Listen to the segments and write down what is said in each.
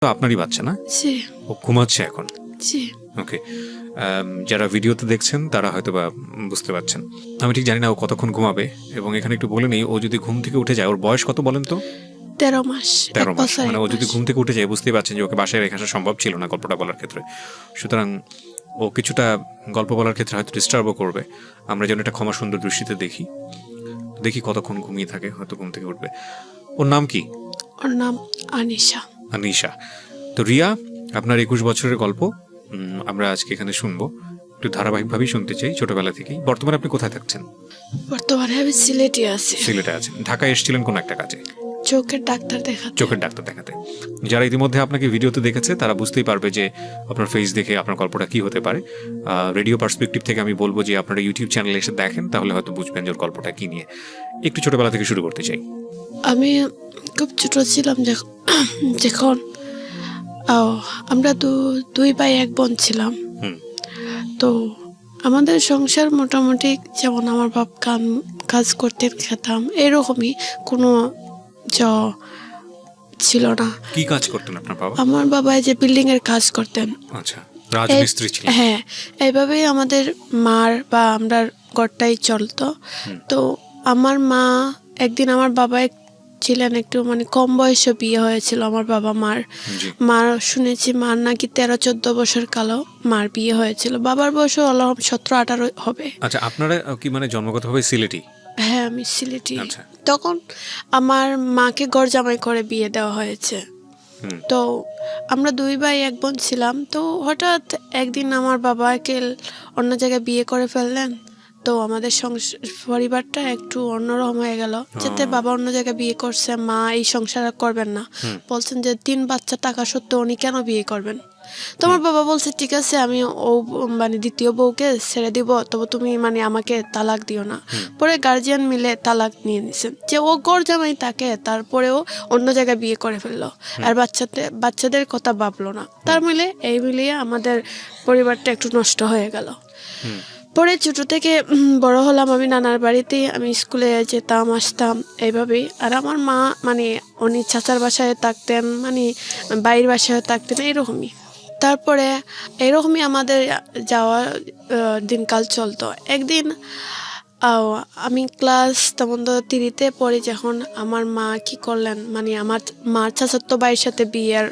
তো আপনারই বাচ্চা না? জি ও ঘুমাচ্ছে এখন? জি ওকে। যারা ভিডিওতে দেখছেন তারা হয়তো বা বুঝতে পারছেন। আমি ঠিক জানি না ও কতক্ষণ ঘুমাবে, এবং এখানে একটু বলে নিই, ও যদি ঘুম থেকে উঠে যায়, ওর বয়স কত বলেন তো? 13 মাস 13 1 মাস। বছর মানে 1 ও যদি মাস। ঘুম থেকে উঠে যায়, বুঝতেই পারছেন যে ওকে বাসায় রেখে আসা সম্ভব ছিল না গল্পটা বলার ক্ষেত্রে। সুতরাং ও কিছুটা গল্প বলার ক্ষেত্রে হয়তো ডিস্টার্বও করবে। আমরা যেন এটা ক্ষমা সুন্দর দৃষ্টিতে দেখি। দেখি কতক্ষণ ঘুমিয়ে থাকে, হয়তো ঘুম থেকে উঠবে। ওর নাম কি? ওর নাম আনিশা। আনিশা। তো রিয়া, আপনার 21 বছরের গল্প আমরা আজকে এখানে শুনবো। একটু ধারাবাহিকভাবেই শুনতে চাই, ছোটবেলা থেকেই। বর্তমানে আপনি কোথায় থাকছেন? বর্তমানে আমি সিলেটে আছি, সিলেটে আছেন। ঢাকায় এসেছিলেন কোন একটা কাজে? চোখের ডাক্তার দেখাতে। চোখের ডাক্তার দেখাতে। যারা ইতিমধ্যে আপনাকে ভিডিওতে দেখেছে তারা বুঝতেই পারবে যে আপনার ফেস দেখে আপনার গল্পটা কি হতে পারে। রেডিও পার্সপেক্টিভ থেকে আমি বলবো যে আপনারা ইউটিউব চ্যানেলে এসে দেখেন, তাহলে হয়তো বুঝবেন যে ওর গল্পটা কি নিয়ে। একটু ছোটবেলা থেকে শুরু করতে চাই। আমি খুব ছোট ছিলাম যখন আমরা দুই ভাই এক বোন ছিলাম। হুম। তো আমাদের সংসার মোটামুটি, যেমন আমার বাপ কাজ করতেন, খেতাম, এরকমই কোনো ছিল না। কি কাজ করতেন আপনার বাবা? আমার বাবা যে বিল্ডিং এর কাজ করতেন। আচ্ছা, রাজমিস্ত্রি ছিলেন। হ্যাঁ, এইভাবেই আমাদের মার বা আমরা ঘরটাই চলতো। তো আমার মা একদিন, আমার বাবা ছিলেন একটু মানে কম বয়সে বিয়ে হয়েছিল আমার বাবা মার শুনেছি মার নাকি 13-14 বছর কালো মার বিয়ে হয়েছিল। বাবার বয়সও 17-18 হবে। আচ্ছা, আপনারা কি মানে জন্মগতভাবে সিলেটি? হ্যাঁ, আমি সিলেটি। আচ্ছা। তখন আমার মাকে ঘর জামাই করে বিয়ে দেওয়া হয়েছে। তো আমরা দুই ভাই এক বোন ছিলাম। তো হঠাৎ একদিন আমার বাবাকে অন্য জায়গায় বিয়ে করে ফেললেন। তো আমাদের পরিবারটা একটু অন্যরকম হয়ে গেল। যাতে বাবা অন্য জায়গায় বিয়ে করছে, মা এই সংসার আর করবেন না। বলছেন যে 3 বাচ্চা টাকা সত্ত্বেও উনি কেন বিয়ে করবেন। তো আমার বাবা বলছে, ঠিক আছে, আমি মানে দ্বিতীয় বউকে ছেড়ে দিব, তবে তুমি মানে আমাকে তালাক দিও না। পরে গার্জিয়ান মিলে তালাক নিয়ে নিছেন, যে ও ঘর জামাই তাকে, তারপরেও অন্য জায়গায় বিয়ে করে ফেললো, আর বাচ্চাদের কথা ভাবলো না। তার মিলিয়ে আমাদের পরিবারটা একটু নষ্ট হয়ে গেল। পরে ছোট থেকে বড় হলাম আমি নানার বাড়িতেই, আমি স্কুলে যেতাম আসতাম এইভাবেই। আর আমার মা মানে উনি চাচার বাসায় থাকতেন, মানে বাইরের বাসায় থাকতেন, এইরকমই। তারপরে এরকমই আমাদের যাওয়ার দিনকাল চলতো। একদিন আমি ক্লাস তেমন 3-তে পড়ি, যখন আমার মা কি করলেন, মানে আমার মার চাচাতো ভাইয়ের সাথে বিয়ের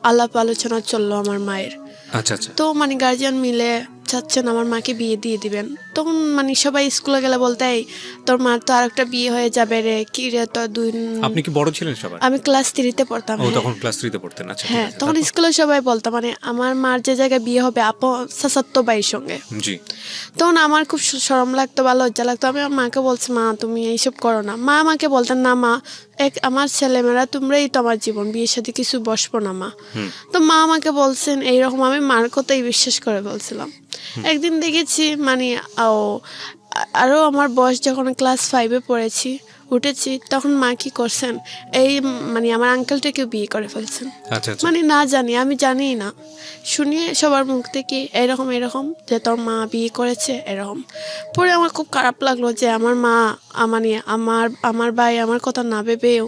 আলাপ আলোচনা চললো আমার মায়ের। আচ্ছা আচ্ছা। তো মানে গার্জিয়ান মিলে চাচ্ছেন আমার মাকে বিয়ে দিয়ে দিবেন। তখন মানে সবাই স্কুলে গেলে বলতে, তোর মার তো আরেকটা বিয়ে হয়ে যাবে রে, কি রে তো দুই। আপনি কি বড় ছিলেন সবার? আমি ক্লাস 3-তে পড়তাম। ও, তখন ক্লাস 3-তে পড়তেন। আচ্ছা, ঠিক হ্যাঁ, আছে। তখন স্কুলে সবাই বলতো মানে আমার মার যে জায়গায় বিয়ে হবে চাচাতো ভাইয়ের সঙ্গে। জি। তখন আমার খুব শরম লাগতো বা লজ্জা লাগতো। আমি আমার মাকে বলছি, মা তুমি এইসব করো না। মা আমাকে বলতেন, না মা, আমার ছেলেমেয়েরা তোমরাই তো আমার জীবন, বিয়ের সাথে কিছু বসবো না মা। তো মা আমাকে বলছেন এইরকম, আমি মার কথাই বিশ্বাস করে বলছিলাম। একদিন দেখেছি মানে আরও আমার বয়স যখন ক্লাস 5-এ পড়েছি, উঠেছি, তখন মা কি করছেন, এই মানে আমার আঙ্কেলটাকেও বিয়ে করে ফেলছেন। আচ্ছা আচ্ছা। মানে না জানি, আমি জানি না, শুনিয়ে সবার মুখ থেকে এরকম যে তোর মা বিয়ে করেছে এরকম। পরে আমার খুব খারাপ লাগলো যে আমার মা মানে আমার ভাই আমার কথা না ভেবেও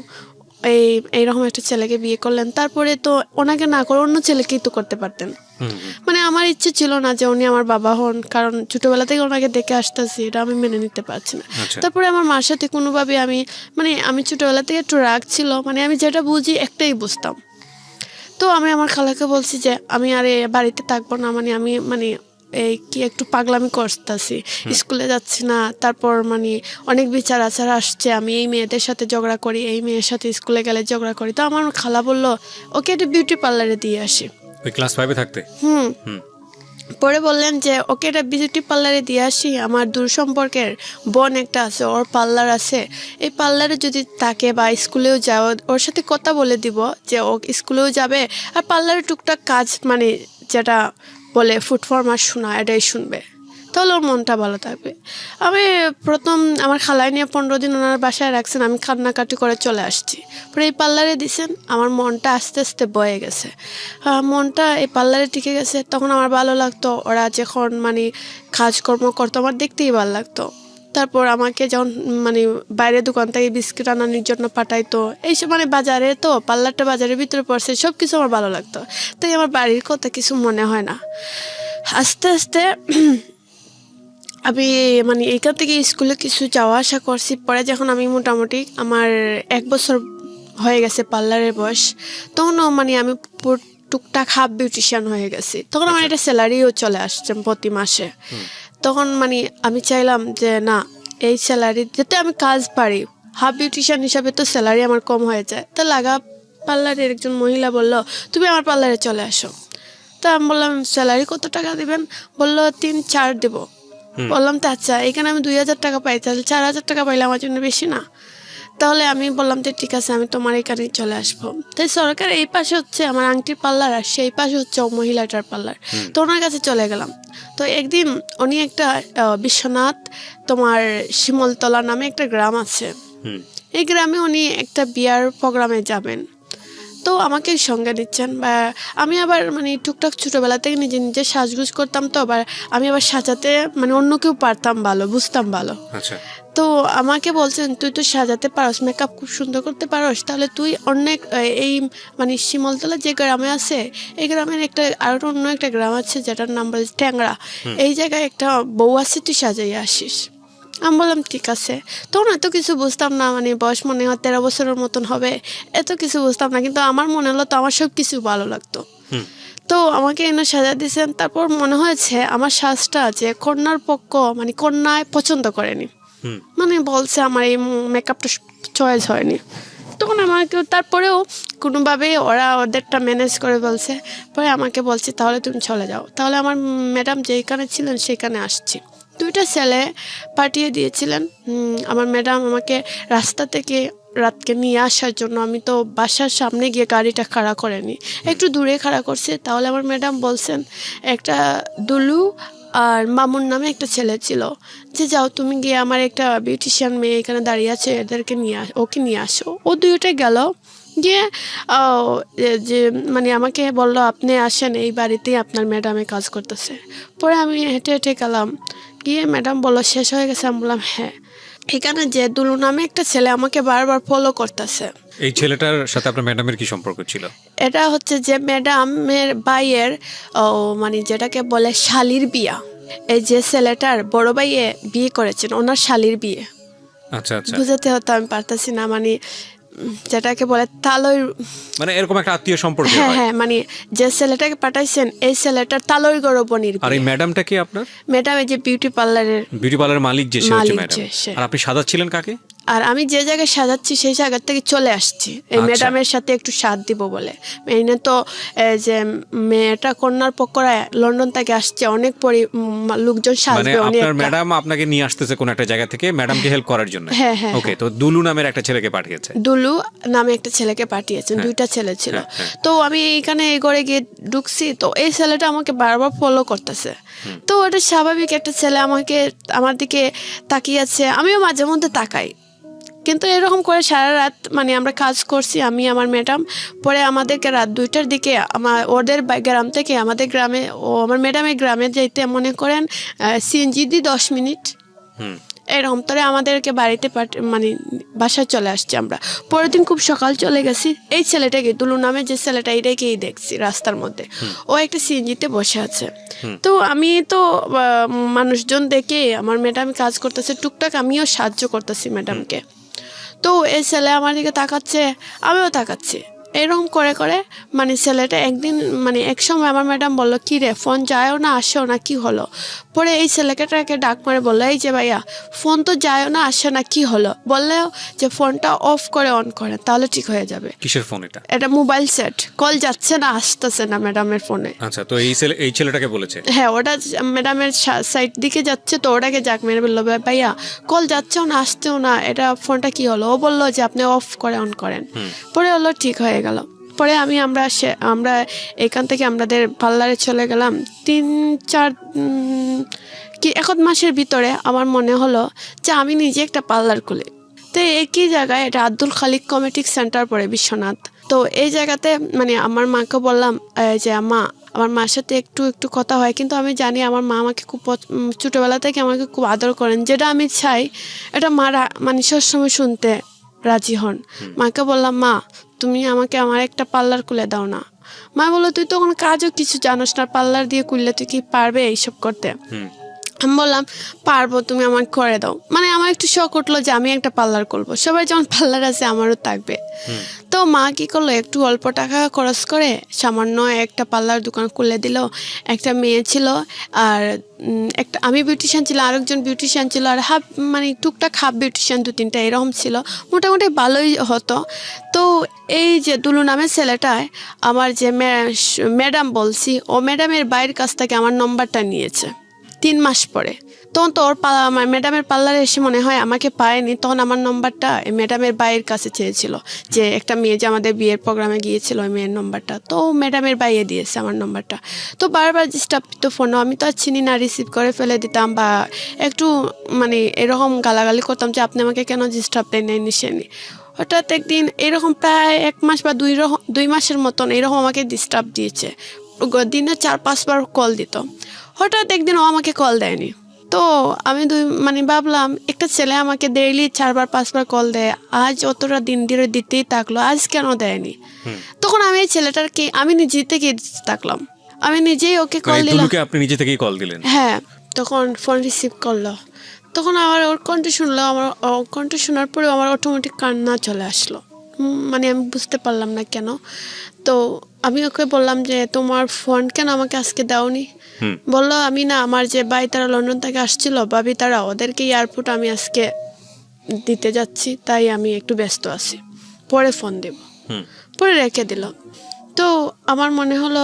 এইরকম একটা ছেলেকে বিয়ে করলেন। তারপরে তো ওনাকে না করে অন্য ছেলেকেই তো করতে পারতেন। মানে আমার ইচ্ছে ছিল না যে উনি আমার বাবা হন, কারণ ছোটবেলা থেকে ওনাকে দেখে আসতেছি, এটা আমি মেনে নিতে পারছি না। তারপরে আমার মার সাথে কোনোভাবে আমি ছোটবেলা থেকে একটু রাগ ছিল, মানে আমি যেটা বুঝি একটাই বুঝতাম। তো আমি আমার খালাকে বলছি যে আমি আর বাড়িতে থাকবো না, আমি এই কি একটু পাগলামি করতেছি, স্কুলে যাচ্ছি না। তারপর মানে অনেক বিচার আচার আসছে, আমি এই মেয়েদের সাথে ঝগড়া করি, এই মেয়ের সাথে স্কুলে গেলে ঝগড়া করি। তো আমার খালা বললো, ওকে একটা বিউটি পার্লারে দিয়ে আসি। ওই ক্লাস 5-এ থাকতে? পরে বললেন যে ওকে এটা বিউটি পার্লারে দিয়ে আসি, আমার দূর সম্পর্কের বোন একটা আছে, ওর পার্লার আছে, এই পার্লারে যদি থাকে বা স্কুলেও যাও, ওর সাথে কথা বলে দিব যে ও স্কুলেও যাবে আর পার্লারে টুকটাক কাজ মানে যেটা বলে ফুটফর্মার শোনা, এটাই শুনবে, তাহলে ওর মনটা ভালো থাকবে। আমি প্রথম আমার খালায় নিয়ে 15 দিন ওনার বাসায় রাখছেন, আমি কান্নাকাটি করে চলে আসছি। পরে এই পার্লারে দিছেন, আমার মনটা আস্তে আস্তে বয়ে গেছে, মনটা এই পার্লারে টিকে গেছে। তখন আমার ভালো লাগতো, ওরা যখন মানে কাজকর্ম করতো আমার দেখতেই ভালো লাগতো। তারপর আমাকে যখন মানে বাইরে দোকান থেকে বিস্কিট আনানোর জন্য পাঠাইতো, এইসব মানে বাজারে তো পার্লারটা বাজারের ভিতরে পড়ছে, সব কিছু আমার ভালো লাগতো। তাই আমার বাড়ির কথা কিছু মনে হয় না। আস্তে আস্তে আমি মানে এখান থেকে স্কুলে কিছু যাওয়া আসা করছি। পরে যখন আমি মোটামুটি আমার 1 বছর হয়ে গেছে পার্লারের বয়স, তখনও মানে আমি টুকটাক হাফ বিউটিশিয়ান হয়ে গেছি। তখন আমার একটা স্যালারিও চলে আসছে প্রতি মাসে। তখন মানে আমি চাইলাম যে না, এই স্যালারি যাতে আমি কাজ পারি, হাফ বিউটিশিয়ান হিসাবে তো স্যালারি আমার কম হয়ে যায়। তো লাগা পার্লারের একজন মহিলা বলল, তুমি আমার পার্লারে চলে আসো। তো আমি বললাম, স্যালারি কত টাকা দিবেন? বললো 3-4 দেবো। বললাম তো আচ্ছা, এখানে আমি 2000 টাকা পাই, তাহলে 4000 টাকা পাইলে আমার জন্য বেশি না? তাহলে আমি বললাম যে ঠিক আছে, আমি তোমার এখানেই চলে আসবো। তাই সরকার এই পাশে হচ্ছে আমার আংটির পার্লার, আর সেই পাশে হচ্ছে ও মহিলাটার পার্লার। তো ওনার কাছে চলে গেলাম। তো একদিন উনি একটা বিশ্বনাথ তোমার শিমলতলা নামে একটা গ্রাম আছে, এই গ্রামে উনি একটা বিয়ার প্রোগ্রামে যাবেন। তো আমাকে সঙ্গে নিচ্ছেন। বা আমি আবার মানে টুকটাক ছোটোবেলা থেকে নিজে নিজে সাজগুজ করতাম, তো আবার আমি আবার সাজাতে মানে অন্য কেউ পারতাম ভালো, বুঝতাম ভালো। আচ্ছা, তো আমাকে বলছেন, তুই তো সাজাতে পারস, মেকআপ খুব সুন্দর করতে পারস, তাহলে তুই অনেক এই মানে শিমলতলা যে গ্রামে আছে, এই গ্রামের একটা আর অন্য একটা গ্রাম আছে যেটার নাম বলে ট্যাংরা, এই জায়গায় একটা বউ আছে, তুই সাজাইয়া আসিস। আমি বললাম ঠিক আছে। তখন এত কিছু বুঝতাম না, মানে বয়স মনে হয় 13 বছরের মতন হবে, এত কিছু বুঝতাম না, কিন্তু আমার মনে হলো তো আমার সব কিছু ভালো লাগতো। তো আমাকে এনে সাজা দিয়েছেন। তারপর মনে হয়েছে আমার সাজটা যে কন্যার পক্ষ মানে কন্যায় পছন্দ করেনি, মানে বলছে আমার এই মেকআপটা চয়েস হয়নি। তখন আমাকে তারপরেও কোনোভাবে ওরা ওদেরটা ম্যানেজ করে বলছে। পরে আমাকে বলছে তাহলে তুমি চলে যাও। তাহলে আমার ম্যাডাম যেখানে ছিলেন সেখানে আসছি। 2টা ছেলে পাঠিয়ে দিয়েছিলেন আমার ম্যাডাম আমাকে রাস্তা থেকে রাতকে নিয়ে আসার জন্য। আমি তো বাসার সামনে গিয়ে গাড়িটা খাড়া করেনি, একটু দূরে খাড়া করছে। তাহলে আমার ম্যাডাম বলছেন, একটা দুলু আর মামুন নামে একটা ছেলে ছিল, যে যাও তুমি গিয়ে আমার একটা বিউটিশিয়ান মেয়ে এখানে দাঁড়িয়ে আছে, এদেরকে ওকে নিয়ে আসো। ও 2টাই গেল গিয়ে যে মানে আমাকে বললো, আপনি আসেন, এই বাড়িতেই আপনার ম্যাডামে কাজ করতেছে। পরে আমি হেঁটে হেঁটে গেলাম, গিয়ে ম্যাডাম বললো শেষ হয়ে গেছে। আমি বললাম হ্যাঁ। এখানে যে দুলু নামে একটা ছেলে আমাকে বারবার ফলো করতেছে। এই ছেলেটার সাথে আপনার ম্যাডামের কি সম্পর্ক ছিল? এটা হচ্ছে যে ম্যাডামের ভাইয়ের মানে যেটাকে বলে শালির বিয়া। এই যে ছেলেটার বড় ভাইয়ে বিয়ে করেছেন, ওনার শালির বিয়ে। আচ্ছা আচ্ছা, বুঝাতে হতো আমি পারতাছি না, মানে যেটাকে বলে তালই, মানে এরকম একটা আত্মীয় সম্পর্ক। হ্যাঁ হ্যাঁ, মানে যে ছেলেটাকে পাঠাইছেন এই ছেলেটার তালই গরবনির। আর এই ম্যাডামটা কি আপনার? ম্যাডাম এই যে বিউটি পার্লারের মালিক যে, সে হচ্ছে মালিক ম্যাডাম। যে সে। আর আপনি সাজাচ্ছিলেন কাকে? আর আমি যে জায়গায় সাজাচ্ছি সেই জায়গা থেকে চলে আসছি এই আচ্ছা। ম্যাডামের সাথে একটু সাথ দিব বলে। মেইনে তো যে মেয়েটা কন্যার পক্ষরা লন্ডন থেকে আসছে, অনেক লোকজন মানে সাজবে অনেক। আপনার ম্যাডাম আপনাকে নিয়ে আসতেছে কোন একটা জায়গা থেকে ম্যাডামকে হেল্প করার জন্য। হ্যাঁ হ্যাঁ, ওকে, তো দুলু নামের একটা ছেলেকে পাঠিয়েছে। দুলু নামে একটা ছেলেকে পাঠিয়েছেন, 2টা ছেলে ছিল। তো আমি এইখানে এই ঘরে গিয়ে ঢুকছি, তো এই ছেলেটা আমাকে বারবার ফলো করতেছে। তো ওটা স্বাভাবিক, একটা ছেলে আমার দিকে তাকিয়ে আছে, আমিও মাঝে মধ্যে তাকাই। কিন্তু এরকম করে সারা রাত মানে আমরা কাজ করছি, আমি আমার ম্যাডাম। পরে আমাদেরকে রাত 2টার দিকে ওদের গ্রাম থেকে আমাদের গ্রামে, আমার ম্যাডামের গ্রামে যাইতে মনে করেন সিএনজি দিয়ে 10 মিনিট এরকম। তবে আমাদেরকে বাড়িতে মানে বাসায় চলে আসছি আমরা। পরের দিন খুব সকাল চলে গেছি, এই ছেলেটাকে দুলু নামে যে ছেলেটা, এটাকেই দেখছি রাস্তার মধ্যে, ও একটা সিএনজিতে বসে আছে। তো আমি তো মানুষজন দেখে আমার ম্যাডাম কাজ করতেছে, টুকটাক আমিও সাহায্য করতেছি ম্যাডামকে। তো এই ছেলে আমার দিকে তাকাচ্ছে, আমিও তাকাচ্ছি, এরকম করে করে মানে ছেলেটা একদিন মানে এক সময় আমার ম্যাডাম বললো, কী রে ফোন যায়ও না আসেও না, কি হলো? পরে এই ছেলেটাকে ডাক মারে বললো, এই যে ভাইয়া ফোন তো যায়ও না আসে না, কি হলো? বললেও যে ফোনটা অফ করে অন করে তাহলে ঠিক হয়ে যাবে। কিসের ফোন এটা? এটা মোবাইল সেট, কল যাচ্ছে না, আসতেছে না ম্যাডামের ফোনে। আচ্ছা, তো এই ছেলেটাকে বলেছে? হ্যাঁ, ওটা ম্যাডামের সাইড দিকে যাচ্ছে, তো ওটাকে যাক মেরে বললো, ভাইয়া কল যাচ্ছেও না আসতেও না, এটা ফোনটা কি হলো? ও বললো যে আপনি অফ করে অন করেন। পরে হলো ঠিক হয়ে গেল। পরে আমরা এখান থেকে আমাদের পার্লারে চলে গেলাম। 3-4 কি 1 মাসের ভিতরে আমার মনে হলো যে আমি নিজে একটা পার্লার খুলি। তো একই জায়গায়, এটা আব্দুল খালিক কমেডিক সেন্টার পড়ে বিশ্বনাথ। তো এই জায়গাতে মানে আমার মাকে বললাম যে আম্মা আমার মার সাথে একটু একটু কথা হয়, কিন্তু আমি জানি আমার মা আমাকে খুব ছোটোবেলা থেকে আমাকে খুব আদর করেন, যেটা আমি চাই এটা মারা মানে সবসময় শুনতে রাজি হন। মাকে বললাম, মা তুমি আমাকে আমার একটা পার্লার খুলে দাও না। মা বললো, তুই তখন কাজও কিছু জানোস না, পার্লার দিয়ে খুললে তুই কি পারবে এইসব করতে? আমি বললাম, পারবো, তুমি আমাকে করে দাও। মানে আমার একটু শখ উঠলো যে আমি একটা পার্লার করবো, সবাই যেমন পার্লার আছে আমারও থাকবে। তো মা কি করলো, একটু অল্প টাকা খরচ করে সামান্য একটা পার্লার দোকান খুলে দিল। একটা মেয়ে ছিল, আর একটা আমি বিউটিশিয়ান ছিল, আরেকজন বিউটিশিয়ান ছিল, আর মানে টুকটাক হাফ বিউটিশিয়ান 2-3টা এরকম ছিল। মোটামুটি ভালোই হতো। তো এই যে দুলু নামের ছেলেটায় আমার যে ম্যাডাম বলছি, ও ম্যাডামের বাইরের কাছ থেকে আমার নম্বরটা নিয়েছে 3 মাস পরে। তখন তো ওর ম্যাডামের পার্লারে এসে মনে হয় আমাকে পায়নি, তখন আমার নম্বরটা ম্যাডামের বাইয়ের কাছে চেয়েছিল, যে একটা মেয়ে যে আমাদের বিয়ের প্রোগ্রামে গিয়েছিল ওই মেয়ের নম্বরটা, তো ম্যাডামের বাইয়ে দিয়েছে আমার নম্বরটা। তো বারবার ডিস্টার্ব তো ফোন, আমি তো আর চিনি না, রিসিভ করে ফেলে দিতাম বা একটু মানে এরকম গালাগালি করতাম যে আপনি আমাকে কেন ডিস্টার্ব দেন নাই নিশেনি। হঠাৎ একদিন এরকম প্রায় 1 মাস বা 2 মাসের মতন এরকম আমাকে ডিস্টার্ব দিয়েছে। দিনে 4-5 বার কল দিত। হঠাৎ একদিন ও আমাকে কল দেয়নি। তো আমি মানে ভাবলাম, একটা ছেলে আমাকে ডেইলি 4-5 বার কল দেয়, আজ অতটা দিন ধরে দিতেই থাকলো, আজ কেন দেয়নি? তখন আমি এই ছেলেটাকে আমি নিজে থেকে থাকলাম, আমি নিজেই ওকে কল দিলাম। আপনি নিজে থেকেই কল দিলেন? হ্যাঁ, তখন ফোন রিসিভ করলো। তখন আমার ওর কণ্ঠ শুনলো, আমার কণ্ঠ শোনার পরে আমার অটোমেটিক কান্না চলে আসলো। মানে আমি বুঝতে পারলাম না কেন। তো আমি ওকে বললাম যে তোমার ফোন কেন আমাকে আজকে দাওনি? বললো, আমি না, আমার যে ভাই তারা লন্ডন থেকে আসছিল, ভাবি তারা, ওদেরকে এয়ারপোর্ট আমি আজকে দিতে যাচ্ছি, তাই আমি একটু ব্যস্ত আছি, পরে ফোন দেব। পরে রেখে দিল। তো আমার মনে হলো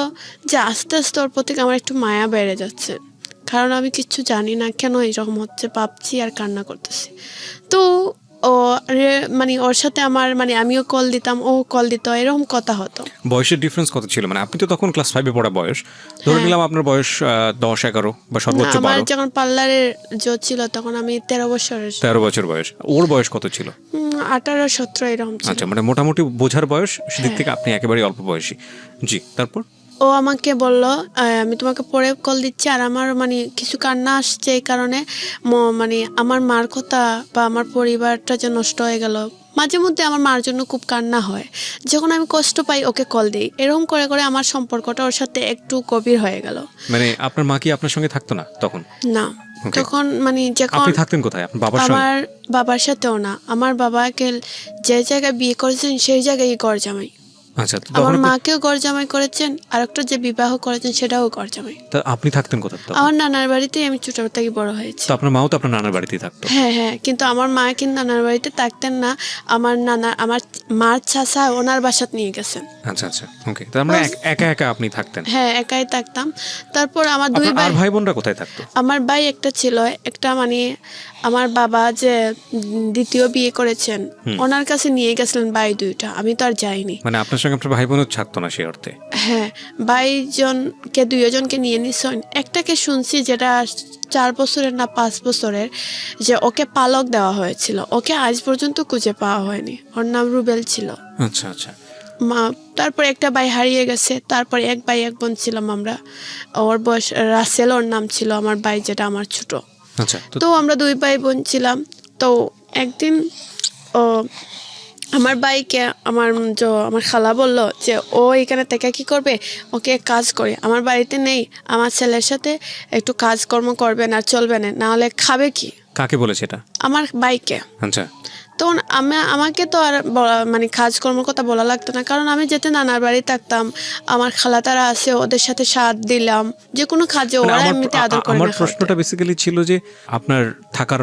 যে আস্তে আস্তে ওর প্রতি আমার একটু মায়া বেড়ে যাচ্ছে, কারণ আমি কিচ্ছু জানি না কেন এরকম হচ্ছে, ভাবছি আর কান্না করতেছি। তো ও মানে ওর সাথে আমার মানে আমিও কল দিতাম, ও কল দিত, এরকম কথা হতো। বয়সের ডিফারেন্স কত ছিল? মানে আপনি তো তখন ক্লাস 5-এ পড়া বয়স, ধরে নিলাম আপনার বয়স 10-11 বা সর্বোচ্চ 12। আমার যখন পার্লারের জো ছিল তখন আমি 13 বছরের। 13 বছর বয়স। ওর বয়স কত ছিল? 18-17 এরকম ছিল। আচ্ছা, মানে মোটামুটি বোঝার বয়স, সেদিক থেকে আপনি একেবারে অল্প বয়সী। জি, তারপর? ও আমাকে বলল, আমি তোমাকে পরে কল দিচ্ছি, আর আমার মানে কিছু কান্না আসছে এই কারণে, মানে আমার মার কথা বা আমার পরিবারটা যে নষ্ট হয়ে গেল। মাঝে মধ্যে আমার মার জন্য খুব কান্না হয়, যখন আমি কষ্ট পাই ওকে কল দিই। এরকম করে করে আমার সম্পর্কটা ওর সাথে একটু গভীর হয়ে গেল। মানে আপনার মা কি আপনার সঙ্গে থাকতো না তখন? না, তখন মানে যখন আপনি থাকতেন কোথায়? আপনার বাবার সঙ্গে? আমার বাবার সাথেও না, আমার বাবাকে যে জায়গায় বিয়ে করেছেন সেই জায়গায় ঘর জামাই। আচ্ছা, আমার মাকেও ঘর জামাই করেছেন, আর একটা যে বিবাহ করেছেন সেটাও ঘর জামাই। তা আপনি থাকতেন কোথায়? আমার নানার বাড়িতেই আমি ছোটবেলা থেকে বড় হয়েছি। তো আপনার মাও তো আপনার নানার বাড়িতেই থাকতো? হ্যাঁ হ্যাঁ, কিন্তু আমার মা কিন্তু নানার বাড়িতে থাকতেন না, আমার মার চাচা ওনার বাসাত নিয়ে গেছেন। আচ্ছা আচ্ছা, ওকে। তার মানে একা একা আপনি থাকতেন? হ্যাঁ, একাই থাকতাম। তারপর আমার 2 ভাই বোনরা কোথায় থাকতো? আমার ভাই একটা ছিল, একটা মানে আমার বাবা যে দ্বিতীয় বিয়ে করেছেন ওনার কাছে নিয়ে গেছিলেন ভাই 2টা, আমি তো আর যাইনি। মানে আপনার সঙ্গে আপনার ভাই বোনও থাকতো না সেই অর্থে? হ্যাঁ, ভাইজনকে 2জনকে নিয়ে নিছেন। একটাকে শুনছি যেটা 4 বছরের না 5 বছরের, যে ওকে পালক দেওয়া হয়েছিল, ওকে আজ পর্যন্ত খুঁজে পাওয়া হয়নি। ওর নাম রুবেল ছিল। আচ্ছা আচ্ছা। তারপর একটা ভাই হারিয়ে গেছে, তারপর এক ভাই এক বোন ছিলাম আমরা। ওর বয়স রাসেল, ওর নাম ছিল, আমার ভাই যেটা আমার ছোট। আচ্ছা, তো আমরা 2 ভাই বোন ছিলাম। তো একদিন ও আমার ভাইকে আমার খালা বলল যে ও এখানে থেকে কি করবে, ওকে কাজ করে, আমার বাড়িতে নেই, আমার ছেলের সাথে একটু কাজকর্ম করবে না, চলবে না, না হলে খাবে কি। কাকে বলেছে এটা? আমার ভাইকে। আচ্ছা। তখন আমাকে তো আর মানে কাজকর্মের কথা বলা লাগতো না, কারণ আমি যেতে নানার বাড়ি থাকতাম, আমার খালা তারা আছে, ওদের সাথে সাথ দিলাম, যে কোনো কাজে ওরা এমনিতে আদর করে। আমার প্রশ্নটা বেসিক্যালি ছিল যে আপনার থাকার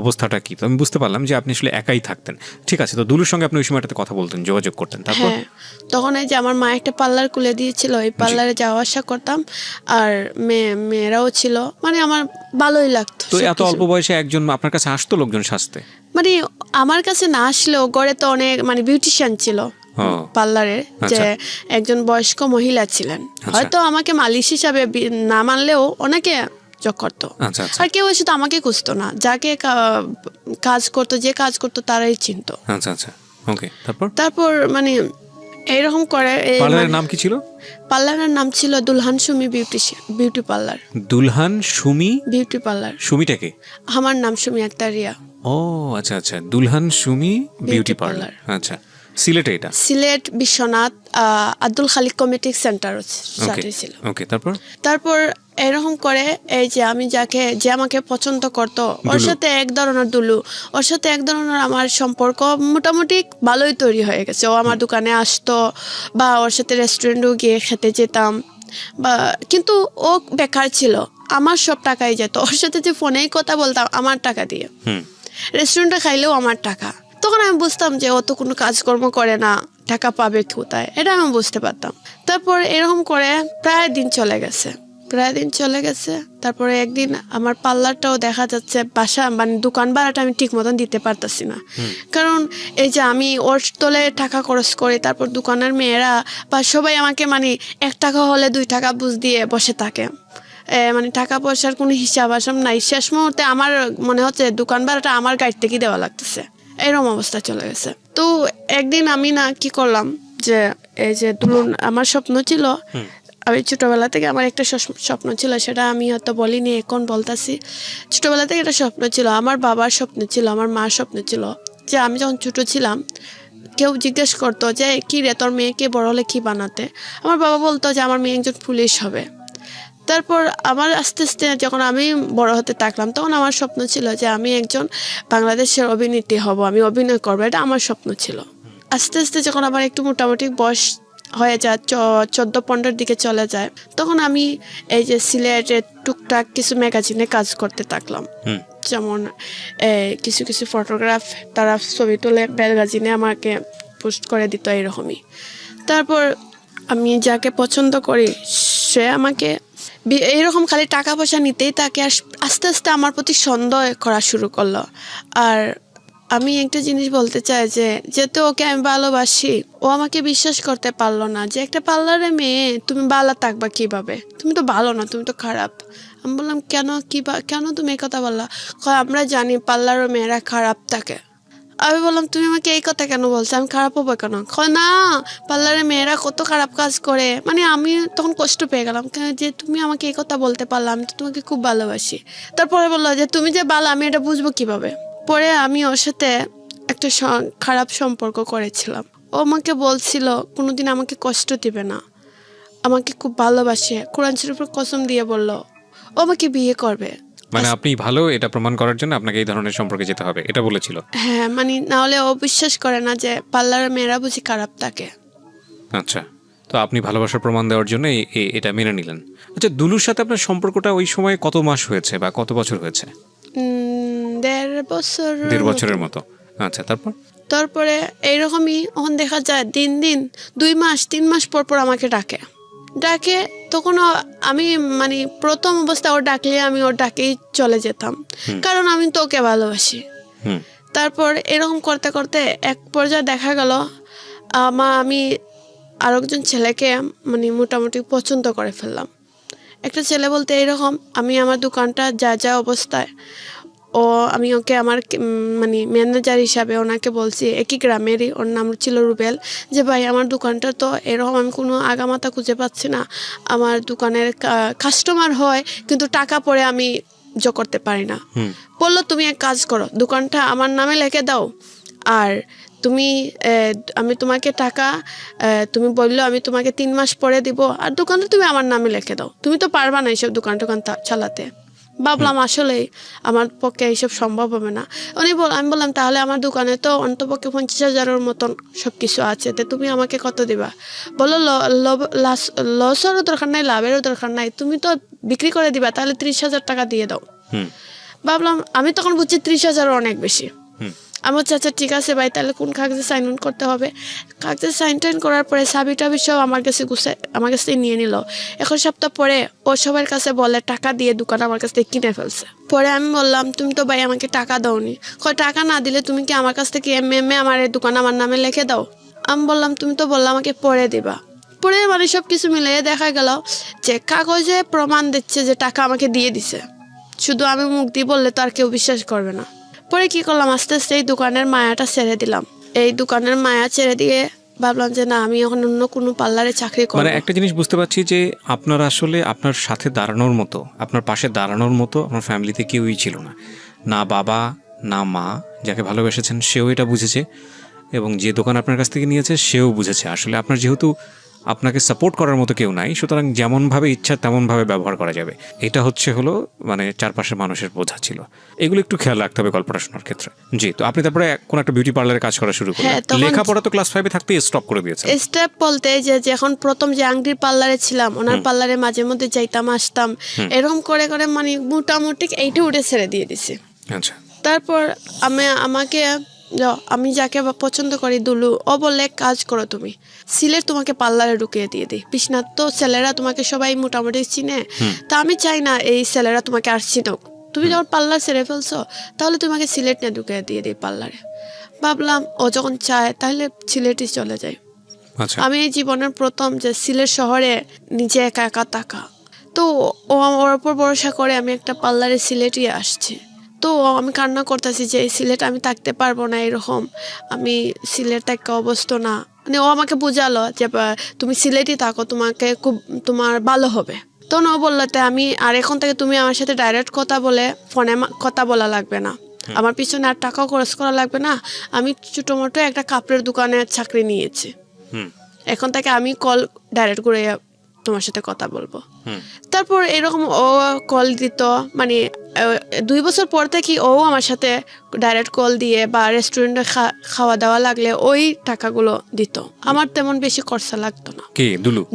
অবস্থাটা কি? তো আমি বুঝতে পারলাম যে আপনি আসলে একাই থাকতেন, ঠিক আছে। তো দুলুর সঙ্গে আপনি ওই সময়টাতে কথা বলতেন, যোগাযোগ করতেন, তারপর? হ্যাঁ, তখন এই যে আমার মা একটা পার্লার খুলে দিয়েছিল, এই পার্লারে যাওয়া আসা করতাম, আর মেয়েরাও ছিল, মানে আমার ভালোই লাগতো। তো এত অল্প বয়সে একজন আপনার কাছে আসতো লোকজন সাজতে? মানে আমার কাছে না আসলেও ঘরে তো অনেক মানে বিউটিশিয়ান ছিল পার্লারের, যে একজন বয়স্ক মহিলা ছিলেন, হয়তো আমাকে মালিশ হিসাবে না মানলেও অনেকে যোগ করতো। আর কেউ এসে তো আমাকে খুঁজতো না, যাকে কাজ করতো, যে কাজ করতো তারাই চিনতো। আচ্ছা আচ্ছা, ওকে। তারপর মানে এইরকম করে পার্লারের নাম কি ছিল? পার্লারের নাম ছিল Dulhan Sumi beauty parlour. Dulhan Sumi beauty parlour. সুমিটাকে? আমার নাম সুমি আক্তার রিয়া। ও আচ্ছা আচ্ছা, দুলহান সুমি বিউটি পার্লার। আচ্ছা, সিলেটে এটা? সিলেট বিশ্বনাথ আব্দুল খালিক কমিউনিটি সেন্টার ছিল। ওকে, তারপর এরকম করে এই যে আমি যে আমাকে পছন্দ করতো, ওর সাথে এক ধরনের আমার সম্পর্ক মোটামুটি ভালোই তৈরি হয়ে গেছে। ও আমার দোকানে আসতো বা ওর সাথে রেস্টুরেন্টেও গিয়ে খেতে যেতাম, বা কিন্তু ও বেকার ছিল, আমার সব টাকাই যেত। ওর সাথে যে ফোনেই কথা বলতাম আমার টাকা দিয়ে, রেস্টুরেন্টে খাইলেও আমার টাকা। তখন আমি বুঝতাম যে ও তো কোনো কাজকর্ম করে না, টাকা পাবে কোথায়, এটা আমি বুঝতে পারতাম। তারপর এরকম করে প্রায় দিন চলে গেছে। তারপরে একদিন আমার পার্লারটাও দেখা যাচ্ছে বাসা মানে দোকান ভাড়াটা আমি ঠিক মতন দিতে পারতাছি না, কারণ এই যে আমি ওর তলে টাকা খরচ করি, তারপর দোকানের মেয়েরা বা সবাই আমাকে মানে 1 টাকা হলে 2 টাকা বুঝ দিয়ে বসে থাকে, মানে টাকা পয়সার কোনো হিসাব আসাম নাই। শেষ মুহূর্তে আমার মনে হচ্ছে দোকান ভাড়াটা আমার গাড়ি থেকে দেওয়া লাগতেছে, এরকম অবস্থা চলে গেছে। তো একদিন আমি কি করলাম, যে এই যে দুলুন আমার স্বপ্ন ছিল, আমি ছোটবেলা থেকে আমার একটা স্বপ্ন ছিল, সেটা আমি হয়তো বলিনি, এখন বলতেছি। ছোটবেলা থেকে একটা স্বপ্ন ছিল, আমার বাবার স্বপ্ন ছিল, আমার মার স্বপ্ন ছিল, যে আমি যখন ছোট ছিলাম কেউ জিজ্ঞেস করতো যে কি রে তোর মেয়েকে বড় হলে কি বানাতে, আমার বাবা বলতো যে আমার মেয়ে একজন পুলিশ হবে। তারপর আমার আস্তে আস্তে যখন আমি বড় হতে থাকলাম, তখন আমার স্বপ্ন ছিল যে আমি একজন বাংলাদেশের অভিনেত্রী হব, আমি অভিনয় করবো, এটা আমার স্বপ্ন ছিল। আস্তে আস্তে যখন আমার একটু মোটামুটি বয়স হয়ে যায়, 14-15 দিকে চলে যায়, তখন আমি এই যে সিলেটের টুকটাক কিছু ম্যাগাজিনে কাজ করতে থাকলাম। যেমন কিছু ফটোগ্রাফ তারা ছবি তুলে ম্যাগাজিনে আমাকে পোস্ট করে দিত, এরকমই। তারপর আমি যাকে পছন্দ করি সে আমাকে এইরকম খালি টাকা পয়সা নিতেই তাকে আস্তে আস্তে আমার প্রতি সন্দেহ করা শুরু করলো। আর আমি একটা জিনিস বলতে চাই, যে যেহেতু ওকে আমি ভালোবাসি, ও আমাকে বিশ্বাস করতে পারলো না যে একটা পার্লারে মেয়ে তুমি ভালো থাকবা কিভাবে, তুমি তো ভালো না, তুমি তো খারাপ। আমি বললাম কেন তুমি এই কথা বললা? আমরা জানি পার্লারের মেয়েরা খারাপ থাকে। আমি বললাম তুমি আমাকে এই কথা কেন বলছো, আমি খারাপ হবো কেন? না, পার্লারে মেয়েরা কত খারাপ কাজ করে। মানে আমি তখন কষ্ট পেয়ে গেলাম যে তুমি আমাকে এই কথা বলতে পারলাম, আমি তো তোমাকে খুব ভালোবাসি। তারপরে বললো যে তুমি যে ভালো আমি এটা বুঝবো কিভাবে? পরে আমি ওর সাথে একটা খারাপ সম্পর্ক করেছিলাম। ও আমাকে বলছিল কোনোদিন আমাকে কষ্ট দিবে না, আমাকে খুব ভালোবাসে, কোরআন শরীফের কসম দিয়ে বলল ও আমাকে বিয়ে করবে। মানে আপনি ভালো এটা প্রমাণ করার জন্য আপনাকে এই ধরনের সম্পর্কে যেতে হবে, এটা বলেছিল? হ্যাঁ, মানে না হলে ও বিশ্বাস করে না যে পার্লারের মেয়েরা বুঝি খারাপ থাকে। আচ্ছা, তো আপনি ভালোবাসার প্রমাণ দেওয়ার জন্য এটা মেনে নিলেন। আচ্ছা, দুলুর সাথে আপনার সম্পর্কটা ওই সময় কত মাস হয়েছে বা কত বছর হয়েছে? 1.5 বছরের মতো। আচ্ছা, তারপরে এইরকমই ওখান দেখা যায় দিন 2 মাস 3 মাস পর আমাকে ডাকে। তখনও আমি মানে প্রথম অবস্থা ওর ডাকলে আমি ওর ডাকেই চলে যেতাম, কারণ আমি তো ওকে ভালোবাসি। তারপর এরকম করতে করতে এক পর্যায়ে দেখা গেল আমি আরেকজন ছেলেকে মানে মোটামুটি পছন্দ করে ফেললাম। একটা ছেলে বলতে এইরকম, আমি আমার দোকানটা যা অবস্থায়, আমি ওকে আমার মানে ম্যানেজার হিসাবে ওনাকে বলছি, একই গ্রামেরই, ওর নাম ছিল রুবেল, যে ভাই আমার দোকানটা তো এরকম, আমি কোনো আগামাতা খুঁজে পাচ্ছি না, আমার দোকানের কাস্টমার হয় কিন্তু টাকা পরে আমি করতে পারি না। বললো তুমি এক কাজ করো, দোকানটা আমার নামে লিখে দাও, আর আমি তোমাকে টাকা তুমি বললো আমি তোমাকে 3 মাস পরে দিব, আর দোকানটা তুমি আমার নামে লিখে দাও, তুমি তো পারবা না এইসব দোকান চালাতে। ভাবলাম আসলে আমার পক্ষে এইসব সম্ভব হবে না। আমি বললাম তাহলে আমার দোকানে তো অন্তপক্ষে 50,000-এর মতন সব কিছু আছে, তো তুমি আমাকে কত দিবা? বললো লসেরও দরকার নাই, লাভেরও দরকার নাই, তুমি তো বিক্রি করে দিবা, তাহলে 30,000 টাকা দিয়ে দাও। ভাবলাম, আমি তখন বুঝছি 30,000 অনেক বেশি। আমার আচ্ছা ঠিক আছে ভাই, তাহলে কোন কাগজে সাইন করতে হবে? কাগজে সাইন করার পরে চাবি টাবি সব আমার কাছে নিয়ে নিল। 1 সপ্তাহ পরে ও সবার কাছে বলে টাকা দিয়ে দোকান আমার কাছ থেকে কিনে ফেলছে। পরে আমি বললাম তুমি তো ভাই আমাকে টাকা দাওনি। টাকা না দিলে তুমি কি আমার কাছ থেকে এমএ আমার এই দোকান আমার নামে লিখে দাও? আমি বললাম তুমি তো বললাম আমাকে পরে দিবা। পরে মানে সব কিছু মিলিয়ে দেখা গেল যে কাগজে প্রমাণ দিচ্ছে যে টাকা আমাকে দিয়ে দিছে, শুধু আমি মুখ দিয়ে বললে তো আর কেউ বিশ্বাস করবে না। পরে কি করলাম, আস্তে আস্তে এই দোকানের মায়াটা ছেড়ে দিলাম। এই দোকানের মায়া ছেড়ে দিয়ে ভাবলাম যে না, আমি এখন অন্য কোনো পার্লারে চাকরি করব। মানে একটা জিনিস বুঝতে পারছি যে আপনার আসলে আপনার সাথে দাঁড়ানোর মতো, আপনার পাশে দাঁড়ানোর মতো আপনার ফ্যামিলিতে কেউই ছিল না, না বাবা না মা। যাকে ভালোবেসেছেন সেও এটা বুঝেছে, এবং যে দোকান আপনার কাছ থেকে নিয়েছে সেও বুঝেছে আসলে আপনার যেহেতু আপনাকে সাপোর্ট করার মতো কেউ নাই, সুতরাং যেমনভাবে ইচ্ছা তেমনভাবে ব্যবহার করা যাবে, এটা হলো মানে চারপাশের মানুষের বোঝা ছিল। এগুলো একটু খেয়াল রাখতে হবে গল্পটা শোনার ক্ষেত্রে। জি, তো আপনি তারপরে কোন একটা বিউটি পার্লারে কাজ করা শুরু করলেন। লেখাপড়া তো ক্লাস 5-এ থাকতে স্টপ করে দিয়েছেন। স্টেপ বলতে যে যখন প্রথম যে আংটির পার্লারে ছিলাম, ওনার পার্লারে মাঝে মধ্যে যাইতাম আসতাম, এরকম করে করে মানে মোটামুটি এইটা উঠে ছেড়ে দিয়ে দিছি। আচ্ছা। তারপর আমি যাকে পছন্দ করি দুলু, ও বলে কাজ করো তুমি, সিলেট তোমাকে পার্লারে ঢুকিয়ে দিয়ে দিই। বিশ্বনাথ তো ছেলেরা তোমাকে সবাই মোটামুটি চিনে, তা আমি চাই না এই ছেলেরা তোমাকে আর চিনুক। তুমি যখন পার্লার ছেড়ে ফেলছো তাহলে তোমাকে সিলেট নিয়ে ঢুকিয়ে দিয়ে দিই পার্লারে। ভাবলাম ও যখন চায় তাহলে সিলেটই চলে যায়। আচ্ছা। আমি এই জীবনের প্রথম যে সিলেট শহরে নিজে একা একা থাকা, তো ও আমার উপর ভরসা করে আমি একটা পার্লারে সিলেটই আসছি। তো আমি কান্না করতেছি যে এই সিলেট আমি থাকতে পারবো না, এরকম আমি সিলেট একটা অবস্থা না। মানে ও আমাকে বুঝালো যে তুমি সিলেটই থাকো, তোমার ভালো হবে। তখন ও বললো আমি আর এখন থেকে তুমি আমার সাথে ডাইরেক্ট কথা বলে ফোনে কথা বলা লাগবে না, আমার পিছনে আর টাকাও খরচ করা লাগবে না। আমি ছোটো মোটো একটা কাপড়ের দোকানে চাকরি নিয়েছি, এখন থেকে আমি কল ডাইরেক্ট করে তোমার সাথে কথা বলবো। তারপর এরকম ও কল দিত, মানে 2 বছর পর থেকে ও আমার সাথে ডাইরেক্ট কল দিয়ে বা রেস্টুরেন্টে খাওয়া দাওয়া লাগলে ওই টাকাগুলো দিত, আমার তেমন বেশি খরচা লাগতো না। কে?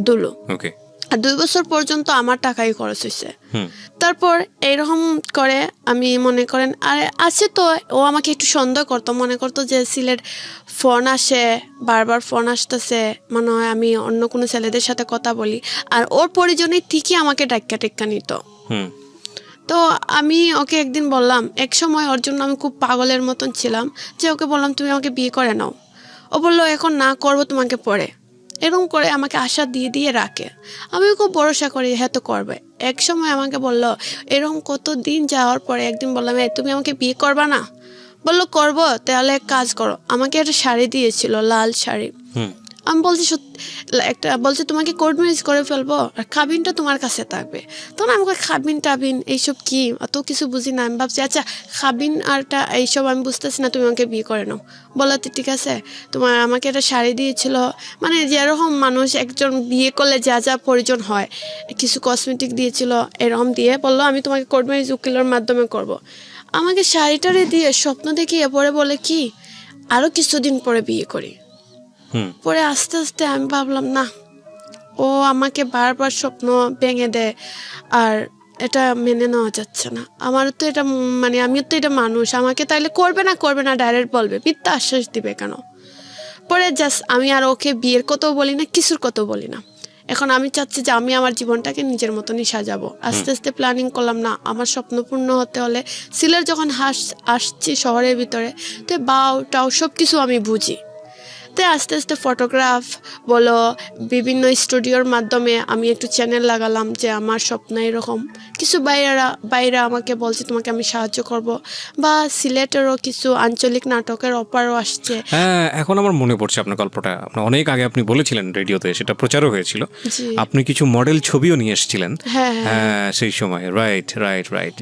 দুলু। ওকে। আর 2 বছর পর্যন্ত আমার টাকাই খরচ হয়েছে। তারপর এইরকম করে আমি মনে করেন আর আছে তো, ও আমাকে একটু সন্দেহ করতো, মনে করতো যে সিলেট ফোন আসে, বারবার ফোন আসতেছে, মনে হয় আমি অন্য কোনো ছেলেদের সাথে কথা বলি, আর ওর পরিজনের ঠিকই আমাকে টেক্কা নিত। তো আমি ওকে একদিন বললাম, এক সময় ওর জন্য আমি খুব পাগলের মতন ছিলাম, যে ওকে বললাম তুমি আমাকে বিয়ে করে নাও। ও বললো এখন না, করবো তোমাকে পরে। এরকম করে আমাকে আশা দিয়ে দিয়ে রাখে, আমিও খুব ভরসা করি হ্যাঁ তো করবে। এক সময় আমাকে বললো, এরকম কত দিন যাওয়ার পরে একদিন বললাম তুমি আমাকে বিয়ে করবা না? বললো করবো, তাহলে এক কাজ করো। আমাকে একটা শাড়ি দিয়েছিল, লাল শাড়ি। আমি বলছি বলছে তোমাকে কোর্ট ম্যারেজ করে ফেলবো আর খাবিনটা তোমার কাছে থাকবে। তখন আমাকে খাবিন টাবিন এইসব কি, অত কিছু বুঝি না। আমি ভাবছি আচ্ছা খাবিন আরটা এইসব আমি বুঝতেছি না, তুমি আমাকে বিয়ে করে নাও। বলো ঠিক আছে, তোমার আমাকে একটা শাড়ি দিয়েছিল, মানে যেরকম মানুষ একজন বিয়ে করলে যা যা প্রয়োজন হয়, কিছু কসমেটিক দিয়েছিল, এরকম দিয়ে বললো আমি তোমাকে কোর্ট ম্যারেজ উকিলের মাধ্যমে করব। আমাকে শাড়িটারে দিয়ে স্বপ্ন দেখিয়ে পরে বলে কি আরও কিছুদিন পরে বিয়ে করি। পরে আস্তে আস্তে আমি ভাবলাম না, ও আমাকে বারবার স্বপ্ন ভেঙে দেয়, আর এটা মেনে নেওয়া যাচ্ছে না। আমারও তো এটা মানে আমিও তো এটা মানুষ, আমাকে তাইলে করবে না ডাইরেক্ট বলবে, মিথ্যা আশ্বাস দিবে কেন? পরে জাস্ট আমি আর ওকে বিয়ের কথাও বলি না, কিছুর কথাও বলি না। এখন আমি চাচ্ছি যে আমি আমার জীবনটাকে নিজের মতনই সাজাবো। আস্তে আস্তে প্ল্যানিং করলাম না, আমার স্বপ্ন পূর্ণ হতে হলে সিলেট যখন আসছি শহরের ভিতরে, তো বাউটাও সব কিছু আমি বুঝি। তো আস্তে আস্তে ফটোগ্রাফ বলো, বিভিন্ন স্টুডিওর মাধ্যমে আমি একটু চ্যানেল লাগালাম যে আমার স্বপ্ন এরকম কিছু বাইরে আমাকে বলছে তোমাকে আমি সাহায্য করব, বা সিলেটেরও কিছু আঞ্চলিক নাটকের অফারও আসছে। হ্যাঁ, এখন আমার মনে পড়ছে আপনার গল্পটা, আপনার অনেক আগে আপনি বলেছিলেন রেডিওতে, সেটা প্রচারও হয়েছিল। আপনি কিছু মডেল ছবিও নিয়ে এসেছিলেন হ্যাঁ সেই সময়। রাইট।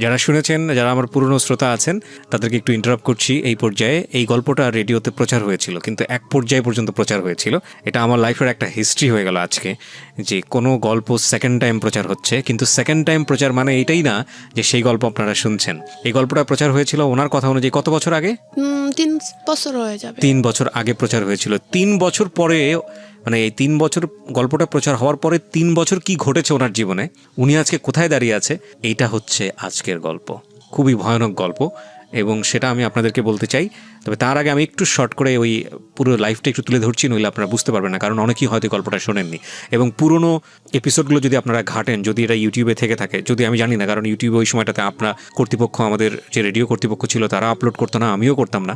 যারা শুনেছেন, যারা আমার পুরনো শ্রোতা আছেন, তাদেরকে একটু ইন্টারাপ্ট করছি। এই পর্যায়ে এই গল্পটা রেডিওতে প্রচার হয়েছিল, কিন্তু এক পর্যায়ে পর্যন্ত প্রচার হয়েছিল। এটা আমার লাইফের একটা হিস্ট্রি হয়ে গেল আজকে, যে কোনো গল্প সেকেন্ড টাইম প্রচার হচ্ছে, কিন্তু সেকেন্ড টাইম প্রচার মানে এটাই না যে সেই গল্প আপনারা শুনছেন। এই গল্পটা প্রচার হয়েছিল ওনার কথা অনুযায়ী কত বছর আগে? 3 বছর হয়ে যাবে। 3 বছর আগে প্রচার হয়েছিল। 3 বছর পরে, মানে এই 3 বছর গল্পটা প্রচার হওয়ার পরে 3 বছর কি ঘটেছে ওনার জীবনে, উনি আজকে কোথায় দাঁড়িয়ে আছে, এইটা হচ্ছে আজকের গল্প। খুবই ভয়ানক গল্প, এবং সেটা আমি আপনাদেরকে বলতে চাই। তবে তার আগে আমি একটু শর্ট করে ওই পুরো লাইফটা একটু তুলে ধরছি, নইলে আপনারা বুঝতে পারবেন না, কারণ অনেকেই হয়তো গল্পটা শোনেননি। এবং পুরনো এপিসোডগুলো যদি আপনারা ঘাটেন, যদি এটা ইউটিউবে থেকে থাকে, যদি আমি জানি না, কারণ ইউটিউবে ওই সময়টাতে আপনার কর্তৃপক্ষ, আমাদের যে রেডিও কর্তৃপক্ষ ছিল, তারা আপলোড করতো না, আমিও করতাম না,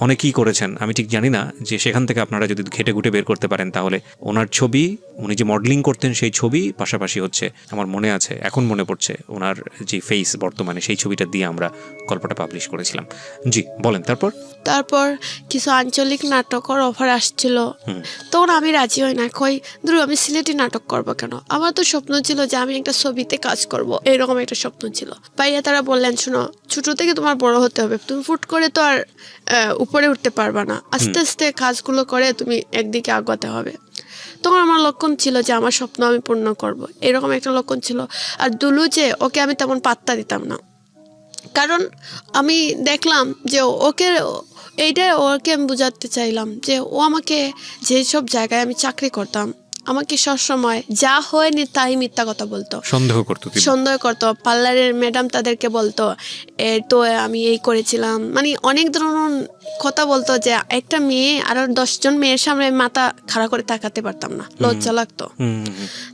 অনেকেই করেছেন, আমি ঠিক জানি না, যে সেখান থেকে আপনারা যদি ঘেটে ঘুটে বের করতে পারেন, তাহলে ওনার ছবি, উনি যে মডেলিং করতেন সেই ছবি, পাশাপাশি হচ্ছে আমার মনে আছে, এখন মনে পড়ছে ওনার যে ফেস বর্তমানে, সেই ছবিটা দিয়ে আমরা গল্পটা পাবলিশ করেছিলাম। জি বলেন। তারপর কিছু আঞ্চলিক নাটকের অফার আসছিল, তখন আমি রাজি হই না, কই ধরো আমি সিলেটি নাটক করব কেন, আমার তো স্বপ্ন ছিল যে আমি একটা ছবিতে কাজ করব, এরকম একটা স্বপ্ন ছিল। ভাইয়া তারা বললেন, শোনো ছোট থেকে তোমার বড় হতে হবে, তুমি ফুট করে তো আর উপরে উঠতে পারবা না, আস্তে আস্তে কাজগুলো করে তুমি একদিকে আগাতে হবে। তখন আমার লক্ষণ ছিল যে আমার স্বপ্ন আমি পূর্ণ করব, এরকম একটা লক্ষণ ছিল। আর দুলু যে ওকে আমি তেমন পাত্তা দিতাম না, কারণ আমি দেখলাম যে ওকে আমি বোঝাতে চাইলাম যে ও আমাকে যেসব জায়গায় আমি চাকরি করতাম আমাকে সবসময় যা হয়নি তাই মিথ্যা কথা বলতো, সন্দেহ করতো। পার্লারের ম্যাডাম তাদেরকে বলতো তো আমি এই করেছিলাম, মানে অনেক ধরনের কথা বলতো যে একটা মেয়ে আর 10 জন মেয়ের সামনে মাথা খাড়া করে তাকাতে পারতাম না, লজ্জা লাগতো।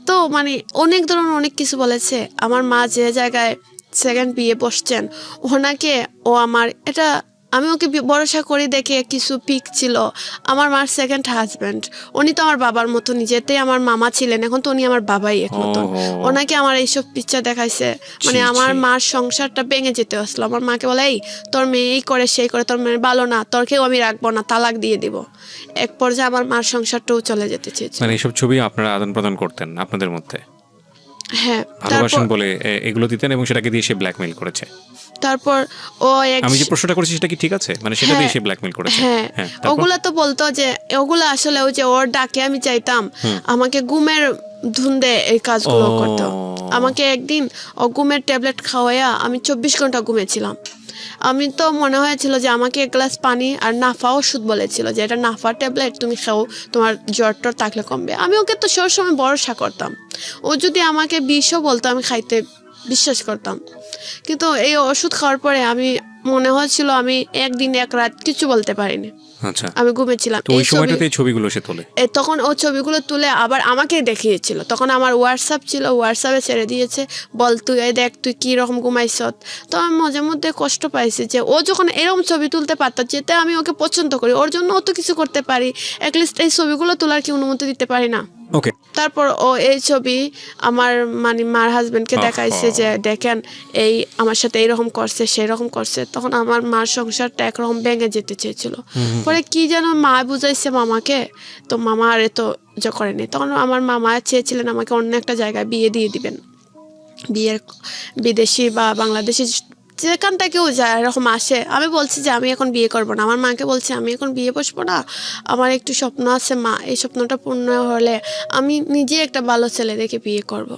তো মানে অনেক ধরনের অনেক কিছু বলেছে। আমার মা যে জায়গায় সেকেন্ড বিয়ে বসছেন ওনাকে, ও আমার এটা আমি ওকে ভরসা করে দেখে কিছু পিক ছিল, আমার মার সেকেন্ড হাজব্যান্ড, উনি তো আমার বাবার মতো, নিজেতেই আমার মামা ছিলেন, এখন তো উনি আমার বাবাই এক মতো। ওনাকে আমার এইসব পিকচার দেখাইছে, মানে আমার মার সংসারটা ভেঙে যেতে আসলো। আমার মাকে বলে, এই তোর মেয়ে এই করে সেই করে, তোর মেয়ে ভালো না, তোরকেও আমি রাখবো না, তালাক দিয়ে দিব। এক পর্যায়ে আমার মার সংসারটাও চলে যেতে চেয়েছে। মানে এইসব ছবি আপনারা আদান প্রদান করতেন আপনাদের মধ্যে? হ্যাঁ, ভালোবাসেন বলে এগুলো দিতেন এবং সেটাকে দিয়ে সে ব্ল্যাকমেইল করেছে। তারপর আমি যে প্রশ্নটা করেছি সেটা কি ঠিক আছে, মানে সেটা দিয়ে সে ব্ল্যাকমেইল করেছে? হ্যাঁ, ওগুলা তো বলতো যে ওগুলা আসলে ওই যে ওর ডাকে আমি চাইতাম, আমাকে ঘুমের ধুন্দে এই কাজগুলো করতো। আমাকে একদিন ও ঘুমের ট্যাবলেট খাওয়াইয়া আমি 24 ঘন্টা ঘুমিয়েছিলাম। আমি তো মনে হয়েছিল যে আমাকে এক গ্লাস পানি আর নাফা ওষুধ বলেছিল যে এটা নাফা ট্যাবলেট, তুমি খাও, তোমার জ্বর টর থাকলে কমবে। আমি ওকে তো সবসময় ভরসা করতাম, ও যদি আমাকে বিষও বলতো আমি খাইতে বিশ্বাস করতাম। কিন্তু এই ওষুধ খাওয়ার পরে আমি মনে হচ্ছিল আমি একদিন এক রাত কিছু বলতে পারিনি। আচ্ছা, আমি ঘুমেছিলাম। ওই সময়টাতে এই ছবিগুলো সে তোলে, তখন ও ছবিগুলো তুলে আবার আমাকে দেখিয়েছিল। তখন আমার হোয়াটসঅ্যাপ ছিল, হোয়াটসঅ্যাপে ছেড়ে দিয়েছে, বল তুই এই দেখ তুই কী রকম ঘুমাইছ। তো আমি মাঝে মধ্যে কষ্ট পাইছি যে ও যখন এরকম ছবি তুলতে পারতো, যেতে আমি ওকে পছন্দ করি, ওর জন্য অত কিছু করতে পারি, অ্যাটলিস্ট এই ছবিগুলো তোলার কি অনুমতি দিতে পারি না? ওকে। তারপর ও এই ছবি আমার মানে মার হাজবেন্ডকে দেখাইছে যে দেখেন এই আমার সাথে এইরকম করছে সেই রকম করছে। তখন আমার মার সংসারটা একরকম ভেঙে যেতে চেয়েছিল। পরে কি যেন মা বুঝাইছে মামাকে, তো মামা আর এত করেনি। তখন আমার মামা চেয়েছিলেন আমাকে অন্য একটা জায়গায় বিয়ে দিয়ে দিবেন, বিয়ের বিদেশি বা বাংলাদেশি যেখান থেকেও যায় এরকম আসে। আমি বলছি যে আমি এখন বিয়ে করবো না, আমার মাকে বলছি আমি এখন বিয়ে বসবো না, আমার একটু স্বপ্ন আছে মা, এই স্বপ্নটা পূর্ণ হলে আমি নিজে একটা ভালো ছেলে দেখে বিয়ে করব।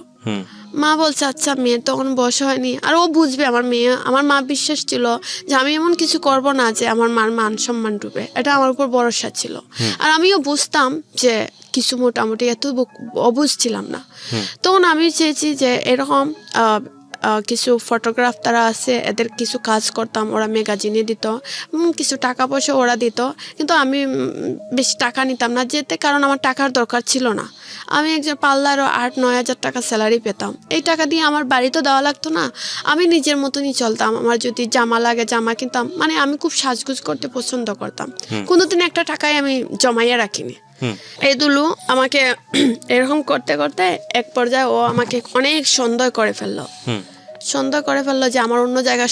মা বলছে আচ্ছা, মেয়ের তখন বয়স হয়নি, আর ও বুঝবে আমার মেয়ে। আমার মা বিশ্বাস ছিল যে আমি এমন কিছু করব না যে আমার মার মান সম্মান ডুবে, এটা আমার উপর ভরসা ছিল। আর আমিও বুঝতাম যে কিছু মোটামুটি, এত অবুঝ ছিলাম না। তখন আমি চেয়েছি যে এরকম কিছু ফটোগ্রাফ তারা আছে, এদের কিছু কাজ করতাম, ওরা ম্যাগাজিনে দিত, কিছু টাকা পয়সা ওরা দিত, কিন্তু আমি বেশি টাকা নিতাম না যেতে, কারণ আমার টাকার দরকার ছিল না। আমি একজন পার্লারও 8-9 হাজার টাকা স্যালারি পেতাম, এই টাকা দিয়ে আমার বাড়ি তো দেওয়া লাগতো না, আমি নিজের মতনই চলতাম। আমার যদি জামা লাগে জামা কিনতাম, মানে আমি খুব সাজগুজ করতে পছন্দ করতাম, কোনোদিন একটা টাকায় আমি জমাইয়া রাখিনি। এই দুলু আমাকে এরকম করতে করতে এক পর্যায়ে ও আমাকে অনেক সন্দেহ করে ফেললো যে আমার অন্য জায়গায়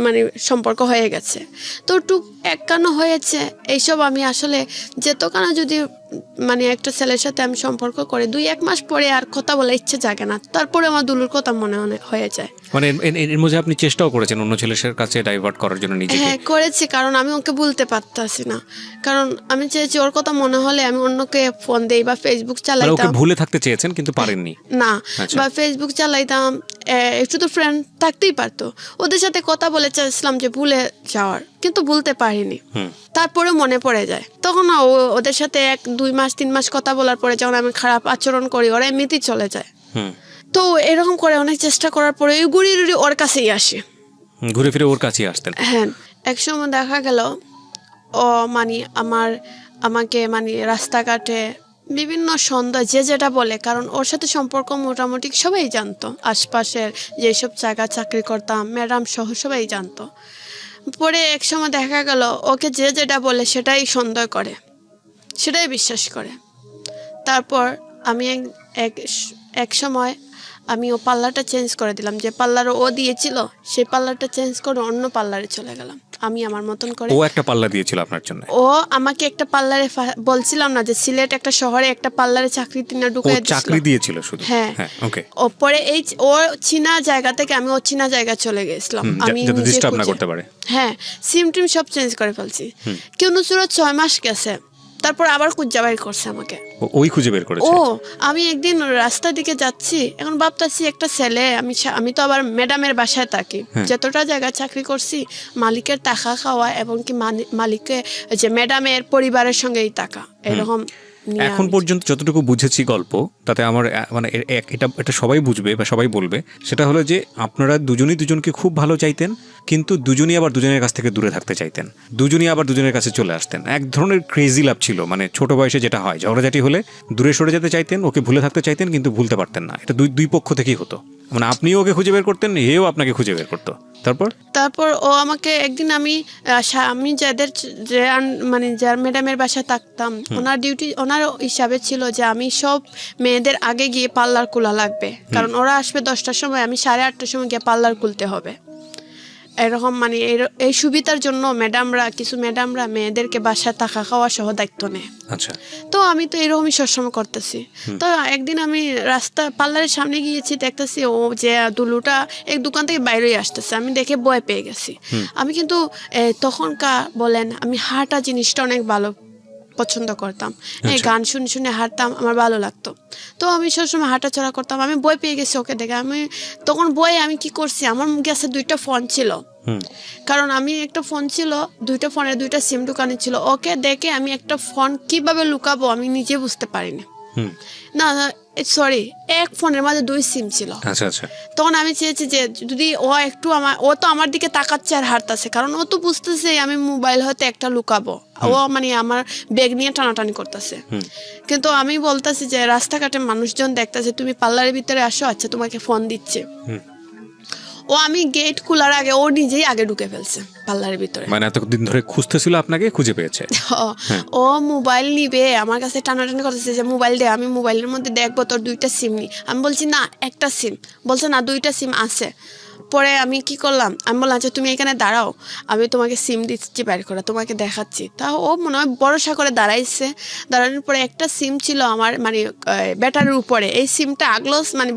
মানে সম্পর্ক হয়ে গেছে। তো টুক একখানো হয়েছে এইসব, আমি আসলে যেতখানা যদি মানে একটা ছেলের সাথে আমি সম্পর্ক করে 2-1 মাস পরে আর কথা বলার ইচ্ছে জাগে না, তারপরে আমার দুলুর কথা মনে হয়ে যায়। মানে এর মধ্যে আপনি চেষ্টাও করেছেন অন্য ছেলের কাছে ডাইভার্ট করার জন্য নিজেকে? হ্যাঁ করেছি, কারণ আমি ওকে বলতে পারতাছি না, কারণ আমি চেয়েছি ওর কথা মনে হলে আমি অন্যকে ফোন দেই বা ফেসবুক চালাইতাম। ওকে ভুলে থাকতে চেয়েছেন কিন্তু পারেননি? না, বা ফেসবুক চালাইতাম, একটু তো ফ্রেন্ড থাকতেই পারতো, ওদের সাথে কথা বলে চাইছিলাম যে ভুলে যাওয়ার, কিন্তু ভুলতে পারিনি। তারপরে মনে পড়ে যায়, তখন ওদের সাথে 1-2 মাস 3 মাস কথা বলার পরে যখন আমি খারাপ আচরণ করি, ওরা এমনিতেই চলে যায়। তো এরকম করে অনেক চেষ্টা করার পরে ঘুরি ওর কাছেই আসে, ঘুরে ফিরে ওর কাছেই আসতেন। হ্যাঁ, একসময় দেখা গেল ও মানে আমাকে মানে রাস্তাঘাটে বিভিন্ন সন্ধ্যা যে যেটা বলে, কারণ ওর সাথে সম্পর্ক মোটামুটি সবাই জানতো, আশপাশের যেসব জায়গা চাকরি করতাম ম্যাডাম সহ সবাই জানতো। পরে এক সময় দেখা গেল ওকে যে যেটা বলে সেটাই সন্দেহ করে, সেটাই বিশ্বাস করে। তারপর আমি এক সময় আমি ও পার্লারটা চেঞ্জ করে দিলাম, যে পার্লার ও দিয়েছিল সেই পার্লারটা চেঞ্জ করে অন্য পার্লারে চলে গেলাম। আমি আমার মতন করে। ও একটা পাল্লা দিয়েছিল আপনার জন্য? ও আমাকে একটা পার্লারে বলছিলাম না যে সিলেট একটা শহরে একটা পার্লারে চাকরি তিনি ঢুকিয়ে দিয়েছিল। চাকরি দিয়েছিল শুধু? হ্যাঁ ওকে। ও পরে এই ও চীনা জায়গা থেকে আমি চীনা জায়গা চলে গেছিলাম, আমি যাতে নিজে ডিস্টার্ব না খুঁজে। করতে পারে। হ্যাঁ, সিম টিম সব চেঞ্জ করে ফেলছি। কিন্তু সুরত 6 মাস গেছে, তারপর আবার খুঁজে বাইর করছে আমাকে। ওই খুঁজে বের করেছে? ও আমি একদিন রাস্তার দিকে যাচ্ছি, এখন ভাবতেছি একটা ছেলে, আমি তো আবার ম্যাডামের বাসায় থাকি, যতটা জায়গায় চাকরি করছি মালিকের টাকা খাওয়া এবং কি মালিকের যে ম্যাডামের পরিবারের সঙ্গেই টাকা এরকম। এখন পর্যন্ত যতটুকু বুঝেছি গল্প, তাতে আমার মানে এটা সবাই বুঝবে বা সবাই বলবে, সেটা হলো যে আপনারা দুজনই দুজনকে খুব ভালো চাইতেন, কিন্তু দুজনই আবার দুজনের কাছ থেকে দূরে থাকতে চাইতেন, দুজনই আবার দুজনের কাছে চলে আসতেন। এক ধরনের ক্রেজি লাভ ছিল, মানে ছোট বয়সে যেটা হয় ঝগড়াঝাটি হলে দূরে সরে যেতে চাইতেন, ওকে ভুলে থাকতে চাইতেন কিন্তু ভুলতে পারতেন না। এটা দুই পক্ষ থেকেই হতো, মানে আপনিও ওকে খুঁজে বের করতেন, এও আপনাকে খুঁজে বের করতো। তারপর ও আমাকে একদিন আমি মানে যার ম্যাডামের বাসায় থাকতাম, ওনার হিসাবে ছিল যে আমি সব মেয়েদের আগে গিয়ে পার্লার খোলা লাগবে, কারণ ওরা আসবে 10টার সময়, আমি 8:30টার সময় গিয়ে পার্লার খুলতে হবে। এরকম মানে এই সুবিধার জন্য কিছু ম্যাডামরা মেয়েদেরকে বাসায় থাকা খাওয়া সহ দায়িত্ব নেয়। আচ্ছা। তো আমি তো এরকমই সবসময় করতেছি। তো একদিন আমি পার্লারের সামনে গিয়েছি, দেখতেছি ও যে দুলুটা এক দোকান থেকে বাইরে আসতেছে, আমি দেখে ভয় পেয়ে গেছি। আমি কিন্তু তখনকার বলেন আমি হাঁটা জিনিসটা অনেক ভালো পছন্দ করতাম, এই গান শুনে শুনে হাঁটতাম, আমার ভালো লাগতো। তো আমি সবসময় হাঁটাচড়া করতাম, আমি ভয় পেয়ে গেছি ওকে দেখে। তখন আমি কি করছি, আমার কাছে 2টা ফোন ছিল, কারণ আমি একটা ফোন ছিল, 2টা ফোনের 2টা সিম ঢুকানো ছিল। ওকে দেখে আমি একটা ফোন কিভাবে লুকাবো আমি নিজে বুঝতে পারিনি। না সরি, এক ফোনের মাঝে 2 সিম ছিল। আচ্ছা আচ্ছা। তখন আমি চেয়েছি যে যদি ও তো আমার দিকে তাকাচ্ছে আর হাঁটতেছে, কারণ ও তো বুঝতেছে আমি মোবাইল হয়তো একটা লুকাবো, ও মানে আমার ব্যাগ নিয়ে টানাটানি করতেছে। কিন্তু আমি বলতেছি যে রাস্তাঘাটে মানুষজন দেখতেছে তুমি পার্লারের ভিতরে আসো, আচ্ছা তোমাকে ফোন দিচ্ছে। ও আমি গেট খোলার আগে ও নিজেই আগে ঢুকে ফেলছে পার্লারের ভিতরে। মানে এতদিন ধরে খুঁজতেছিল আপনাকে, খুঁজে পেয়েছে। ও মোবাইল নিবে, আমার কাছে টানাটানি করতেছে যে মোবাইল দে, আমি মোবাইলের মধ্যে দেখবো তোর 2টা সিম নি। আমি বলছি না একটা সিম, বলছে না 2টা সিম আছে। পরে আমি কি করলাম, আমি বললাম আচ্ছা তুমি এখানে দাঁড়াও, আমি তোমাকে সিম দিচ্ছি বের করে তোমাকে দেখাচ্ছি। তা ও মনে হয় ভরসা করে দাঁড়াইছে। দাঁড়ানোর পরে একটা সিম ছিল আমার মানে ব্যাটারির উপরে, এই সিমটা আগলোস মানে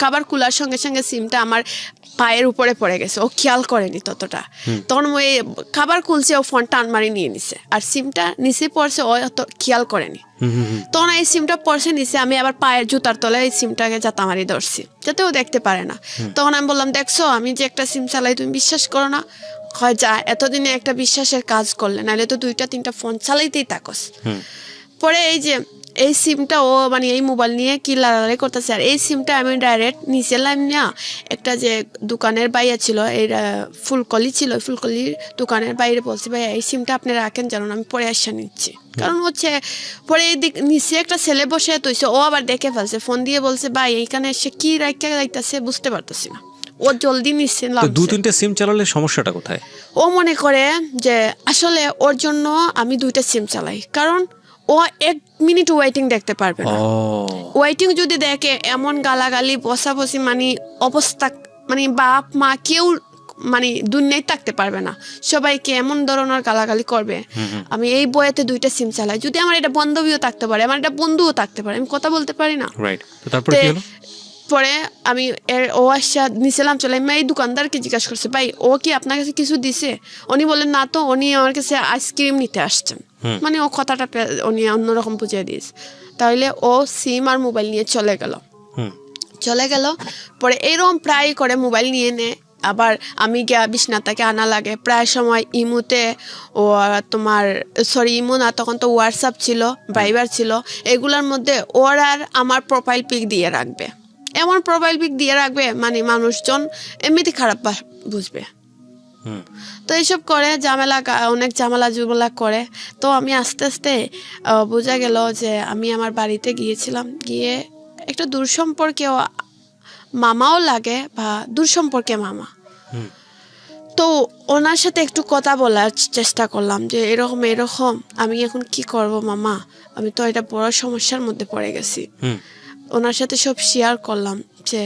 খাবার কুলার সঙ্গে সঙ্গে সিমটা আমার পায়ের উপরে পড়ে গেছে, ও খেয়াল করেনি ততটা। তখন ওই খাবার খুলছে, ও ফোন টান মারি নিয়ে নিছে, আর সিমটা নিচে পড়ছে, ও অত খেয়াল করেনি। তখন এই সিমটা পড়ছে নিচে, আমি আবার পায়ের জুতার তলায় এই সিমটাকে জাতা মারি ধরছি যাতে ও দেখতে পারে না। তখন আমি বললাম দেখছো আমি যে একটা সিম চালাই, তুমি বিশ্বাস করো না? হয় যা, এতদিনে একটা বিশ্বাসের কাজ করলে, নাহলে তো 2টা 3টা ফোন চালাইতেই থাকস। পরে এই সিমটা ও মানে এই মোবাইল নিয়ে কি লাড়ালাড়ি করতেছে, আর এই সিমটা আমি ডাইরেক্ট নিচে লাইম না একটা যে দোকানের বাইরে ছিল, এই ফুলকলি ছিল, ফুলকলির দোকানের বাইরে বলছি ভাই এই সিমটা আপনি রাখেন, জানুন আমি পরে আসা নিচ্ছি। কারণ হচ্ছে পরে এইদিক নিচে একটা ছেলে বসে তৈছে, ও আবার দেখে ফেলছে, ফোন দিয়ে বলছে ভাই এইখানে এসে কি রাখা যাইতেছে বুঝতে পারতেছি না। ও জলদি নিচ্ছে। 2-3টে সিম চালালে সমস্যাটা কোথায়? ও মনে করে যে আসলে ওর জন্য আমি 2টা সিম চালাই, কারণ ও 1 মিনিট ওয়েটিং দেখতে পারবে না। ওয়েটিং যদি দেখে এমন গালাগালি বসাবসি মানে অবস্থা, মানে বাপ মা কেউ মানে দুনিয়ায় থাকতে পারবে না, সবাইকে এমন ধরনের গালাগালি করবে। আমি এই বইতে 2টা সিম চালাই, যদি আমার এটা বান্ধবীও থাকতে পারে, আমার এটা বন্ধুও থাকতে পারে, আমি কথা বলতে পারি না। রাইট। তো তারপরে কি হলো? পরে আমি ও আসা নিছিলাম চলে, আমি এই দোকানদারকে জিজ্ঞাসা করছে ভাই ও কি আপনার কাছে কিছু দিছে? উনি বললেন না তো, উনি আমার কাছে আইসক্রিম নিতে আসছেন। মানে ও কথাটা উনি অন্যরকম বুঝিয়ে দিয়েছে। তাহলে ও সিম আর মোবাইল নিয়ে চলে গেল। পরে এরকম প্রায় করে মোবাইল নিয়ে নে, আবার আমি গিয়া বিছনাটাকে আনা লাগে প্রায় সময়। ইমুতে ও তোমার ইমু না, তখন তো হোয়াটসঅ্যাপ ছিল, ভাইবার ছিল, এগুলোর মধ্যে ওর আর আমার প্রোফাইল পিক দিয়ে রাখবে, এমন প্রোফাইল পিক দিয়ে রাখবে মানে মানুষজন এমনিতে খারাপ বুঝবে। তো এইসব করে অনেক ঝামেলা করে। তো আমি আস্তে আস্তে বোঝা গেল যে আমি আমার বাড়িতে গিয়েছিলাম, গিয়ে একটা দূর সম্পর্কে মামাও লাগে বা দূর সম্পর্কে মামা, তো ওনার সাথে একটু কথা বলার চেষ্টা করলাম যে এরকম আমি এখন কি করব মামা, আমি তো এটা বড় সমস্যার মধ্যে পড়ে গেছি। ওনার সাথে সব শেয়ার করলাম যে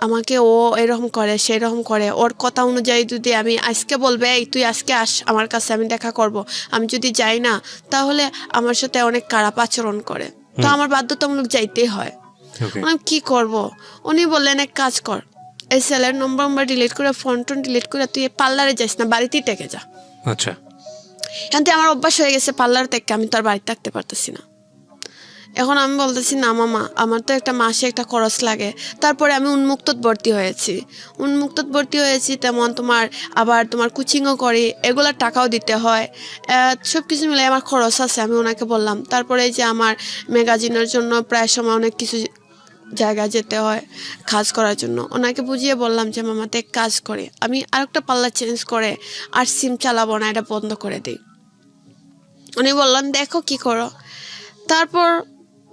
আমাকে ও এরকম করে সেরকম করে, ওর কথা অনুযায়ী যদি আমি আজকে বলবে এই তুই আজকে আস আমার কাছে, আমি দেখা করব, আমি যদি যাই না তাহলে আমার সাথে অনেক খারাপ আচরণ করে, তো আমার বাধ্যতামূলক যাইতেই হয়। ওকে। আমি কি করব? উনি বললেন এক কাজ কর, এই সেলের নম্বর ডিলিট করে ফোন টোন ডিলিট করে তুই পার্লারে যাস না, বাড়িতেই থেকে যা। আচ্ছা। এখান আমার অভ্যাস হয়ে গেছে পার্লার থেকে, আমি তো আর বাড়িতে থাকতে পারতেছি না। এখন আমি বলতেছি না মামা, আমার তো একটা মাসে একটা খরচ লাগে। তারপরে আমি উন্মুক্তত ভর্তি হয়েছি, তেমন তোমার আবার তোমার কোচিংও করি, এগুলোর টাকাও দিতে হয়, সব কিছু মিলে আমার খরচ আছে, আমি ওনাকে বললাম। তারপরে এই যে আমার ম্যাগাজিনের জন্য প্রায় সময় অনেক কিছু জায়গায় যেতে হয় কাজ করার জন্য, ওনাকে বুঝিয়ে বললাম যে মামাতে এক কাজ করে আমি আরেকটা পার্লার চেঞ্জ করে আর সিম চালাবো না, এটা বন্ধ করে দিই। উনি বললেন দেখো কি করো। তারপর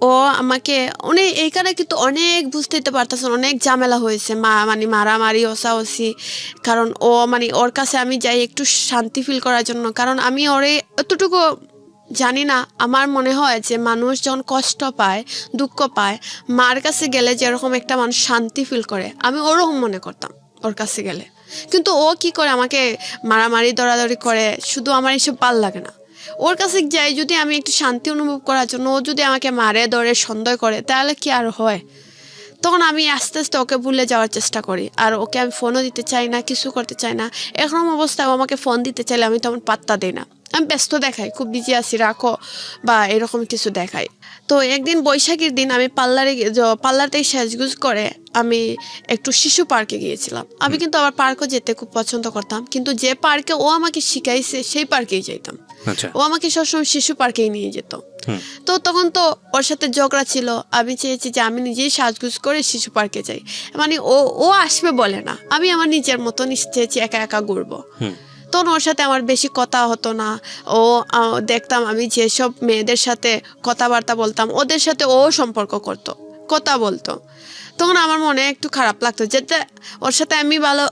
ও আমাকে উনি এইখানে কিন্তু অনেক বুঝতে পারতেছেন, অনেক ঝামেলা হয়েছে, মানে মারামারি ওসাওসি, কারণ ও মানে ওর কাছে আমি যাই একটু শান্তি ফিল করার জন্য, কারণ আমি ওরে এতটুকু জানি না। আমার মনে হয় যে মানুষ যখন কষ্ট পায়, দুঃখ পায়, মার কাছে গেলে যেরকম একটা মানুষ শান্তি ফিল করে, আমি ওরকম মনে করতাম ওর কাছে গেলে। কিন্তু ও কি করে আমাকে মারামারি দরাদরি করে, শুধু আমার এসব ভাল লাগে না। ওর কাছে যাই যদি আমি একটু শান্তি অনুভব করার জন্য, ও যদি আমাকে মারে ধরে সন্দেহ করে, তাহলে কি আর হয়? তখন আমি আস্তে আস্তে ওকে ভুলে যাওয়ার চেষ্টা করি, আর ওকে আমি ফোনও দিতে চাই না, কিছু করতে চাই না। এরকম অবস্থায় ও আমাকে ফোন দিতে চাইলে আমি তেমন পাত্তা দিই না, আমি ব্যস্ত দেখাই, খুব বিজি আছি রাখো বা এরকম কিছু দেখাই। তো একদিন বৈশাখীর দিন আমি পার্লারতেই সাজগুজ করে আমি একটু শিশু পার্কে গিয়েছিলাম। আমি কিন্তু আবার পার্কও যেতে খুব পছন্দ করতাম, কিন্তু যে পার্কে ও আমাকে শিখাইছে সেই পার্কেই যেতাম। আচ্ছা। ও আমাকে সবসময় শিশু পার্কেই নিয়ে যেত। তো তখন তো ওর সাথে ঝগড়া ছিল, আমি চেয়েছি যে আমি নিজেই সাজগুজ করে শিশু পার্কে যাই, মানে ও আসবে বলে না, আমি আমার নিজের মতন চেয়েছি একা একা ঘুরবো। তখন ওর সাথে আমার বেশি কথা হতো না। ও দেখতাম আমি যেসব মেয়েদের সাথে কথাবার্তা বলতাম, ওদের সাথে ও সম্পর্ক করতো, কথা বলতো। তখন আমার মনে একটু খারাপ লাগতো যে ওর সাথে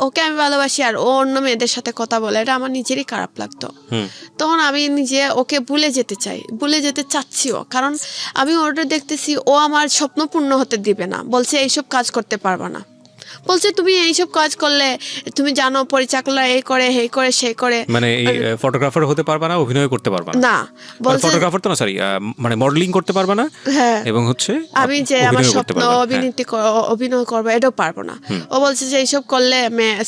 ওকে আমি ভালোবাসি আর ও অন্য মেয়েদের সাথে কথা বলে, এটা আমার নিজেরই খারাপ লাগতো। তখন আমি নিজে ওকে ভুলে যেতে চাচ্ছিও, কারণ আমি ওটা দেখতেছি ও আমার স্বপ্ন পূর্ণ হতে দিবে না, বলছে এইসব কাজ করতে পারবা না, বলছে তুমি এইসব কাজ করলে তুমি জানো পরিচালকরা এই করে সেই করে সেই করে, মানে এই ফটোগ্রাফার হতে পারবা না, অভিনয় করতে পারবা না। না বলছে ফটোগ্রাফার তো না, সরি, মানে মডেলিং করতে পারবা না। হ্যাঁ, এবং হচ্ছে আমি যে আমার স্বপ্ন অভিনয় করবো এটাও পারবো না। ও বলছে যে এইসব করলে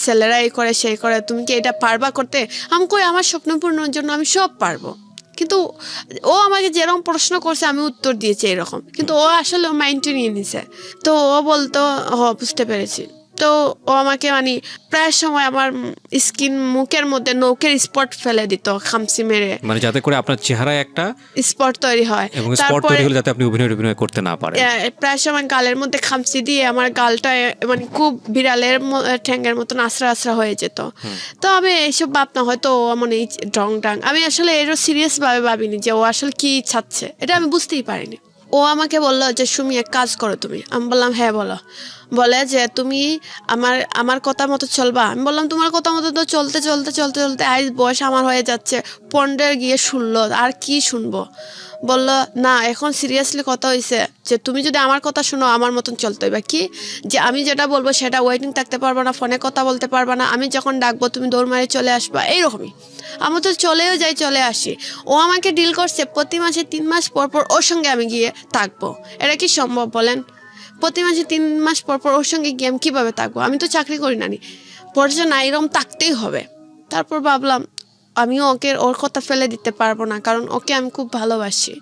ছেলেরা এই করে সেই করে, তুমি কি এটা পারবা করতে? আমি কই আমার স্বপ্ন পূরণের জন্য আমি সব পারবো। কিন্তু ও আমাকে যেরকম প্রশ্ন করছে আমি উত্তর দিয়েছি এরকম, কিন্তু ও আসলে মাইন্ডে নিয়ে নিছে। তো ও বলতো বুঝতে পেরেছি। তো ও আমাকে মানে প্রায় সময় আমার মুখের মধ্যে নৌকের স্পট ফেলে দিত, খামসি মেরে, মানে যাতে করে আপনার চেহারায় একটা স্পট তৈরি হয়, এবং স্পট তৈরি হলে যাতে আপনি অভিনয় করতে না পারেন। প্রায় সময় গালের মধ্যে খামসি দিয়ে আমার গালটা মানে খুব বিড়ালের ঠ্যাঙ্গের মতন আশ্রা আশ্রা হয়ে যেত। তো আমি এইসব ভাবনা হয়তো ও মানে ডং ডাং, আমি আসলে এরও সিরিয়াস ভাবে ভাবিনি যে ও আসলে কি চাচ্ছে, এটা আমি বুঝতেই পারিনি। ও আমাকে বললো যে সুমি এক কাজ করো তুমি। আমি বললাম হ্যাঁ বলো। বলে যে তুমি আমার কথা মতো চলবা। আমি বললাম তোমার কথা মতো তো চলতে আজ বয়স আমার হয়ে যাচ্ছে 15 গিয়ে 16, আর কি শুনবো। বললো না এখন সিরিয়াসলি কথা হয়েছে যে তুমি যদি আমার কথা শুনো আমার মতন চলতে হবে, কি যে আমি যেটা বলবো সেটা ওয়েটিং থাকতে পারবো না, ফোনে কথা বলতে পারবা না, আমি যখন ডাকবো তুমি দৌড় মারে চলে আসবা, এইরকমই। আমি তো চলেও যাই চলে আসি। ও আমাকে ডিল করছে প্রতি মাসে 3 মাস পর পর ওর সঙ্গে আমি গিয়ে থাকবো, এটা কি সম্ভব বলেন? প্রতি মাসে 3 মাস পর পর ওর সঙ্গে গিয়ে আমি কীভাবে থাকবো? আমি তো চাকরি করি না, পড়ছে না, এরকম থাকতেই হবে। তারপর ভাবলাম আমিও ওর কথা ফেলে দিতে পারবো না, কারণ ওকে আমি খুব ভালোবাসি।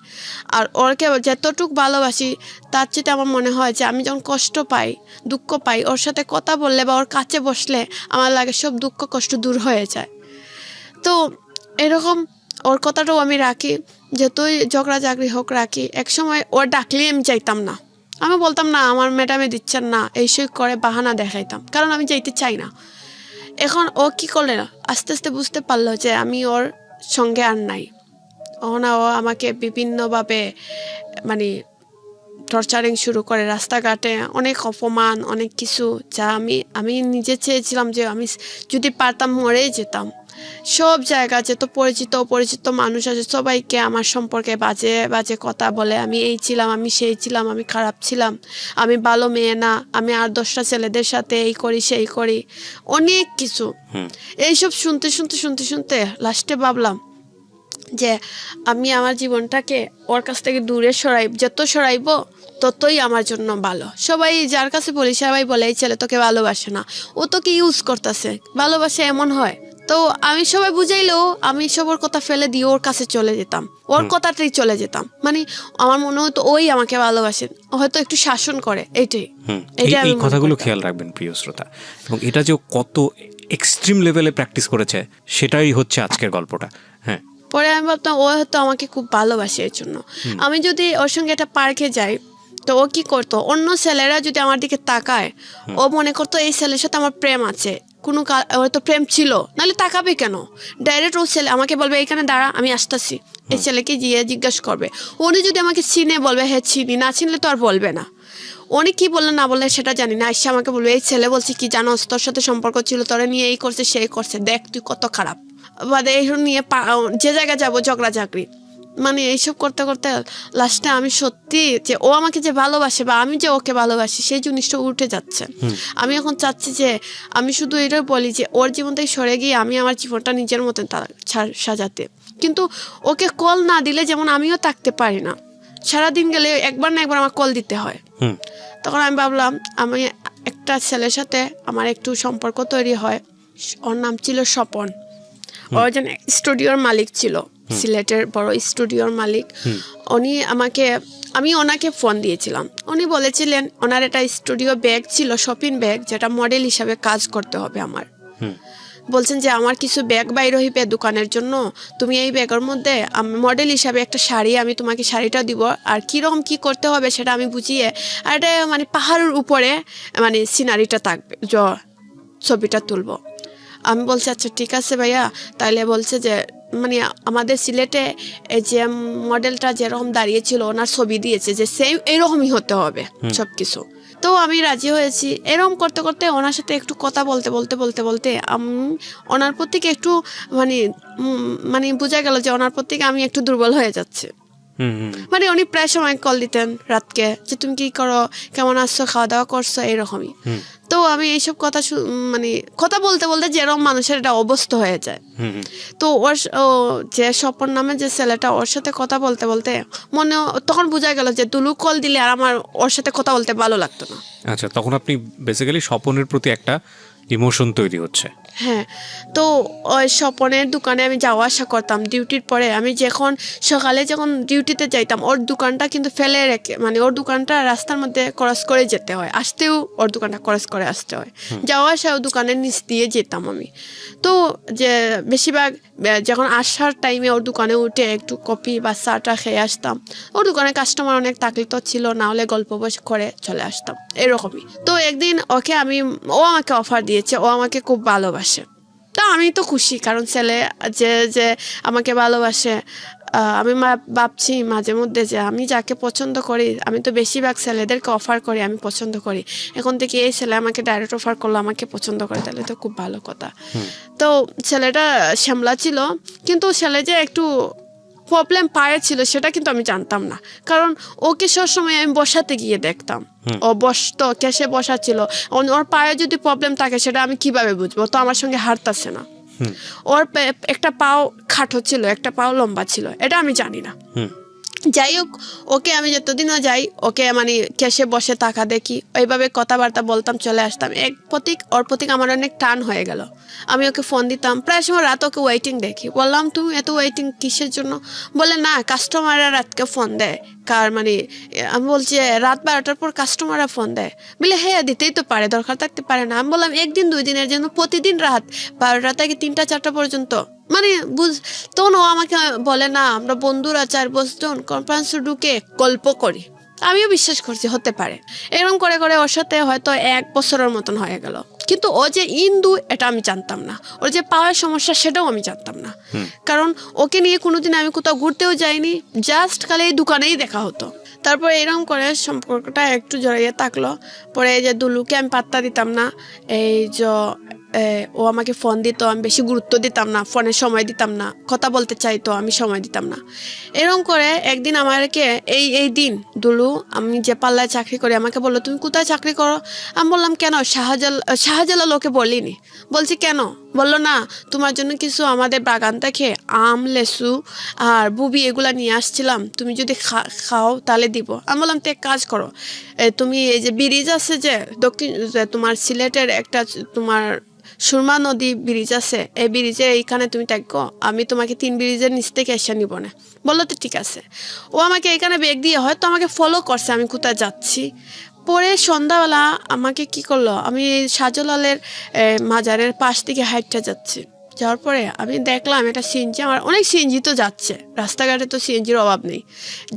আর ওকে যতটুকু ভালোবাসি তার চেয়ে আমার মনে হয় যে আমি যখন কষ্ট পাই, দুঃখ পাই, ওর সাথে কথা বললে বা ওর কাছে বসলে আমার লাগে সব দুঃখ কষ্ট দূর হয়ে যায়। তো এরকম ওর কথাটাও আমি রাখি, যতই ঝগড়া চাকরি হোক রাখি। একসময় ওর ডাকলেই আমি যাইতাম না, আমি বলতাম না আমার ম্যাডামে দিচ্ছেন না, এইসব করে বাহানা দেখাইতাম, কারণ আমি যাইতে চাই না। এখন ও কি করলে আস্তে আস্তে বুঝতে পারলো যে আমি ওর সঙ্গে আর নাই। ও আমাকে বিভিন্নভাবে মানে টর্চারিং শুরু করে, রাস্তাঘাটে অনেক অপমান, অনেক কিছু, যা আমি নিজে চেয়েছিলাম যে আমি যদি পারতাম মরেই যেতাম, সব জায়গা যত পরিচিত অপরিচিত মানুষ আছে সবাইকে আমার সম্পর্কে বাজে বাজে কথা বলে, আমি এই ছিলাম, আমি সেই ছিলাম, আমি খারাপ ছিলাম, আমি ভালো মেয়ে না, আমি আর 10টা ছেলেদের সাথে এই করি সেই করি, অনেক কিছু। এইসব শুনতে শুনতে শুনতে শুনতে লাস্টে ভাবলাম যে আমি আমার জীবনটাকে ওর কাছ থেকে দূরে যত সরাইবো ততই আমার জন্য ভালো। সবাই যার কাছে বলি সবাই বলে এই ছেলে তোকে ভালোবাসে না, ও তোকে ইউজ করতেছে, ভালোবাসে এমন হয়। তো আমি সবাই বুঝাইলেও আমি সবার কথা ফেলে দিয়ে ওর কাছে চলে যেতাম, ওর কথাতেই চলে যেতাম। মানে আমার মনে হতো ওই আমাকে ভালোবাসে, হয়তো একটু শাসন করে, এইটাই। এই কথাগুলো খেয়াল রাখবেন প্রিয় শ্রোতা, এবং এটা যে কত এক্সট্রিম লেভেলে প্র্যাকটিস করেছে সেটাই হচ্ছে আজকের গল্পটা। হ্যাঁ, পরে আমি ভাবতাম ও হয়তো আমাকে খুব ভালোবাসে এর জন্য। আমি যদি ওর সঙ্গে একটা পার্কে যাই তো ও কি করতো, অন্য ছেলেরা যদি আমার দিকে তাকায় ও মনে করতো এই ছেলের সাথে আমার প্রেম আছে, কোনো হয়তো প্রেম ছিল, নাহলে তাকাবে কেন? ডাইরেক্ট ও ছেলে আমাকে বলবে এইখানে দাঁড়া আমি আসতেছি, এই ছেলেকে গিয়ে জিজ্ঞাসা করবে। উনি যদি আমাকে চিনে বলবে হ্যাঁ চিনি, না চিনলে তো আর বলবে না। উনি কি বললে না বললে সেটা জানি না, এসে আমাকে বলবে এই ছেলে বলছি কি জানোস, তোর সাথে সম্পর্ক ছিল, তোরা নিয়ে এই করছে সেই করছে, দেখ তুই কত খারাপ, বাদে এইসব নিয়ে যে জায়গায় যাবো ঝগড়া ঝাঁকড়ি। মানে এইসব করতে করতে লাস্টে আমি সত্যি যে ও আমাকে যে ভালোবাসে বা আমি যে ওকে ভালোবাসি সেই জিনিসটা উঠে যাচ্ছে। আমি এখন চাচ্ছি যে আমি শুধু এটাই বলি যে ওর জীবন থেকে সরে গিয়ে আমি আমার জীবনটা নিজের মতন সাজাতে। কিন্তু ওকে কল না দিলে যেমন আমিও থাকতে পারি না, সারাদিন গেলে একবার না একবার আমার কল দিতে হয়। তখন আমি ভাবলাম আমি একটা ছেলের সাথে আমার একটু সম্পর্ক তৈরি হয়, ওর নাম ছিল স্বপন। ও একজন স্টুডিওর মালিক ছিল, সিলেটের বড় স্টুডিওর মালিক। আমি ওনাকে ফোন দিয়েছিলাম, উনি বলেছিলেন ওনার একটা স্টুডিও ব্যাগ ছিল, শপিং ব্যাগ, যেটা মডেল হিসাবে কাজ করতে হবে আমার। বলছেন যে আমার কিছু ব্যাগ বাইর হইবে দোকানের জন্য, তুমি এই ব্যাগের মধ্যে মডেল হিসাবে একটা শাড়ি, আমি তোমাকে শাড়িটা দিব, আর কীরকম কী করতে হবে সেটা আমি বুঝিয়ে, আর এটা মানে পাহাড়ের উপরে মানে সিনারিটা থাকবে, ছবিটা তুলবো। আমি বলছি আচ্ছা ঠিক আছে ভাইয়া। তাইলে বলছে যে মানে আমাদের সিলেটে এই যে মডেলটা যেরকম দাঁড়িয়েছিল ওনার ছবি দিয়েছে যে সেম এরকমই হতে হবে সব কিছু। তো আমি রাজি হয়েছি। এরকম করতে করতে ওনার সাথে একটু কথা বলতে বলতে বলতে বলতে আমি ওনার প্রতি একটু মানে বোঝা গেল যে ওনার প্রতি আমি একটু দুর্বল হয়ে যাচ্ছে। মানে উনি প্রায় সময় কল দিতেন রাতকে, যে তুমি কি করো, কেমন আসছো, খাওয়া দাওয়া করছো, এইরকমই। তো আমি এইসব কথা মানে কথা বলতে বলতে যেরকম মানুষের এটা অবস্থা হয়ে যায়। তো ওর যে স্বপন নামে যে ছেলেটা, ওর সাথে কথা বলতে বলতে মনে তখন বোঝা গেল যে দুলু কল দিলে আর আমার ওর সাথে কথা বলতে ভালো লাগতো না। আচ্ছা, তখন আপনি বেসিক্যালি স্বপনের প্রতি একটা ইমোশন তৈরি হচ্ছে। হ্যাঁ, তো ওই স্বপনের দোকানে আমি যাওয়া আসা করতাম ডিউটির পরে। আমি সকালে যখন ডিউটিতে যাইতাম ওর দোকানটা কিন্তু ফেলে রেখে, মানে ওর দোকানটা রাস্তার মধ্যে ক্রস করে যেতে হয়, আসতেও ওর দোকানটা ক্রস করে আসতে হয়, যাওয়া আসা ওর দোকানের নিচ দিয়ে যেতাম আমি। তো যে বেশিরভাগ যখন আসার টাইমে ওর দোকানে উঠে একটু কফি বা চাটা খেয়ে আসতাম। ওর দোকানে কাস্টমার অনেক থাকলে তো ছিল, না হলে গল্প বসে করে চলে আসতাম, এরকমই। তো একদিন ও আমাকে অফার দিয়েছে, ও আমাকে খুব ভালোবাসে। তা আমি তো খুশি, কারণ ছেলে যে আমাকে ভালোবাসে। আমি ভাবছি মাঝে মধ্যে যে আমি যাকে পছন্দ করি, আমি তো বেশিরভাগ ছেলেদেরকে অফার করি, আমি পছন্দ করি। এখন থেকে এই ছেলে আমাকে ডাইরেক্ট অফার করলো, আমাকে পছন্দ করে, তাহলে তো খুব ভালো কথা। তো ছেলেটা শ্যামলা ছিল, কিন্তু ছেলে যে একটু প্রবলেম পায়ে ছিল সেটা কিন্তু আমি জানতাম না, কারণ ওকে সবসময় আমি বসাতে গিয়ে দেখতাম, ও বসতো, কেসে বসা ছিল। ওর পায়ে যদি প্রবলেম থাকে সেটা আমি কিভাবে বুঝবো? তো আমার সঙ্গে হাঁটতেছে না, ওর একটা পাও খাটো ছিল, একটা পাও লম্বা ছিল, এটা আমি জানি না। যাই হোক, ওকে আমি যতদিনও যাই ওকে মানে কেসে বসে টাকা দেখি, ওইভাবে কথাবার্তা বলতাম, চলে আসতাম। ওর প্রতি আমার অনেক টান হয়ে গেল। আমি ওকে ফোন দিতাম, প্রায় সময় রাত ওকে ওয়েটিং দেখি। বললাম তুমি এত ওয়েটিং কিসের জন্য? বলে না, কাস্টমাররা রাতকে ফোন দেয়। আমি বলছি রাত 12টার পর কাস্টমাররা ফোন দেয়? বলে হ্যাঁ দিতেই তো পারে, দরকার থাকতে পারে না। আমি বললাম একদিন 2 দিনের জন্য প্রতিদিন রাত 12টা থেকে 3টা-4টা পর্যন্ত, মানে তখন ও আমাকে বলে না, আমরা বন্ধুরা 4-5 জন কনফারেন্সে ঢুকে গল্প করি। আমিও বিশ্বাস করছি হতে পারে। এরকম করে করে ওর সাথে হয়তো 1 বছরের মতন হয়ে গেল, কিন্তু ও যে ইন্দু এটা আমি জানতাম না, ওর যে পাওয়ার সমস্যা সেটাও আমি জানতাম না, কারণ ওকে নিয়ে কোনোদিন আমি কোথাও ঘুরতেও যাইনি, জাস্ট খালি এই দোকানেই দেখা হতো। তারপর এরকম করে সম্পর্কটা একটু জড়িয়ে থাকলো। পরে এই যে দুলুকে আমি পাত্তা দিতাম না, এই যে ও আমাকে ফোন দিত, আমি বেশি গুরুত্ব দিতাম না, ফোনে সময় দিতাম না, কথা বলতে চাইতো, আমি সময় দিতাম না। এরকম করে একদিন আমাকে এই দিন দুলু, আমি যে পাল্লায় চাকরি করি, আমাকে বললো তুমি কোথায় চাকরি করো? আমি বললাম কেন, শাহজালাল ওকে বলিনি। বলছি কেন? বললো না, তোমার জন্য কিছু আমাদের বাগান থেকে আম, লেসু আর বুবি এগুলা নিয়ে আসছিলাম, তুমি যদি খাও তাহলে দিব। আমি বললাম তো এক কাজ করো, তুমি এই যে ব্রিজ আছে যে দক্ষিণ, তোমার সিলেটের একটা তোমার সুরমা নদী ব্রিজ আছে, এই ব্রিজে এইখানে তুমি থাকো, আমি তোমাকে 3 ব্রিজের নিচ থেকে এসে নিব না। বললো তো ঠিক আছে। ও আমাকে এখানে ব্যাগ দিয়ে হয়তো আমাকে ফলো করছে আমি কোথায় যাচ্ছি। পরে সন্ধ্যাবেলা আমাকে কি করলো, আমি শাহজালালের মাজারের পাশ থেকে হাইটটা যাচ্ছি, যাওয়ার পরে আমি দেখলাম একটা সিএনজি, আমার অনেক সিএনজি তো যাচ্ছে, রাস্তাঘাটে তো সিএনজির অভাব নেই,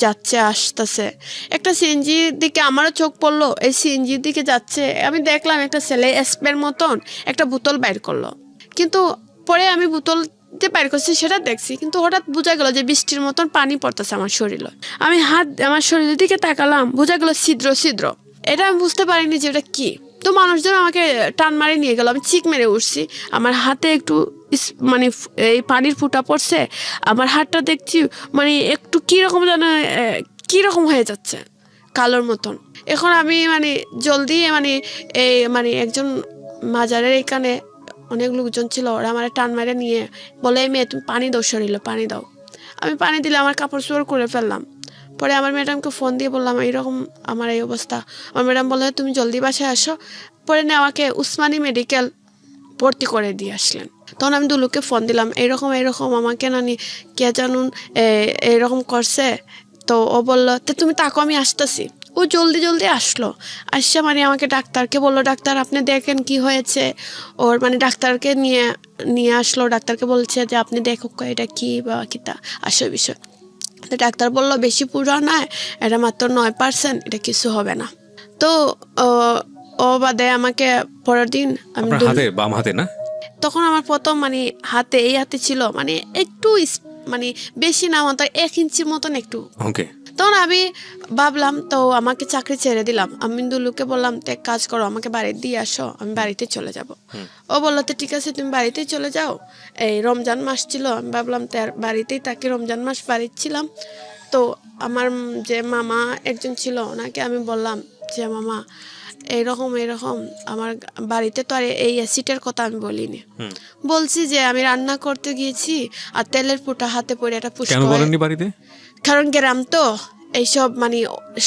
যাচ্ছে আসতেছে। একটা সিএনজির দিকে আমারও চোখ পড়লো, এই সিএনজির দিকে যাচ্ছে, আমি দেখলাম একটা ছেলে স্প্রের মতন একটা বোতল বাইর করলো, কিন্তু পরে আমি বোতল যে বাইর করছি সেটা দেখছি, কিন্তু হঠাৎ বোঝা গেল যে বৃষ্টির মতন পানি পড়তেছে আমার শরীরে। আমি আমার শরীরের দিকে তাকালাম, বোঝা গেল ছিদ্র ছিদ্র। এটা আমি বুঝতে পারিনি যে এটা কি। তো মানুষজন আমাকে টান মারে নিয়ে গেল, আমি চিক মেরে উঠছি, আমার হাতে একটু মানে এই পানির ফুটা পড়ছে, আমার হাতটা দেখছি মানে একটু কীরকম যেন কীরকম হয়ে যাচ্ছে, কালোর মতন। এখন আমি মানে জলদি মানে মানে একজন মাজারের এখানে অনেক লোকজন ছিল, ওরা আমার টান মারে নিয়ে বলে, এই মেয়ে তুমি পানি দাও, শরীরে পানি দাও। আমি পানি দিলে আমার কাপড় চোপড় করে ফেললাম। পরে আমার ম্যাডামকে ফোন দিয়ে বললাম এইরকম আমার এই অবস্থা। আমার ম্যাডাম বললে তুমি জলদি বাসায় আসো। পরে আমাকে উসমানী মেডিকেল ভর্তি করে দিয়ে আসলেন। তখন আমি দুলুকে ফোন দিলাম, এইরকম আমাকে নানি কে জানুন এইরকম করছে। তো ও বললো তো তুমি তাকো, আমি আসতেছি। ও জলদি আসলো, আসছে মানে আমাকে ডাক্তারকে বললো, ডাক্তার আপনি দেখেন কি হয়েছে ওর, মানে ডাক্তারকে নিয়ে আসলো। ডাক্তারকে বলছে যে আপনি দেখো এটা কি বা কিতা আসল বিষয়। তো ডাক্তার বললো বেশি পুরো নয়, এটা মাত্র 9%, এটা কিছু হবে না। তো ও বাদে আমাকে পরের দিন আমি বাম হাতে না, তখন আমার প্রথম মানে হাতে, এই হাতে ছিল মানে একটু মানে বেশি না, মাত্র 1 ইঞ্চির মতন একটু। ওকে। তখন আমি ভাবলাম তো আমাকে চাকরি ছেড়ে দিলাম। আমি দুলুকে বললাম তো এক কাজ করো, আমাকে বাড়ি দিয়ে আসো, আমি বাড়িতে চলে যাব। ও বললো তো ঠিক আছে তুমি বাড়িতেই চলে যাও। এই রমজান মাস ছিল, আমি ভাবলাম তো বাড়িতেই তাকে, রমজান মাস বাড়িতে ছিলাম। তো আমার যে মামা একজন ছিল, ওনাকে আমি বললাম যে মামা এরকম আমার বাড়িতে তো আর এই অ্যাসিডের কথা আমি বলিনি, বলছি যে আমি রান্না করতে গিয়েছি আর তেলের ফুটা হাতে পড়ে একটা পুষ্প। বলেননি বাড়িতে? কারণ গ্রাম তো এইসব মানে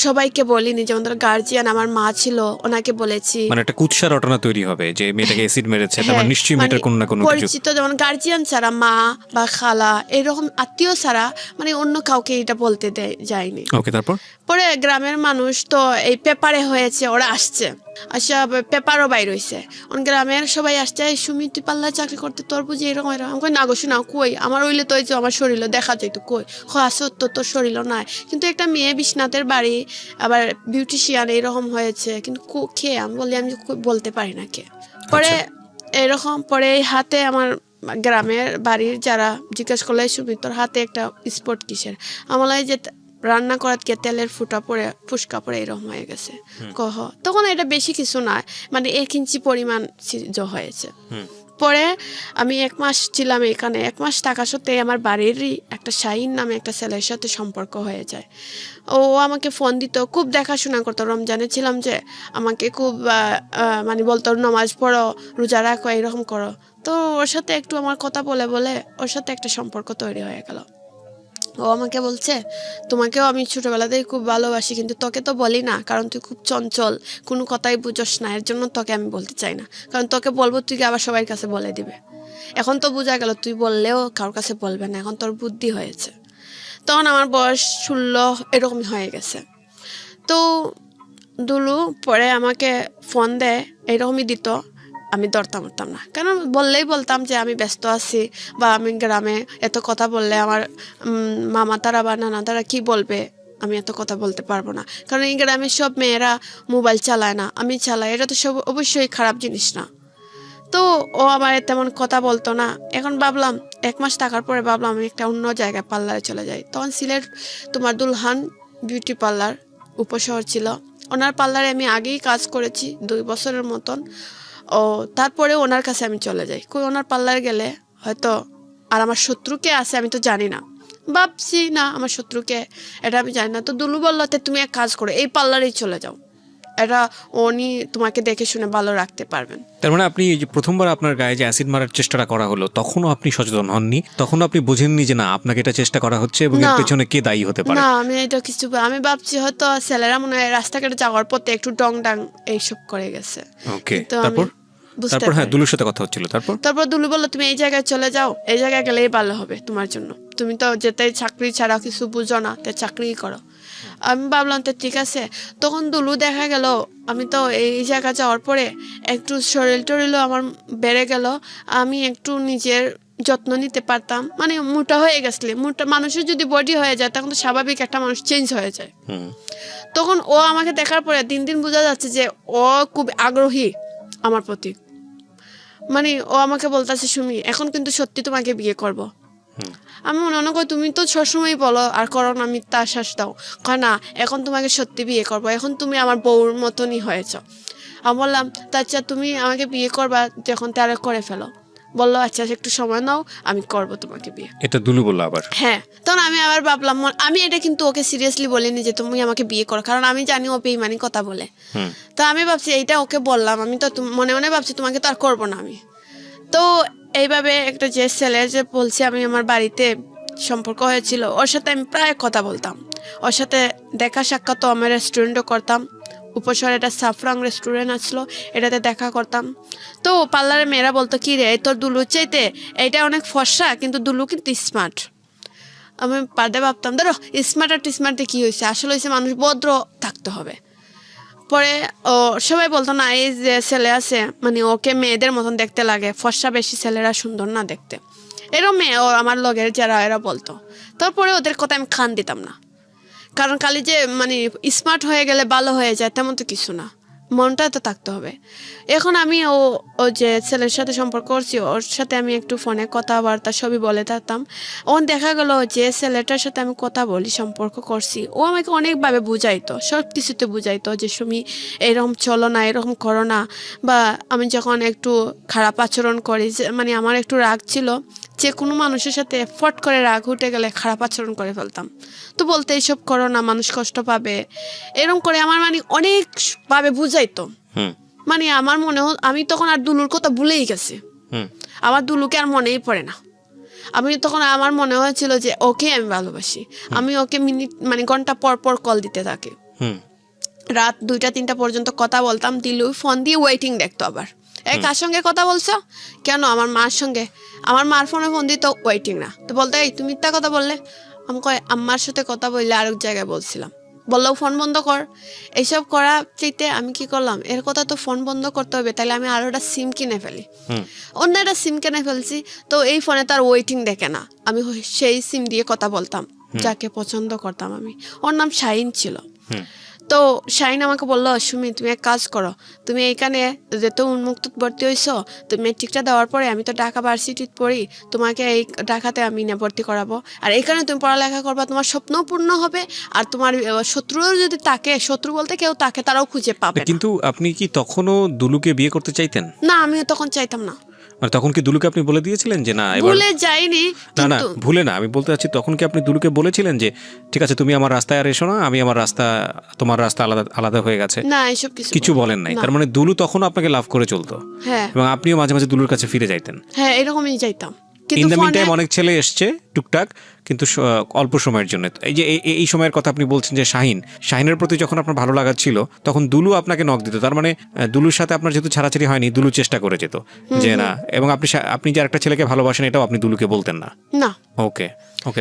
সবাইকে বলিনি, যেমন ধর গার্জিয়ান আমার মা ছিল, ওনাকে বলেছি। মানে একটা কুৎসা রটনা তৈরি হবে যে মেয়েটাকে অ্যাসিড মেরেছে, তার নিশ্চয়ই মেয়েটার কোনো না কোনো পরিচিত, যেমন গার্জিয়ান ছাড়া মা বা খালা এরকম আত্মীয় ছাড়া মানে অন্য কাউকে এটা বলতে যায়নি। ওকে। তারপর পরে গ্রামের মানুষ তো এই পেপারে হয়েছে, ওরা আসছে, আচ্ছা পেপারও বাইর হয়েছে, গ্রামের সবাই আসছে, এই সুমি তুই পাল্লায় চাকরি করতে, তোর বুঝি এরকম আমি কই না গো শোনা, কই আমার হইলে তো আমার শরীরও দেখা যেত, কই সত্য তোর শরীরও নাই, কিন্তু একটা মেয়ে বিশ্বনাথের বাড়ি, আবার বিউটিশিয়ান এরকম হয়েছে, কিন্তু কে? আমি বলি আমি বলতে পারি না কে। পরে এরকম পরে এই হাতে আমার গ্রামের বাড়ির যারা জিজ্ঞেস করলে, সুমি তোর হাতে একটা স্পট কিসের? আমার লাগে যে রান্না করার কে তেলের ফুটা পড়ে ফুসকা পড়ে এরকম হয়ে গেছে। কহ তখন এটা বেশি কিছু নয়, মানে 1 ইঞ্চি পরিমাণ হয়েছে। পরে আমি 1 মাস ছিলাম এখানে, 1 মাস থাকা সত্ত্বে আমার বাড়িরই একটা শাহিন নামে একটা ছেলের সাথে সম্পর্ক হয়ে যায়। ও আমাকে ফোন দিত, খুব দেখাশোনা করতো। রমজানে ছিলাম যে আমাকে খুব মানে বলতো নামাজ পড়ো, রোজা রাখো, এরকম করো। তো ওর সাথে একটু আমার কথা বলে ওর সাথে একটা সম্পর্ক তৈরি হয়ে গেল। ও আমাকে বলছে তোমাকেও আমি ছোটবেলাতেই খুব ভালোবাসি, কিন্তু তোকে তো বলি না, কারণ তুই খুব চঞ্চল, কোনো কথাই বুঝোস না, এর জন্য তোকে আমি বলতে চাই না, কারণ তোকে বলবো তুই আবার সবার কাছে বলে দিবে। এখন তো বোঝা গেল তুই বললেও কারোর কাছে বলবে না, এখন তোর বুদ্ধি হয়েছে। তখন আমার বয়স 16 এরকমই হয়ে গেছে। তো দুলু পরে আমাকে ফোন দেয়, এরকমই দিত, আমি ধরতাম না, কারণ বললেই বলতাম যে আমি ব্যস্ত আছি, বা আমি গ্রামে এত কথা বললে আমার মামা তারা বা নানা তারা কি বলবে, আমি এত কথা বলতে পারবো না, কারণ এই গ্রামের সব মেয়েরা মোবাইল চালায় না, আমি চালাই, এটা তো সব অবশ্যই খারাপ জিনিস না। তো ও আমার তেমন কথা বলতো না। এখন ভাবলাম 1 মাস থাকার পরে ভাবলাম আমি একটা অন্য জায়গায় পার্লারে চলে যাই। তখন সিলেট তোমার দুলহান বিউটি পার্লার উপশহর ছিল, ওনার পার্লারে আমি আগেই কাজ করেছি 2 বছরের মতন। ও তারপরে ওনার কাছে আমি চলে যাই, কই ওনার পার্লারে গেলে হয়তো আর আমার শত্রুকে আছে আমি তো জানি না, ভাবছি না আমার শত্রুকে, এটা আমি জানি না। তো দুলু বললো তুমি এক কাজ করো, এই পার্লারেই চলে যাও, এটা উনি তোমাকে দেখে শুনে ভালো রাখতে পারবেন। তার মানে আপনি যে প্রথমবার আপনার গায়ে যে অ্যাসিড মারার চেষ্টাটা করা হলো তখনও আপনি সচেতন হননি, তখনও আপনি বুঝেননি যে না আপনাকে এটা চেষ্টা করা হচ্ছে এবং এর না। পেছনে কে দায়ী হতে পারে? না আমি এটা কিছু আমি ভাবছি হয়তো ছেলেরা মনে হয় রাস্তাঘাটে যাওয়ার পথে একটু ডং ডাং এইসব করে গেছে। ওকে, কিন্তু আমি তারপর বুঝতে তারপর হ্যাঁ পারি। দুলুর সাথে কথা হচ্ছিল, তারপর দুলু বললো তুমি এই জায়গায় চলে যাও, এই জায়গায় গেলেই ভালো হবে তোমার জন্য, তুমি তো যেতেই চাকরি ছাড়া কিছু বুঝো না, তাই চাকরিই করো। আমি ভাবলাম তো ঠিক আছে। তখন দুলু দেখা গেল আমি তো এই জায়গা যাওয়ার পরে একটু শরীর টরিলও আমার বেড়ে গেল, আমি একটু নিজের যত্ন নিতে পারতাম, মানে মোটা হয়ে গেছলে, মোটা মানুষের যদি বডি হয়ে যায় তখন তো স্বাভাবিক একটা মানুষ চেঞ্জ হয়ে যায়। তখন ও আমাকে দেখার পরে দিন দিন বোঝা যাচ্ছে যে ও খুব আগ্রহী আমার প্রতি, মানে ও আমাকে বলতেছে সুমি এখন কিন্তু সত্যি তোমাকে বিয়ে করব। আমি মনে করি তুমি তো সবসময় বলো আর করো না, মিথ্যা আশ্বাস দাও, কয় না এখন তোমাকে সত্যি বিয়ে করব, এখন তুমি আমার বউর মতনই হয়েছ। আমি বললাম আচ্ছা তুমি আমাকে বিয়ে করবা যখন তাহলে করে ফেলো। বললো আচ্ছা একটু সময় নাও, আমি করব তোমাকে বিয়ে। এটা দুলু বললো আবার? হ্যাঁ। তখন আমি আবার ভাবলাম, আমি এটা কিন্তু ওকে সিরিয়াসলি বলিনি যে তুমি আমাকে বিয়ে করো, কারণ আমি জানি ও বেইমানি কথা বলে। তো আমি ভাবছি এইটা ওকে বললাম, আমি তো মনে মনে ভাবছি তোমাকে তো আর করবো না আমি। তো এইভাবে একটা যে ছেলে যে বলছি আমি আমার বাড়িতে সম্পর্ক হয়েছিল, ওর সাথে আমি প্রায় কথা বলতাম, ওর সাথে দেখা সাক্ষাৎ আমার রেস্টুরেন্টও করতাম, উপশহরে একটা সাফরাং রেস্টুরেন্ট আসলো, এটাতে দেখা করতাম। তো পার্লারে মেয়েরা বলতো কি রে তোর দুলুর চাইতে এইটা অনেক ফর্সা, কিন্তু দুলু কিন্তু স্মার্ট। আমি পার্দে ভাবতাম ধরো স্মার্ট আর স্মার্টে কী হয়েছে, আসলে হয়েছে মানুষ ভদ্র থাকতে হবে। পরে ও সবাই বলতো না এই যে ছেলে আছে মানে ওকে মেয়েদের মতন দেখতে লাগে, ফর্সা বেশি ছেলেরা সুন্দর না দেখতে, এরম মেয়ে ও আমার লগের যারা এরা বলতো। তারপরে ওদের কথা আমি কান দিতাম না, কারণ খালি যে মানে স্মার্ট হয়ে গেলে ভালো হয়ে যায় তেমন তো কিছু না, মনটা তো থাকতে হবে। এখন আমি ও যে ছেলের সাথে সম্পর্ক করছি ওর সাথে আমি একটু ফোনে কথাবার্তা সবই বলে থাকতাম। ওন দেখা গেল যে ছেলেটার সাথে আমি কথা বলি সম্পর্ক করছি ও আমাকে অনেকভাবে বুঝাইতো, সব কিছুতে বুঝাইতো যে সুমি এরকম চলো না, এরকম করো না। বা আমি যখন একটু খারাপ আচরণ করি, মানে আমার একটু রাগ ছিল, যে কোনো মানুষের সাথে ফট করে রাগ উঠে গেলে খারাপ আচরণ করে ফেলতাম, তো বলতে এইসব করো না মানুষ কষ্ট পাবে, এরকম করে আমার মানে অনেকভাবে বুঝাইতো। মানে আমার মনে আমি তখন আর দুলুর কথা ভুলেই গেছি, আমার দুলুকে আর মনেই পড়ে না। আমি তখন আমার মনে হয়েছিল যে ওকে আমি ভালোবাসি, আমি ওকে মিনিট মানে ঘন্টা পর পর কল দিতে থাকি, রাত 2টা-3টা পর্যন্ত কথা বলতাম। দিলু ফোন দিয়ে ওয়েটিং দেখতো, আবার কার সঙ্গে কথা বলছো, কেন আমার মার সঙ্গে, আমার মার ফোনে ফোন দিত ওয়েটিং না, তো বলতো এই তুমি মিথ্যা কথা বললে। আমি কয় আম্মার সাথে কথা বললে আরেক জায়গায় বলছিলাম, বললেও ফোন বন্ধ কর। এইসব করা চাইতে আমি কি করলাম, এর কথা তো ফোন বন্ধ করতে হবে, তাহলে আমি আরো একটা সিম কিনে ফেলি, অন্য একটা সিম কিনে ফেলছি। তো এই ফোনে তার ওয়েটিং দেখে না, আমি সেই সিম দিয়ে কথা বলতাম যাকে পছন্দ করতাম আমি। ওর নাম শাহিন ছিল। তো শাহিন আমাকে বললো সুমি তুমি এক কাজ করো, তুমি এইখানে যেহেতু উন্মুক্ত ভর্তি হয়েছো, তুমি মেট্রিকটা দেওয়ার পরে আমি তো ঢাকা ভার্সিটিতে পড়ি, তোমাকে এই ঢাকাতে আমি না ভর্তি করাবো, আর এইখানে তুমি পড়ালেখা করবা, তোমার স্বপ্নও পূর্ণ হবে, আর তোমার শত্রুও যদি তাকে, শত্রু বলতে কেউ তাকে তারাও খুঁজে পাবে। কিন্তু আপনি কি তখনও দুলুকে বিয়ে করতে চাইতেন? না আমি তখন চাইতাম না। মানে তখন কি দুলুকে আপনি বলে দিয়েছিলেন যে না এবার? ভুলে যাইনি, না না ভুলে না, আমি বলতে চাচ্ছি তখন কি আপনি দুলুকে বলেছিলেন যে ঠিক আছে তুমি আমার রাস্তায় আর এসো না, আমি আমার রাস্তা, তোমার রাস্তা আলাদা আলাদা হয়ে গেছে? না এসব কিছু বলেন নাই। তার মানে দুলু তখন আপনাকে লাভ করে চলতো? হ্যাঁ। এবং আপনিও মাঝে মাঝে দুলুর কাছে ফিরে যাইতেন? হ্যাঁ এরকমই যাইতাম। ইন দ্য মিন টাইম অনেক ছেলে এসছে টুকটাক, কিন্তু অল্প সময়ের জন্য। এই যে এই সময়ের কথা আপনি বলছেন যে শাহিনের প্রতি যখন আপনার ভালো লাগা ছিল তখন দুলু আপনাকে নক দিত, তার মানে দুলুর সাথে আপনার যেহেতু ছাড়াছাড়ি হয়নি, দুলু চেষ্টা করে যেত যে না, এবং আপনি যে আরেকটা ছেলেকে ভালোবাসেন এটাও আপনি দুলুকে বলতেন না? না। ওকে ওকে,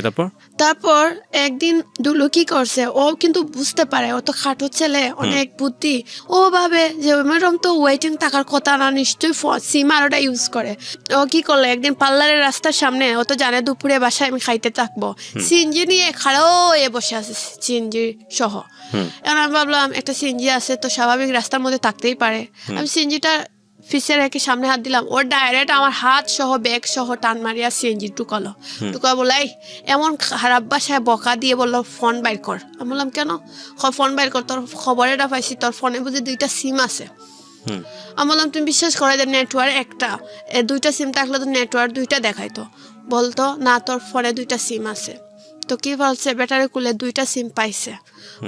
তারপর একদিন দুলু কি করছে, ও কিন্তু বুঝতে পারে ও তো খাটো ছেলে, অনেক বুদ্ধি, ও ভাবে যে এরকম তো ওয়েটিং থাকার কথা না, নিশ্চয়ই সিম আর ওটা ইউজ করে। ও কি করলো, একদিন পার্লারের রাস্তার সামনে, ও তো জানে দুপুরে বাসায় আমি খাইতে থাকবো, সিএনজি নিয়ে খাড়াও বসে আছে, সিএনজি সহ। এখন আমি ভাবলাম একটা সিএনজি আছে তো স্বাভাবিক রাস্তার মধ্যে থাকতেই পারে, আমি সিএনজিটা ফিসে রেখে সামনে হাত দিলাম, ওর ডাইরেক্ট আমার হাত সহ ব্যাগ সহ টান মারিয়া সিএনজি ঢুকালো। বলাই এমন খারাপ বাসায় বকা দিয়ে বললো ফোন বাইর কর। আমি বললাম কেন? ফোন বাইর কর, তোর খবরেটা পাইছি তোর ফোনে বুঝি 2টা সিম আছে, আমি বললাম তুমি বিশ্বাস করে যে নেটওয়ার্ক একটা, দুইটা সিম থাকলে তো নেটওয়ার্ক দুইটা দেখাইতো। বলতো না তোর ফোনে দুইটা সিম আছে। তো কি বলছে ব্যাটারি খুলে দুইটা সিম পাইছে,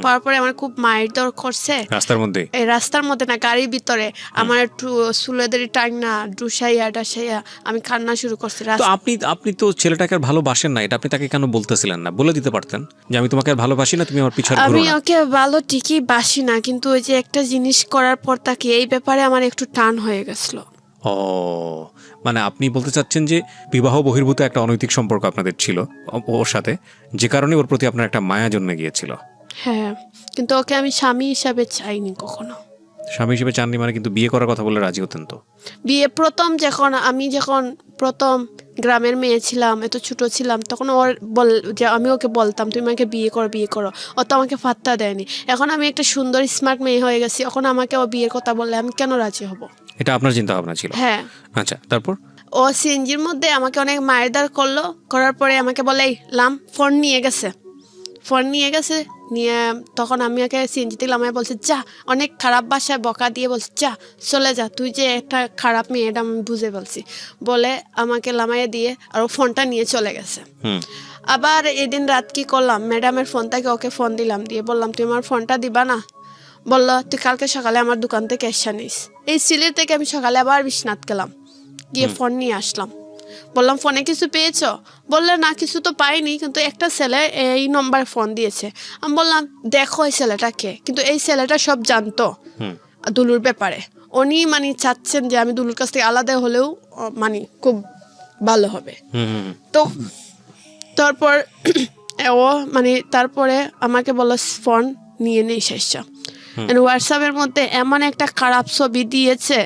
পাওয়ার পরে আমার খুব মায়ের দর করছে রাস্তার মধ্যে, এই রাস্তার মধ্যে না গাড়ির ভিতরে আমার একটু চুলেদের টাইম না ডুসাইয়া ডাসাইয়া আমি কান্না শুরু করছি। তো আপনি তো ছেলেটাকে আর ভালোবাসেন না, এটা আপনি তাকে কেন বলতেছিলেন না? বলে দিতে পারতেন যে আমি তোমাকে আর ভালোবাসি না, তুমি আমার পিছনে ঘুরো আমি না। ওকে ভালো ঠিকই বাসি না, কিন্তু ওই যে একটা জিনিস করার পর তাকে এই ব্যাপারে আমার একটু টান হয়ে গেছিল। ও মানে আপনি বলতে চাচ্ছেন যে বিবাহ বহির্ভূত একটা অনৈতিক সম্পর্ক আপনাদের ছিল ওর সাথে, যে কারণে ওর প্রতি আপনার একটা মায়া জন্মে গিয়েছিল। হ্যাঁ, কিন্তু ওকে আমি স্বামী হিসাবে চাইনি কখনো। স্বামী হিসেবে চাননি মানে? কিন্তু বিয়ে করার কথা বলে রাজি হতেন তো? বিয়ে প্রথম যখন প্রথম গ্রামের মেয়ে ছিলাম, এত ছোট ছিলাম, তখন যে আমি ওকে বলতাম তুমি আমাকে বিয়ে করো, ও তো আমাকে পাত্তা দেয়নি। এখন আমি একটা সুন্দর স্মার্ট মেয়ে হয়ে গেছি, এখন আমাকে ও বিয়ের কথা বললে আমি কেন রাজি হব? এটা আপনার চিন্তা ভাবনা ছিল? হ্যাঁ। আচ্ছা, তারপর? ও সিএনজির মধ্যে আমাকে অনেক মারধর করলো, করার পরে আমাকে বলে এই লাম ফোন নিয়ে গেছে নিয়ে তখন আমি ওকে সিএনজিতে লামায় বলছে যা, অনেক খারাপ ভাষায় বকা দিয়ে বলছে যা চলে যা, তুই যে একটা খারাপ মেয়ে এটা আমি বুঝে বলছি বলে আমাকে লামাইয়ে দিয়ে আর ও ফোনটা নিয়ে চলে গেছে। আবার এদিন রাত কি করলাম, ম্যাডামের ফোন থেকে ওকে ফোন দিলাম, দিয়ে বললাম তুই আমার ফোনটা দিবা না? বললো তুই কালকে সকালে আমার দোকান থেকে এসে নিস। এই সিলেট থেকে আমি সকালে আবার বিশ্বনাথ গেলাম, গিয়ে ফোন নিয়ে আসলাম। বললাম ফোনে কিছু পেয়েছো? বললে না কিছু তো পাইনি, কিন্তু একটা ছেলে এই নম্বরে ফোন দিয়েছে। আমি বললাম দেখো এই ছেলেটাকে, কিন্তু এই ছেলেটা সব জানতো দুলুর ব্যাপারে। উনি মানে চাচ্ছেন যে আমি দুলুর কাছ থেকে আলাদা হলেও মানে খুব ভালো হবে। তো তারপর ও মানে তারপরে আমাকে বললো ফোন নিয়ে নেই শেষ। হোয়াটসঅ্যাপের মধ্যে এমন একটা খারাপ ছবি দিয়েছে,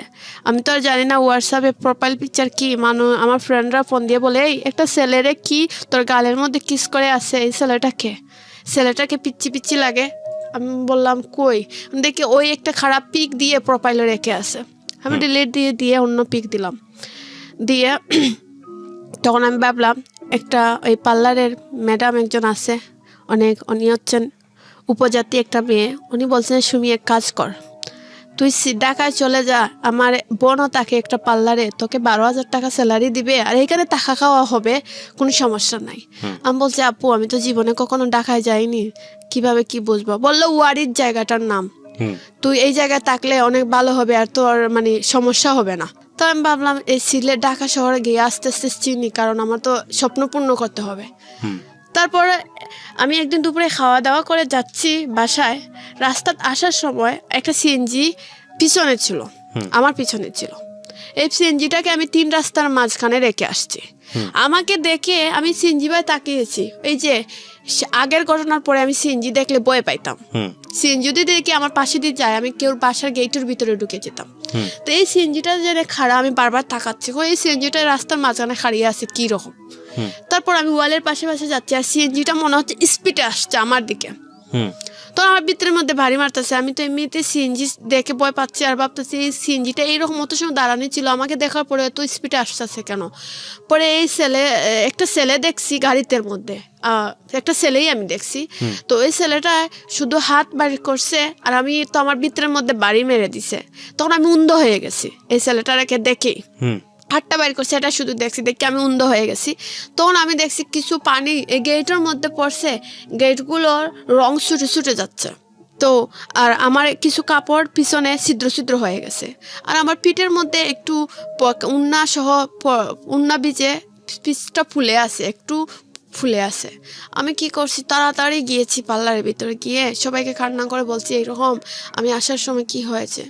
আমি তো আর জানি না হোয়াটসঅ্যাপে প্রোফাইল পিকচার কি। আমার ফ্রেন্ডরা ফোন দিয়ে বলে এই একটা ছেলেরে কি তোর গালের মধ্যে কিস করে আছে, এই ছেলেটাকে পিচ্ছি পিচ্ছি লাগে। আমি বললাম কই, দেখি ওই একটা খারাপ পিক দিয়ে প্রোফাইলে রেখে আছে। আমি ডিলিট দিয়ে অন্য পিক দিলাম। দিয়ে তখন আমি ভাবলাম একটা ওই পার্লারের ম্যাডাম একজন আছে, উনি হচ্ছেন উপজাতি একটা মেয়ে। উনি বলছেন সুমি এক কাজ কর, তুই ঢাকায় চলে যা, আমার বোনও তাকে একটা পার্লারে, তোকে 12,000 টাকা স্যালারি দিবে আর এখানে টাকা খাওয়া হবে, কোনো সমস্যা নাই। আমি বলছি আপু আমি তো জীবনে কখনো ঢাকায় যাইনি, কিভাবে কি বুঝবো? বললো ওয়ারির জায়গাটার নাম, তুই এই জায়গায় থাকলে অনেক ভালো হবে আর তোর মানে সমস্যা হবে না। তো আমি ভাবলাম এই সিলেট ঢাকা শহরে গিয়ে আস্তে আস্তে চিনি, কারণ আমার তো স্বপ্ন পূর্ণ করতে হবে। তারপরে আমি একদিন দুপুরে খাওয়া দাওয়া করে যাচ্ছি বাসায়, রাস্তায় আসার সময় একটা সিএনজি পিছনে ছিল, আমার পিছনে ছিল। এই সিএনজিটাকে আমি 3 রাস্তার মাঝখানে রেখে আসছি। আমাকে দেখে আমি সিএনজি ভাই তাকিয়েছি। এই যে আগের ঘটনার পরে আমি সিএনজি দেখলে ভয় পাইতাম, সিএনজি যদি দেখি আমার পাশে দিয়ে যায় আমি কেউ বাসার গেটের ভিতরে ঢুকে যেতাম। তো এই সিএনজিটা যে খাড়া, আমি বারবার তাকাচ্ছি এই সিএনজিটা রাস্তার মাঝখানে খাড়িয়ে আছে কি রকম। তারপর আমি ওয়ালের পাশে যাচ্ছি আর সিএনজিটা মনে হচ্ছে স্পিডে আসছে আমার দিকে। তো আমার ভিতরের মধ্যে ভারী মারতেছে, আমি তো এমনিতে সিএনজি দেখে ভয় পাচ্ছি আর ভাবতেছি এই সিএনজিটা এইরকম মতো সময় দাঁড়ানো ছিল, আমাকে দেখার পরে এত স্পিডে আসতেছে কেন। পরে একটা ছেলে দেখছি গাড়িতে মধ্যে, একটা ছেলেই আমি দেখছি। তো ওই ছেলেটা শুধু হাত বাড়ি করছে আর আমি তো আমার ভিতরের মধ্যে বাড়ি মেরে দিছে। তখন আমি অন্ধ হয়ে গেছি এই ছেলেটাকে দেখেই, হাতটা বাইর করছে এটা শুধু দেখছি, দেখি আমি অন্ধ হয়ে গেছি। তখন আমি দেখছি কিছু পানি এই গেটের মধ্যে পড়ছে, গেটগুলোর রং ছুটে যাচ্ছে। তো আর আমার কিছু কাপড় পিছনে ছিদ্র হয়ে গেছে, আর আমার পিঠের মধ্যে একটু উন্না বীজে পিচটা একটু ফুলে আছে। আমি কি করছি, তাড়াতাড়ি গিয়েছি পার্লারের ভিতরে, গিয়ে সবাইকে কান্না করে বলছি এইরকম আমি আসার সময় কি হয়েছে।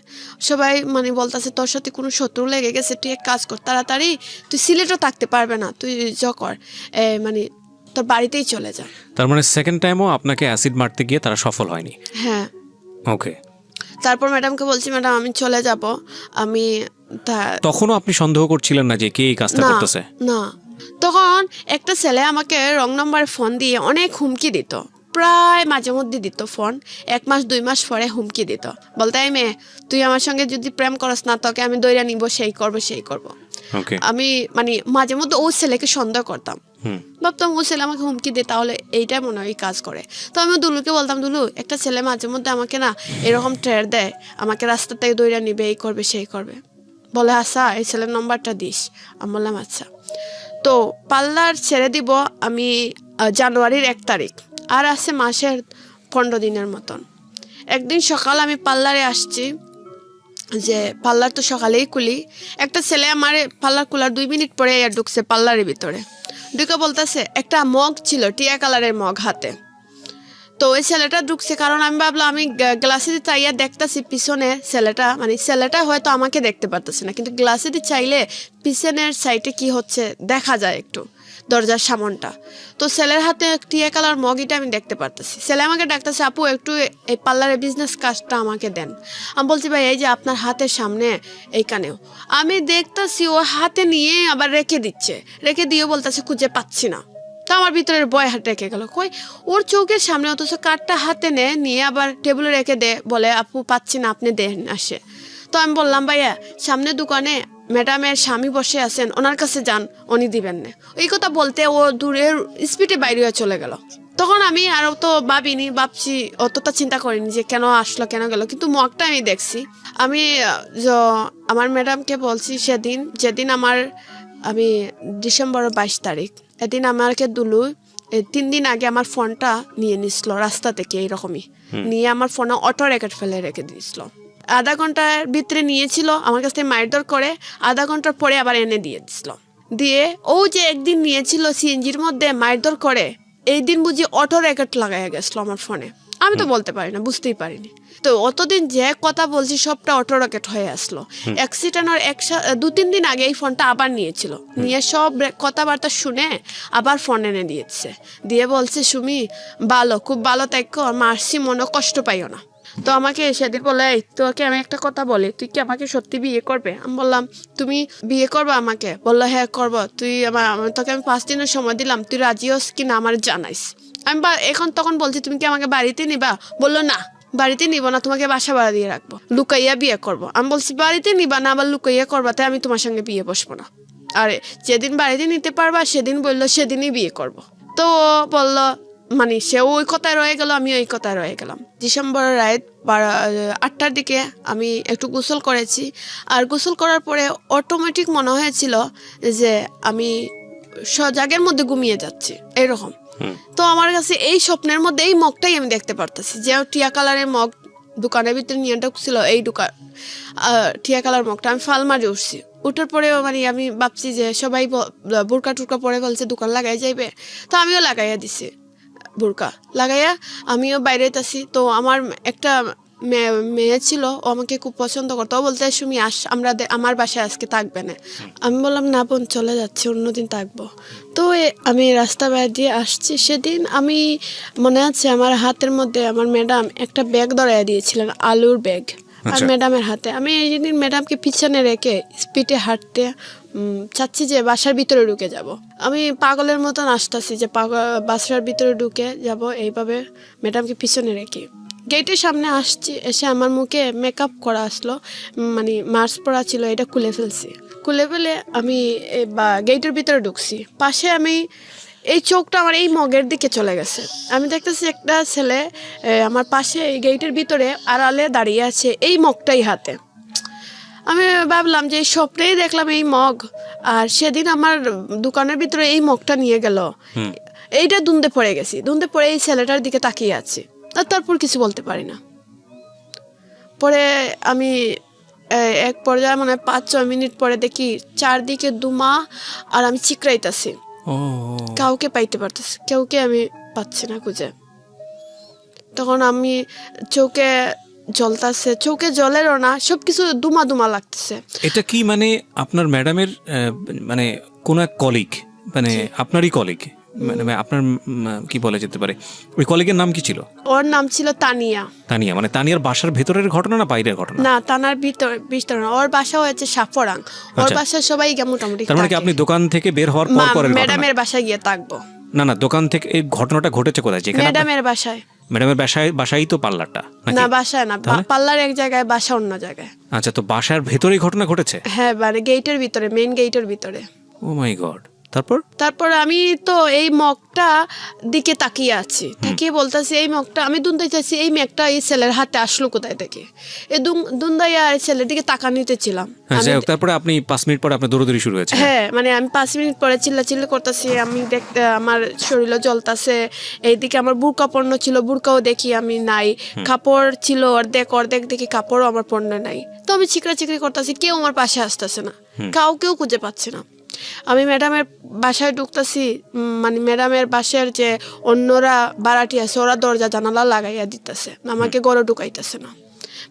সবাই মানে বলতেছে তোর সাথে কোনো শত্রু লেগে গেছে, তুই এক কাজ কর তাড়াতাড়ি, তুই সিলেটও থাকতে পারবে না, তুই কর মানে তোর বাড়িতেই চলে যা। তার মানে সেকেন্ড টাইমও আপনাকে অ্যাসিড মারতে গিয়ে তারা সফল হয়নি? হ্যাঁ। ওকে। তারপর ম্যাডামকে বলছি ম্যাডাম আমি চলে যাব। আমি তখনও আপনি সন্দেহ করছিলেন না যে কে এই কাজটা করতেছে? না। তখন একটা ছেলে আমাকে রং নাম্বারে ফোন দিয়ে অনেক হুমকি দিত, প্রায় মাঝে মধ্যে দিত ফোন, 1 মাস 2 মাস পরে হুমকি দিত, বলতে এই মেয়ে তুই আমার সঙ্গে যদি প্রেম করস না তোকে আমি দইরা নিব, সেই করব। আমি মানে মাঝে মধ্যে ওই ছেলেকে সন্দেহ করতাম ভাবতাম ও ছেলে আমাকে হুমকি দে, তাহলে এইটাই মনে হয় কাজ করে। তো আমি দুলুকে বলতাম, দুলু একটা ছেলে মাঝে মধ্যে আমাকে না এরকম ট্রের দেয়, আমাকে রাস্তা থেকে দৌড়া নিবে, এই করবে সেই করবে। বলে আচ্ছা এই ছেলের নম্বরটা দিস। আমি বললাম আচ্ছা। তো পার্লার ছেড়ে দিব আমি জানুয়ারির 1 তারিখ, আর আছে মাসের 15 দিনের মতন। একদিন সকাল আমি পার্লারে আসছি, যে পার্লার তো সকালেই খুলি, একটা ছেলে আমার পার্লার খোলার 2 মিনিট পরে ঢুকছে পার্লারের ভিতরে। ঢুকে বলতেছে, একটা মগ ছিল টিয়া কালারের মগ হাতে। তো ওই ছেলেটা ঢুকছে, কারণ আমি ভাবলাম, আমি গ্লাসে দিয়ে চাইয়া দেখতেছি পিছনে ছেলেটা, মানে ছেলেটা হয়তো আমাকে দেখতে পারতেছে না, কিন্তু গ্লাসে দিয়ে চাইলে পিছনের সাইডে কি হচ্ছে দেখা যায় একটু, দরজার সামনটা। তো ছেলের হাতে টিয়া কালার মগিটা আমি দেখতে পারতেছি। ছেলে আমাকে ডাকতেছে, আপু একটু এই পার্লারের বিজনেস কাজটা আমাকে দেন। আমি বলছি, ভাই এই যে আপনার হাতের সামনে এইখানেও। আমি দেখতেছি ও হাতে নিয়ে আবার রেখে দিচ্ছে, রেখে দিয়ে বলতেছে খুঁজে পাচ্ছি না। তো আমার ভিতরের বয় হাত রেখে গেল, কই ওর চোখের সামনে, অথচ কার্ডটা হাতে নিয়ে আবার টেবিলে রেখে দে, বলে আপু পাচ্ছি না, আপনি দেন আসে। তো আমি বললাম, ভাইয়া সামনে দোকানে ম্যাডামের স্বামী বসে আছেন, ওনার কাছে যান, উনি দিবেন না। এই কথা বলতে ও দূরের স্পিডে বাইরে হয়ে চলে গেল। তখন আমি আরও তো ভাবছি, অতটা চিন্তা করিনি যে কেন আসলো কেন গেল, কিন্তু মগটা আমি দেখছি। আমি আমার ম্যাডামকে বলছি যেদিন আমি ডিসেম্বর 22 তারিখ, এদিন আমাকে দুলু 3 দিন আগে আমার ফোনটা নিয়ে নিছিল রাস্তা থেকে, এইরকমই নিয়ে আমার ফোনে অটো রেকর্ড ফেলে রেখে দিয়েছিল। আধা ঘন্টার ভিতরে নিয়েছিল, আমার কাছ থেকে মারধর করে, আধা ঘন্টার পরে আবার এনে দিয়ে দিছিল। দিয়ে ও যে একদিন নিয়েছিল সিএনজির মধ্যে মারধর করে, এই দিন বুঝি অটো রেকর্ড লাগাইয়া গেছিলো আমার ফোনে। আমি তো বলতে পারি না, বুঝতেই পারিনি। তো অতদিন যে কথা বলছি সবটা অটো রকেট হয়ে আসলো। অ্যাক্সিডেন্টের 2-3 দিন আগে এই ফোনটা আবার নিয়েছিল, নিয়ে সব কথাবার্তা শুনে আবার ফোন এনে দিয়েছে, দিয়ে বলছে, সুমি ভালো, খুব ভালো থাকো, মারছি মনে কষ্ট পাইও না। তো আমাকে সেদিন বলে, তোকে আমি একটা কথা বলি, তুই কি আমাকে সত্যি বিয়ে করবে? আমি বললাম, তুমি বিয়ে করবে আমাকে? বললো, হ্যাঁ করবো। তোকে আমি 5 দিনের সময় দিলাম, তুই রাজি হস কি না আমার জানাইস। আমি তখন বলছি, তুমি কি আমাকে বাড়িতে নিবা? বললো, না বাড়িতে নিব না, তোমাকে বাসা ভাড়া দিয়ে রাখবো, লুকাইয়া বিয়ে করবো। আমি বলছি, বাড়িতে নিবা না আবার লুকাইয়া করবা, তাই আমি তোমার সঙ্গে বিয়ে বসবো না। আরে যেদিন বাড়িতে নিতে পারবা সেদিন বললো সেদিনই বিয়ে করব। তো বললো, মানে সে ওই কথায় রয়ে গেল, আমি ওই কথায় রয়ে গেলাম। ডিসেম্বরের রাত 8টার দিকে আমি একটু গোসল করেছি, আর গোসল করার পরে অটোমেটিক মনে হয়েছিল যে আমি সজাগের মধ্যে ঘুমিয়ে যাচ্ছি এরকম। তো আমার কাছে এই স্বপ্নের মধ্যে এই মগটাই আমি দেখতে পারতেছি, যে টিয়া কালারের মগ দোকানের ভিতরে নিয়ে ঢুকছিল, এই টিয়া কালার মগটা আমি ফাল মারি উঠছি। উঠার পরেও মানে আমি ভাবছি যে সবাই বোরকা টুরকা পরে বলছে দোকান লাগাই যাইবে, তো আমিও লাগাইয়া দিছি বোরকা লাগাইয়া, আমিও বাইরে আসি। তো আমার একটা মেয়ে ছিল, ও আমাকে খুব পছন্দ করতো, ও বলতে, সুমি আমরা আমার বাসায় আজকে থাকবে না। আমি বললাম, না বোন চলে যাচ্ছি, অন্যদিন থাকবো। তো আমি রাস্তা বাইরে দিয়ে আসছি, সেদিন আমি মনে আছে আমার হাতের মধ্যে আমার ম্যাডাম একটা ব্যাগ ধরাইয়া দিয়েছিলেন, আলুর ব্যাগ, আর ম্যাডামের হাতে। আমি এই দিন ম্যাডামকে পিছনে রেখে স্পিডে হাঁটতে চাচ্ছি যে বাসার ভিতরে ঢুকে যাব। আমি পাগলের মতন আসতেছি যে বাসার ভিতরে ঢুকে যাব, এইভাবে ম্যাডামকে পিছনে রেখে গেটের সামনে আসছি। এসে আমার মুখে মেকআপ করা আসলো, মানে মাস্ক পরা ছিল, এটা খুলে ফেলছি। খুলে ফেলে আমি গেটের ভিতরে ঢুকছি। পাশে আমি এই চোখটা আমার এই মগের দিকে চলে গেছে। আমি দেখতেছি একটা ছেলে আমার পাশে এই গেটের ভিতরে আড়ালে দাঁড়িয়ে আছে, এই মগটাই হাতে। আমি ভাবলাম যে এই স্বপ্নেই দেখলাম এই মগ, আর সেদিন আমার দোকানের ভিতরে এই মগটা নিয়ে গেল, এইটা দুন্দে পড়ে গেছি। দুন্দে পড়ে এই ছেলেটার দিকে তাকিয়ে আছি, আর তারপর কিছু বলতে পারি না। পরে আমি এক পর্যায়ে মানে 5-6 মিনিট পরে দেখি চারদিকে দুমা, আর আমি চিকরাইতেছি, কাউকে পাইতে পারতেছি, কাউকে আমি পাচ্ছি না খুঁজে। তখন আমি চোখে জ্বলতেছে, চোখে জলেরও না, সবকিছু দুমা দুমা লাগতেছে। এটা কি মানে আপনার ম্যাডামের মানে কোন এক কলিগ, মানে আপনারই কলিগ, মানে আপনার কি বলা যেতে পারে, ওই কলিগের নাম কি ছিল? ওর নাম ছিল তানিয়া। তানিয়া মানে তানিয়ার বাসার ভেতরের ঘটনা না বাইরের ঘটনা? না, তানার ভিতর না, ওর বাসা হয়েছে সাফরাং। ওর বাসা সবাই মোটামুটি। তার মানে কি আপনি দোকান থেকে বের হওয়ার পর পরের ঘটনা? ম্যাডামের বাসায় গিয়ে থাকবো। না না, দোকান থেকে এই ঘটনাটা ঘটেছে কোথায়? যেখানে ম্যাডামের বাসায়। ম্যাডামের বাসায় তো পার্লারটা? না বাসায় না, পার্লার এক জায়গায়, বাসা অন্য জায়গায়। আচ্ছা, তো বাসার ভেতরেই ঘটনা ঘটেছে? হ্যাঁ, মানে গেটের ভিতরে, মেইন গেটের ভিতরে। ও মাই গড। তারপর আমি তো এই মগটা দিকে তাকিয়ে আছি, তাকিয়ে বলতেছি এই মগটা আমি দুনতে চাইছি, এই মেঘটা এই ছেলের হাতে আসলো কোথায় থেকে, এই দুন্দাইয়া আর ছেলের দিকে তাকা নিতেছিলাম। তারপরে আপনি 5 মিনিট পরে আপনার দৌড়াদৌড়ি শুরু হয়েছে? হ্যাঁ, মানে আমি 5 মিনিট পরে চিল্লাচিল্লি করতেছি, আমি দেখতে আমার শরীরও জ্বলতাছে, এইদিকে আমার বুরকা পণ্য ছিল, বুরকাও দেখি আমি নাই, কাপড় ছিল অর্ধেক দেখি কাপড়ও আমার পণ্য নাই। তো আমি চিকড়ি করতেছি, কেউ আমার পাশে আসতেছে না, কাউকেও খুঁজে পাচ্ছি না। আমি ম্যাডামের বাসায় ঢুকতেছি, মানে ম্যাডামের বাসার যে অন্যরা বাড়াটি আছে ওরা দরজা জানালা লাগাইয়া দিতেছে, আমাকে ঘরে ঢুকাইতেছে না।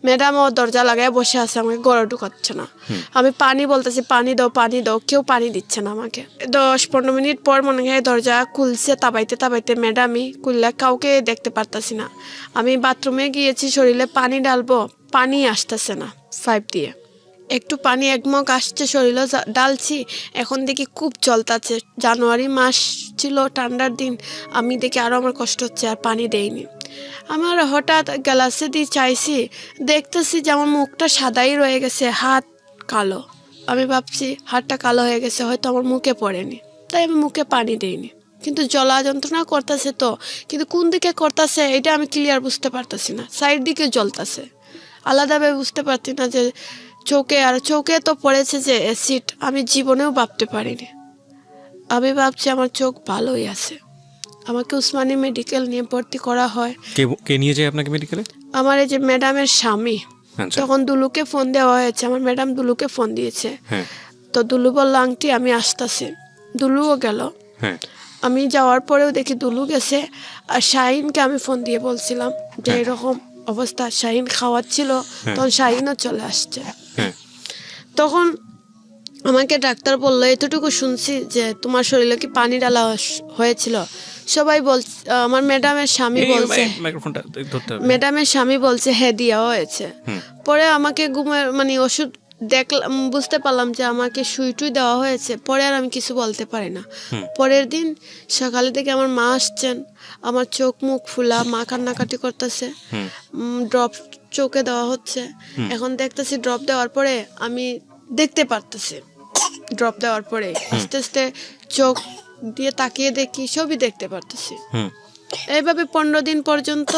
ম্যাডামও দরজা লাগাইয়া বসে আছে, আমাকে ঘরে ঢুকাচ্ছে না। আমি পানি বলতেছি, পানি দাও, কেউ পানি দিচ্ছে না আমাকে। 10-15 মিনিট পর মনে হয় দরজা খুলছে, তাবাইতে ম্যাডামই খুললে, কাউকে দেখতে পারতাছি না। আমি বাথরুমে গিয়েছি, শরীরে পানি ডালবো, পানি আসতেছে না, পাইপ দিয়ে একটু পানি 1 মগ আসছে, শরীরে ডালছি, এখন দেখি খুব জ্বলতাছে। জানুয়ারি মাস ছিল, ঠান্ডার দিন, আমি দেখি আরও আমার কষ্ট হচ্ছে, আর পানি দেইনি। আমার হঠাৎ গ্লাসে দিয়ে চাইছি, দেখতেছি যে আমার মুখটা সাদাই রয়ে গেছে, হাত কালো। আমি ভাবছি হাতটা কালো হয়ে গেছে, হয়তো আমার মুখে পড়েনি, তাই আমি মুখে পানি দেইনি। কিন্তু জ্বলা যন্ত্রণা করতেছে তো, কিন্তু কোন দিকে করতেছে এটা আমি ক্লিয়ার বুঝতে পারতেছি না। সাইড দিকে জ্বলতেছে, আলাদাভাবে বুঝতে পারছি না যে চোখে তো পড়েছে যে অ্যাসিড, আমি জীবনেও ভাবতে পারিনি। আমি ভাবছি আমার চোখ ভালোই আছে। আমাকে উসমানী মেডিকেল নিয়ে ভর্তি করা হয়। কে নিয়ে যায় আপনাকে মেডিকেলে? আমার এই যে ম্যাডামের স্বামী। তখন দুলুকে ফোন দেওয়া হয়েছে, আমার ম্যাডাম দুলুকে ফোন দিয়েছে। তো দুলু বলল আংটি আমি আসতেছি, দুলুও গেল। আমি যাওয়ার পরেও দেখি দুলু গেছে, আর শাহিনকে আমি ফোন দিয়ে বলছিলাম যে এরকম অবস্থা, শাহিন খাওয়াচ্ছিল, তখন শাহিনও চলে আসছে। তখন আমাকে ডাক্তার বললো, এতটুকু শুনছি যে তোমার শরীরে কি পানি ডালা হয়েছিল। সবাই বলছে, আমার ম্যাডামের স্বামী বলছে হ্যাঁ দেওয়া হয়েছে। পরে আমাকে ঘুমের মানে ওষুধ দেখলাম, বুঝতে পারলাম যে আমাকে সুইটুই দেওয়া হয়েছে। পরে আর আমি কিছু বলতে পারি না। পরের দিন সকালে থেকে আমার মা আসছেন, আমার চোখ মুখ ফুলা, মা কান্নাকাটি করতেছে, ড্রপ চোখে দেওয়া হচ্ছে। এখন দেখতেছি ড্রপ দেওয়ার পরে আমি দেখতে পারতেছি, ড্রপ দেওয়ার পরে আস্তে আস্তে চোখ দিয়ে তাকিয়ে দেখি, সবই দেখতে পারতেছি। এইভাবে 15 দিন পর্যন্ত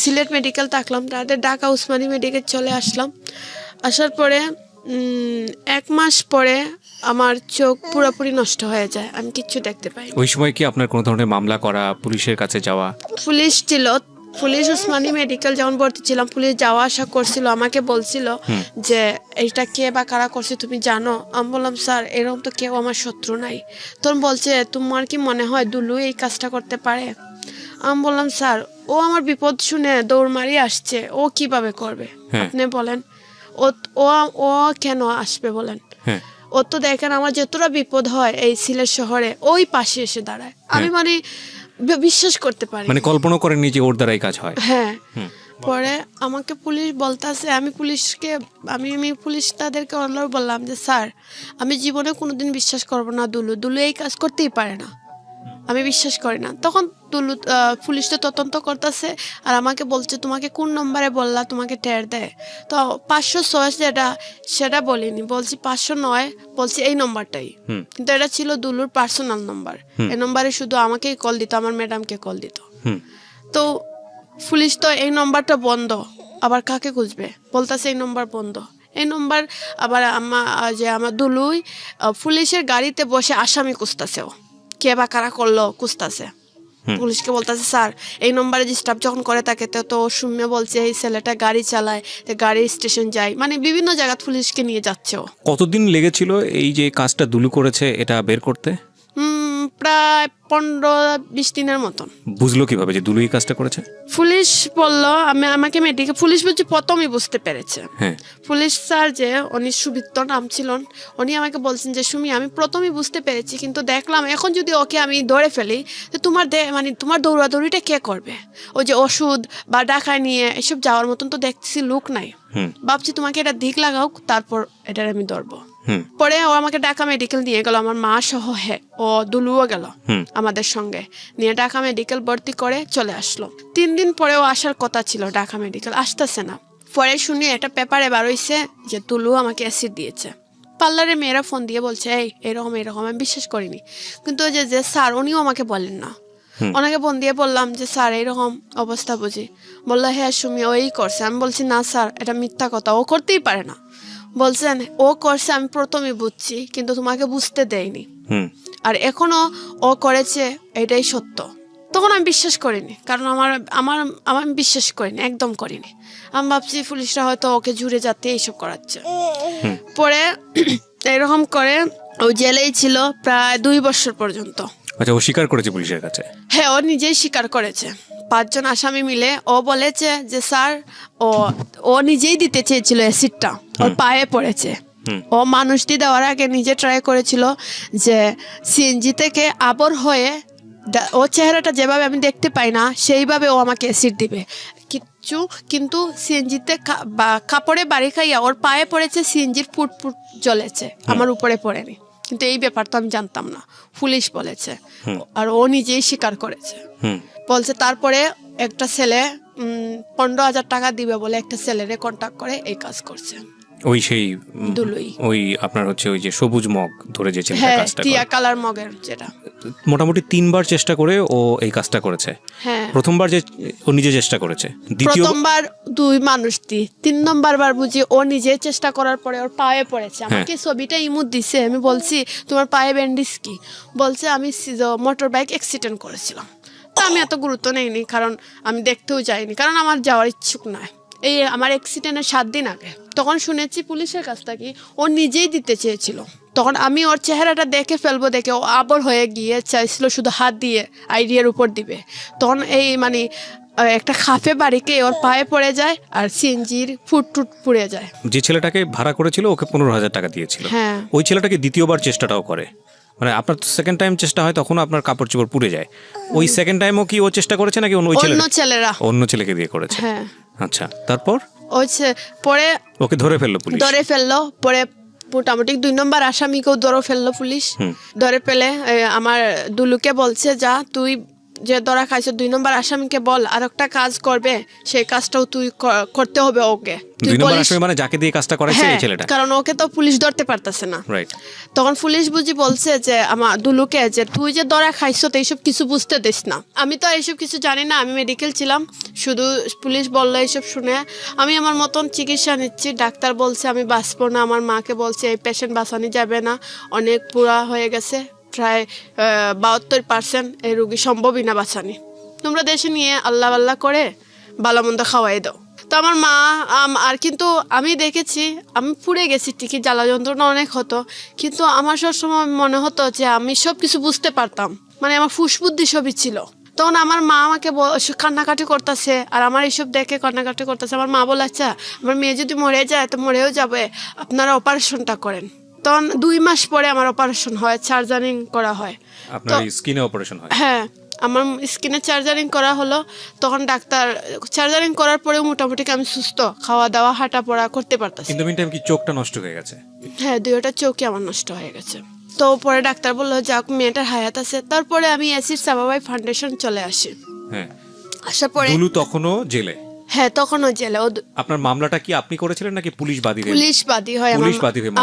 সিলেট মেডিকেল থাকলাম, তাদের ঢাকা উসমানী মেডিকেল চলে আসলাম। আসার পরে 1 মাস পরে আমার চোখ পুরোপুরি নষ্ট হয়ে যায়, আমি কিচ্ছু দেখতে পাই। ওই সময় কি আপনার কোনো ধরনের মামলা করা, পুলিশের কাছে যাওয়া? পুলিশ ছিল, পুলিশ উসমানী মেডিকেল যখন ভর্তি ছিলাম, পুলিশ যাওয়া আসা করছিল, আমাকে বলছিল যে এইটা কে বা কারা করছে তুমি জানো? আমি বললাম স্যার এরকম তো কেউ আমার শত্রু নাই। তখন বলছে তোমার কি মনে হয় দুলু এই কাজটা করতে পারে? আমি বললাম স্যার ও আমার বিপদ শুনে দৌড় মারিয়ে আসছে, ও কিভাবে করবে আপনি বলেন? ও কেন আসবে বলেন? ও তো দেখেন আমার যতটা বিপদ হয় এই সিলেট শহরে ওই পাশে এসে দাঁড়ায়। আমি মানে বিশ্বাস করতে পারি, মানে কল্পনা করেননি যে ওর দ্বারাই কাজ হয়। হ্যাঁ। পরে আমাকে পুলিশ বলতেছে, আমি পুলিশ তাদেরকে বললাম যে স্যার আমি জীবনে কোনোদিন বিশ্বাস করব না দুলু এই কাজ করতেই পারে না, আমি বিশ্বাস করি না। তখন পুলিশ তো তদন্ত করতেছে, আর আমাকে বলছে তোমাকে কোন নম্বরে বললা তোমাকে টের দেয়? তো 506 সেটা বলিনি, বলছি 509, বলছি এই নম্বরটাই। কিন্তু এটা ছিল দুলুর পার্সোনাল নম্বর, এই নম্বরে শুধু আমাকেই কল দিত, আমার ম্যাডামকে কল দিত। তো পুলিশ তো এই নম্বরটা বন্ধ, আবার কাকে খুঁজবে? বলতেছে এই নম্বর বন্ধ। এই নম্বর আবার আমার দুলুই পুলিশের গাড়িতে বসে আসামি খুঁজতেছে, কে বা কারা করলো খুঁজতেছে। পুলিশকে বলতেছে স্যার এই নম্বরে যে স্টাফ যখন করে থাকে তো শুন্য বলছে এই ছেলেটা গাড়ি চালায়, গাড়ি স্টেশন যায়, মানে বিভিন্ন জায়গা পুলিশকে নিয়ে যাচ্ছে। কতদিন লেগেছিল এই যে কাজটা দুলু করেছে এটা বের করতে? প্রায় 15-20 দিনের মতন। বুঝলো কিভাবে যে দুলু এই কাজটা করেছে? পুলিশ বললো, আমাকে মেডিকেল পুলিশ বলছে প্রথমই বুঝতে পেরেছে। পুলিশ স্যার যে উনি সুবৃত্ত নাম ছিল, উনি আমাকে বলছেন যে সুমি আমি প্রথমই বুঝতে পেরেছি, কিন্তু দেখলাম এখন যদি ওকে আমি ধরে ফেলি তো তোমার দৌড়াদৌড়িটা কে করবে? ওই যে ওষুধ বা ডাকায় নিয়ে এসব যাওয়ার মতন তো দেখছি লোক নাই। ভাবছি তোমাকে এটা দিক লাগাও, তারপর এটার আমি ধরবো। পরে ও আমাকে ঢাকা মেডিকেল নিয়ে গেল, আমার মা সহ ও দুলুও গেল আমাদের সঙ্গে, নিয়ে ঢাকা মেডিকেল ভর্তি করে চলে আসলো। 3 দিন পরেও আসার কথা ছিল ঢাকা মেডিকেল, আসতেছে না। পরে শুনি একটা পেপারে বার হইছে যে দুলু আমাকে অ্যাসিড দিয়েছে। পার্লারে মেয়েরা ফোন দিয়ে বলছে এই এরকম এরকম, আমি বিশ্বাস করিনি। কিন্তু ওই যে স্যার উনিও আমাকে বলেন না, ওনাকে ফোন দিয়ে বললাম যে স্যার এরকম অবস্থা বুঝি, বললো হ্যাঁ সুমি ওই করছে। আমি বলছি না স্যার এটা মিথ্যা কথা, ও করতেই পারে না। বলছেন ও করছে আমি প্রথমে বুঝছি কিন্তু তোমাকে বুঝতে দেয়নি, আর এখনো ও করেছে এটাই সত্য। তখন আমি বিশ্বাস করিনি, কারণ আমার আমার আমি বিশ্বাস করিনি, একদম করিনি। আমি ভাবছি পুলিশরা হয়তো ওকে জুড়ে যাতে এইসব করাচ্ছে। পরে এরকম করে ও জেলেই ছিল প্রায় 2 বছর পর্যন্ত। আচ্ছা, ও স্বীকার করেছে পুলিশের কাছে? হ্যাঁ, ও নিজেই স্বীকার করেছে। 5 জন আসামি মিলে ও বলেছে যে স্যার ও নিজেই দিতে চেয়েছিল অ্যাসিডটা, ওর পায়ে পড়েছে। ও মানুষটি দেওয়ার আগে নিজে ট্রাই করেছিল যে সিএনজি থেকে আবর হয়ে ও চেহারাটা যেভাবে আমি দেখতে পাই না সেইভাবে ও আমাকে অ্যাসিড দিবে কিন্তু সিএনজিতে কাপড়ে বাড়ি খাইয়া ওর পায়ে পড়েছে, সিএনজির ফুট জ্বলেছে, আমার উপরে পড়েনি। কিন্তু এই ব্যাপারটা আমি জানতাম না, পুলিশ বলেছে আর ও নিজেই স্বীকার করেছে। বলছে তারপরে একটা ছেলে 15,000 টাকা দিবে বলে একটা ছেলেরে কন্ট্যাক্ট করে এই কাজ করছে। ওই সেই দুলুই, ওই আপনার হচ্ছে ওই যে সবুজ মগ ধরে যে ছেলেটা কাজটা করে, টিয়া কালার মগের যেটা, মোটামুটি 3 বার চেষ্টা করে ও এই কাজটা করেছে। হ্যাঁ, প্রথমবার যে ও নিজে চেষ্টা করেছে, প্রথমবার 2 মানুষ 3 নম্বর বার বুঝি ও নিজে চেষ্টা করার পরে ওর পায়ে পড়েছে। আমাকে ছবিটা ইমুদ দিছে, আমি বলছি তোমার পায়ে ব্যান্ডেজ কি? বলছে আমি মোটর বাইক অ্যাক্সিডেন্ট করেছিলাম। তো আমি এত গুরুত্ব নেইনি, কারণ আমি দেখতেও যাইনি, কারণ আমার যাওয়ার ইচ্ছুক নয়। এই আমার অ্যাক্সিডেন্টের 7 দিন আগে তখন শুনেছি পুলিশের কাছ থেকে ও নিজেই দিতে চেয়েছিল। তখন আমি ওর চেহারাটা দেখে ফেলবো দেখে ও আবর হয়ে গিয়ে চাইছিল শুধু হাত দিয়ে আইডিয়ার উপর দিবে। তখন এই মানে একটা খাফে বাড়িকে ওর পায়ে পড়ে যায় আর সিএনজির ফুট পুড়ে যায়। যে ছেলেটাকে ভাড়া করেছিল ওকে 15,000 টাকা দিয়েছিল, হ্যাঁ, ওই ছেলেটাকে দ্বিতীয়বার চেষ্টাটাও করে। মানে আপনার সেকেন্ড টাইম চেষ্টা হয় তখন আপনার কাপড় চোপড় পুড়ে যায়, ওই সেকেন্ড টাইমও কি ও চেষ্টা করেছে নাকি অন্য ছেলেকে দিয়ে করেছে? হ্যাঁ। আচ্ছা, তারপর পরে ওকে ধরে ফেললো পরে মোটামুটি 2 নম্বর আসামিকেও ধরে ফেললো পুলিশ। ধরে ফেলে আমার দুলুকে বলছে যা তুই যে ধরা খাইছো 2 নম্বর আসামিকে বল আর একটা কাজ করবে, সেই কাজটাও তুই করতে হবে ওকে। 2 নম্বর আসামি মানে যাকে দিয়ে কাজটা করাইছে এই ছেলেটা, কারণ ওকে তো পুলিশ ধরতে পারতেছে না। রাইট। তখন পুলিশ বুঝি বলছে যে আমার দুলুকে যে তুই যে ধরা খাইছো তো এইসব কিছু বুঝতে দিস না। আমি তো এইসব কিছু জানি না, আমি মেডিকেল ছিলাম, শুধু পুলিশ বললো এইসব শুনে আমি আমার মতন চিকিৎসা নিচ্ছি। ডাক্তার বলছে আমি বাঁচবো না, আমার মাকে বলছে এই পেশেন্ট বাঁচানো যাবে না, অনেক পুরা হয়ে গেছে, প্রায় 72% এই রোগী সম্ভবই না বাঁচানি, তোমরা দেশে নিয়ে আল্লাহ আল্লাহ করে ভালো মন্দ খাওয়াই দাও। তো আমার মা আর কিন্তু আমি দেখেছি আমি পুড়ে গেছি ঠিকই, জ্বালা যন্ত্রণা অনেক হতো, কিন্তু আমার সবসময় মনে হতো যে আমি সব কিছু বুঝতে পারতাম, মানে আমার ফুসবুদ্ধি সবই ছিল। তখন আমার মা আমাকে কান্নাকাটি করতেছে আর আমার এইসব দেখে কান্নাকাটি করতেছে। আমার মা বলে আচ্ছা আমার মেয়ে যদি মরে যায় তো মরেও যাবে, আপনারা অপারেশনটা করেন। তখন 2 মাস পরে আমার অপারেশন হয়, সার্জারিং করা হয়। আপনার স্কিনে অপারেশন হয়? হ্যাঁ, আমার স্কিনে সার্জারিং করা হলো। তখন ডাক্তার সার্জারিং করার পরেও মোটামুটি আমি সুস্থ, খাওয়া দাওয়া হাঁটা পড়া করতে পারতাম। কিন্তু মিন টাইম কি চোখটা নষ্ট হয়ে গেছে? হ্যাঁ, 2টা চোখই আমার নষ্ট হয়ে গেছে। তো পরে ডাক্তার বললো যাক মেয়েটার হায়াত আছে। তারপরে আমি অ্যাসিড সাবাবাই ফাউন্ডেশন চলে আসি। হ্যাঁ, আসার পরে দুলু তখনও জেলে? হ্যাঁ, তখনও জেলে। আপনার মামলাটা কি আপনি করেছিলেন নাকি পুলিশ বাদী হয়ে? পুলিশ বাদী হয়,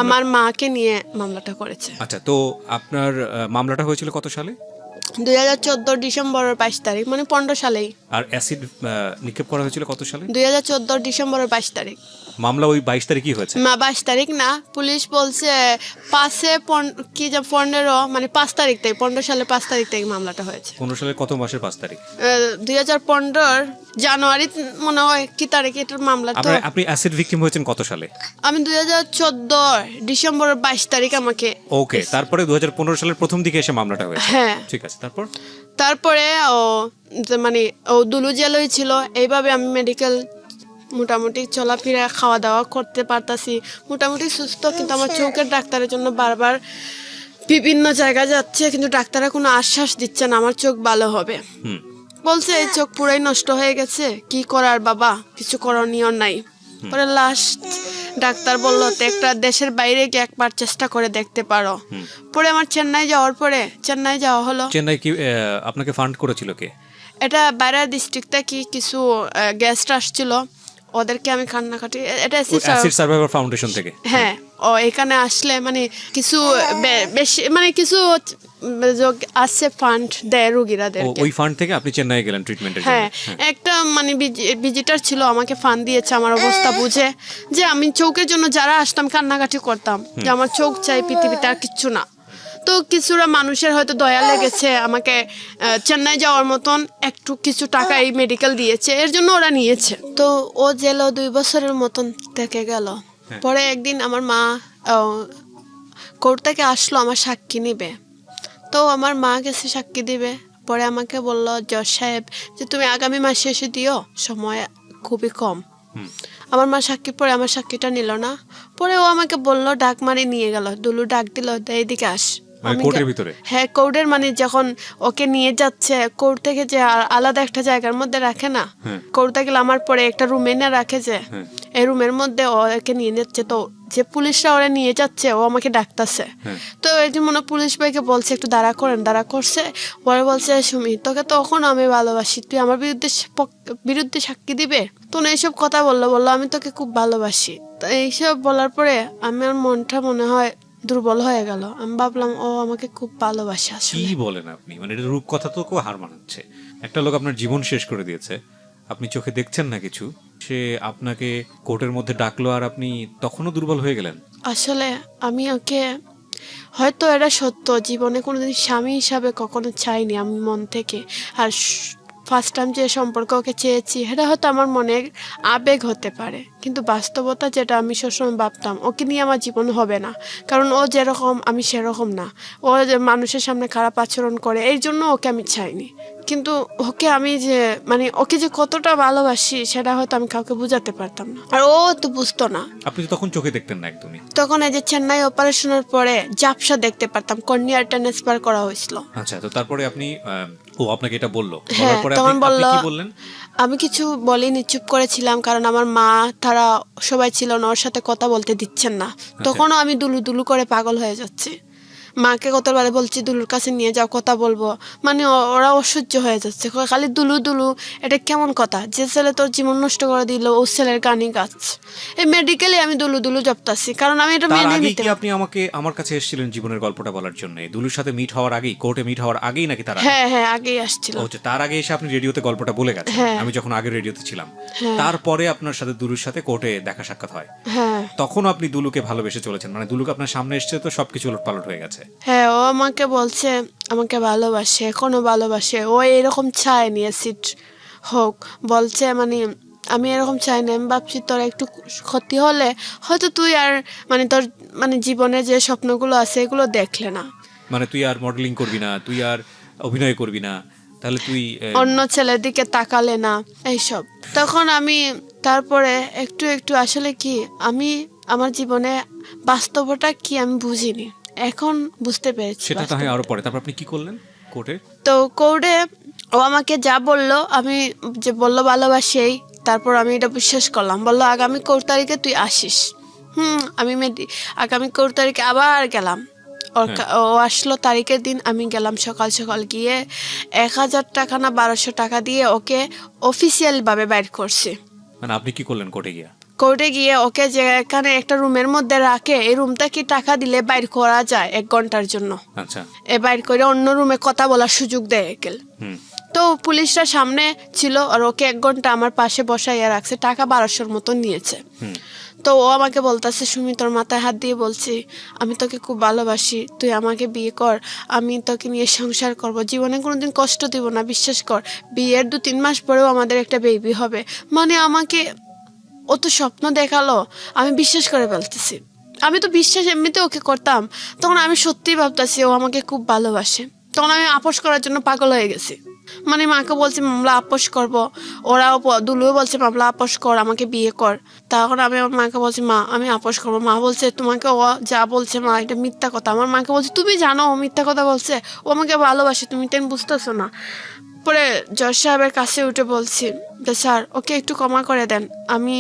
আমার মাকে নিয়ে মামলাটা করেছে। আচ্ছা, তো আপনার মামলাটা হয়েছিল কত সালে? 2014 ডিসেম্বরের 22 তারিখ, মানে 15 সালেই। আর অ্যাসিড নিক্ষেপ করা হয়েছিল কত সালে? 2014 ডিসেম্বরের 22 তারিখ। মামলা ওই 22 তারিখই হয়েছে? 22 তারিখ না, পুলিশ বলছে 15 মানে 5 তারিখ থেকে, 15 সালে 5 তারিখ থেকে মামলাটা হয়েছে। 15 সালের কত মাসের 5 তারিখ? 2015 জানুয়ারি মনে হয় কি তারিখে এটার মামলা। তো আপনি অ্যাসিড ভিকটিম হয়েছেন কত সালে? আমি 2014 ডিসেম্বরের 22 তারিখ আমাকে। ওকে, তারপরে 2015 সালের প্রথম দিকে এসে মামলাটা হয়েছে? হ্যাঁ, ঠিক আছে। তারপরে মানে ও দুলু জেলই ছিল। এইভাবে আমি মেডিকেল মোটামুটি চলাফেরা খাওয়া দাওয়া করতে পারতাছি, মোটামুটি সুস্থ। কিন্তু আমার চোখের ডাক্তারের জন্য বারবার বিভিন্ন জায়গায় যাচ্ছে, কিন্তু ডাক্তাররা কোনো আশ্বাস দিচ্ছে না আমার চোখ ভালো হবে। বলছে এই চোখ পুরাই নষ্ট হয়ে গেছে, কি করার বাবা, কিছু করণীয় নাই। পরে লাস্ট ডাক্তার বললো তো একটা দেশের বাইরে গিয়ে একবার চেষ্টা করে দেখতে পারো। পরে আমার চেন্নাই যাওয়া হলো। চেন্নাই কি আপনাকে ফান্ড করেছিল কে? এটা বাইরের ডিস্ট্রিক্ট থেকে কিছু গেস্ট আসছিল, ওদেরকে আমি কান্নাকাটি এটা অ্যাসিড সার্ভাইভার ফাউন্ডেশন থেকে। হ্যাঁ, ও এখানে আসলে মানে কিছু বেশি মানে কিছু আছে ফান্ড দেয় রোগীরাদেরকে। ওই ফান্ড থেকে আপনি চেন্নাই গেলেন ট্রিটমেন্টের জন্য? হ্যাঁ, একটা মানে ভিজিটার ছিল, আমাকে ফান্ড দিয়েছে আমার অবস্থা বুঝে, যে আমি চোখের জন্য যারা আসতাম কান্নাকাটি করতাম যে আমার চোখ চাই, পৃথিবীতে আর কিচ্ছু না। তো কিছুটা মানুষের হয়তো দয়া লেগেছে, আমাকে চেন্নাই যাওয়ার মতন একটু কিছু টাকা এই মেডিকেল দিয়েছে, এর জন্য ওরা নিয়েছে। তো ও জেল 2 বছরের মতন থেকে গেল। পরে একদিন আমার মা কোর্ট থেকে আসলো আমার সাক্ষী নিবে। তো আমার মা গেছে সাক্ষী দিবে। পরে আমাকে বলল জজ সাহেব যে তুমি আগামী মাসে এসে দিও, সময় খুবই কম। আমার মা সাক্ষী, পরে আমার সাক্ষীটা নিল না। পরে ও আমাকে বলল, ডাক মারি নিয়ে গেল, দুলু ডাক দিল, এইদিকে আস। কোর্টের ভিতরে? হ্যাঁ, কোর্টের মানে যখন ওকে নিয়ে যাচ্ছে কোর্ট থেকে, যে আলাদা একটা জায়গার মধ্যে রাখে না, কোর্টে গেলে আমার পরে একটা রুমে না রাখে, যে এই রুমের মধ্যে ওকে নিয়ে যাচ্ছে। তো যে পুলিশরা ওরা নিয়ে যাচ্ছে, ও আমাকে ডাকতেছে। তো এই যে মনে পুলিশ ভাইকে বলছে একটু দাঁড়া করেন, দাঁড়া করছে। পরে বলছে, সুমি তোকে তখন আমি ভালোবাসি, তুই আমার বিরুদ্ধে সাক্ষী দিবে? তো এইসব কথা বললো আমি তোকে খুব ভালোবাসি। তো এইসব বলার পরে আমার মনটা মনে হয় দুর্বল হয়ে গেল। আমি ভাবলাম ও আমাকে খুব ভালোবাসে। আসলে কি বলেন আপনি? মানে এটা রূপ কথা তো হার মানাচ্ছে। একটা লোক আপনার জীবন শেষ করে দিয়েছে, আপনি চোখে দেখছেন না কিছু, সে আপনাকে কোর্টের মধ্যে ডাকলো আর আপনি তখনও দুর্বল হয়ে গেলেন। আসলে আমি ওকে, হয়তো এটা সত্য, জীবনে কোনোদিন স্বামী হিসাবে কখনো চাইনি আমি মন থেকে। আর ফার্স্ট টাইম যে সম্পর্ক ওকে চেয়েছি, এটা হয়তো আমার মনের আবেগ হতে পারে, কিন্তু বাস্তবতা যেটা আমি সবসময় ভাবতাম, ওকে নিয়ে আমার জীবন হবে না। কারণ ও যেরকম আমি সেরকম না। ও যে মানুষের সামনে খারাপ আচরণ করে, এই জন্য ওকে আমি চাইনি। কিন্তু ওকে আমি যে মানে ওকে যে কতটা ভালোবাসি, সেটা হয়তো আমি কাউকে বুঝাতে পারতাম না, আর ও তো বুঝতো না। আপনি তো তখন চোখে দেখতেন না একদমই? তখন এই যে চেন্নাই অপারেশনের পরে ঝাপসা দেখতে পারতাম, কর্নিয়ার ট্রান্সফার করা হয়েছিল। আচ্ছা, তো তারপরে আপনি ও আপনাকে এটা বললো, হ্যাঁ, বলার পরে তখন আপনি বললো, কি বললেন? আমি কিছু বলিনি, চুপ করেছিলাম, কারণ আমার মা তারা সবাই ছিল না, ওর সাথে কথা বলতে দিচ্ছেন না। তখনও আমি দুলু দুলু করে পাগল হয়ে যাচ্ছি। মাকে কতবারে বলছি দুলুর কাছে নিয়ে যাও, কথা বলবো, মানে ওরা অসহ্য হয়ে যাচ্ছে, খালি দুলু দুলু। এটা কেমন কথা? যে ছেলে তোর জীবন নষ্ট করে দিল, ও ছেলের গানই গাছ। এই মেডিকেলে আমি দুলু দুলু জপতাছি, কারণ আমি এটা মেনে নিতে। আপনি আমার কাছে এসেছিলেন জীবনের গল্পটা বলার জন্য দুলুর সাথে মিট হওয়ার আগেই, কোর্টে মিট হওয়ার আগেই নাকি? তার হ্যাঁ, আগেই আসছিল। তার আগে এসে আপনি রেডিওতে গল্পটা বলে গেছেন। আমি যখন আগে রেডিওতে ছিলাম, তারপরে আপনার সাথে দুলুর সাথে কোর্টে দেখা সাক্ষাৎ হয়। তখন আপনি দুলুকে ভালোবেসে চলেছেন, মানে দুলুকে আপনার সামনে এসছে তো সবকিছু উলটপালট হয়ে গেছে। হ্যাঁ, ও আমাকে বলছে আমাকে ভালোবাসে, এখনো ভালোবাসে। ও এরকম চায়নি অ্যাসিড হোক, বলছে মানে আমি এরকম চাই না। আমি ভাবছি তোর একটু ক্ষতি হলে হয়তো তুই আর মানে তোর মানে জীবনে যে স্বপ্নগুলো আছে এগুলো দেখলে না, মানে তুই আর মডেলিং করবি না, তুই আর অভিনয় করবি না, তাহলে তুই অন্য ছেলের দিকে তাকালে না, এইসব। তখন আমি তারপরে একটু একটু আসলে কি আমি আমার জীবনে বাস্তবতা কি আমি বুঝিনি, এখন বুঝতে পেরেছি। সেটা তো হয় আরো পরে। তারপর আপনি কি করলেন কোর্টে? তো কোর্টে ও আমাকে যা বললো, আমি যে বললো ভালোবাসেই, তারপর আমি এটা বিশ্বাস করলাম। বললো আগামী 4 তারিখে তুই আসিস। আমি আগামী 4 তারিখে আবার গেলাম। ও আসলো তারিখের দিন, আমি গেলাম সকাল সকাল, গিয়ে 1000 টাকা না 1200 টাকা দিয়ে ওকে অফিসিয়াল ভাবে বাইর করছি। মানে আপনি কি করলেন কোর্টে গিয়ে? কোর্টে গিয়ে ওকে যে এখানে একটা রুমের মধ্যে রাখে, এই রুমটা কি টাকা দিলে বাইর করা যায় 1 ঘন্টার জন্য। আচ্ছা, বাইর করে অন্য রুমে কথা বলার সুযোগ দেয় একেল। তো পুলিশরা সামনে ছিল আর ওকে 1 ঘন্টা আমার পাশে বসাইয়া রাখছে, টাকা 1200-র মতো নিয়েছে। তো ও আমাকে বলতেছে, সুমি তোর মাথায় হাত দিয়ে বলছি, আমি তোকে খুব ভালোবাসি, তুই আমাকে বিয়ে কর, আমি তোকে নিয়ে সংসার করব, জীবনে কোনোদিন কষ্ট দিব না, বিশ্বাস কর। বিয়ের 2-3 মাস পরেও আমাদের একটা বেবি হবে। মানে আমাকে ও তো স্বপ্ন দেখালো, আমি বিশ্বাস করে ফেলতেছি। আমি তো বিশ্বাস এমনিতে ওকে করতাম, তখন আমি সত্যিই ভাবতেছি ও আমাকে খুব ভালোবাসে। তখন আমি আপোষ করার জন্য পাগল হয়ে গেছি। মানে মাকে বলছি মামলা আপোষ করব, ওরাও দুলুও বলছে মামলা আপোষ কর, আমাকে বিয়ে কর। তখন আমি আমার মাকে বলছি মা আমি আপোষ করবো। মা বলছে তোমাকে ও যা বলছে মা এটা মিথ্যা কথা। আমার মাকে বলছে তুমি জানো ও মিথ্যা কথা বলছে, ও আমাকে ভালোবাসে, তুমি তো বুঝতেছো না। পরে জজ সাহেবের কাছে উঠে বলছি যে স্যার ওকে একটু ক্ষমা করে দেন, আমি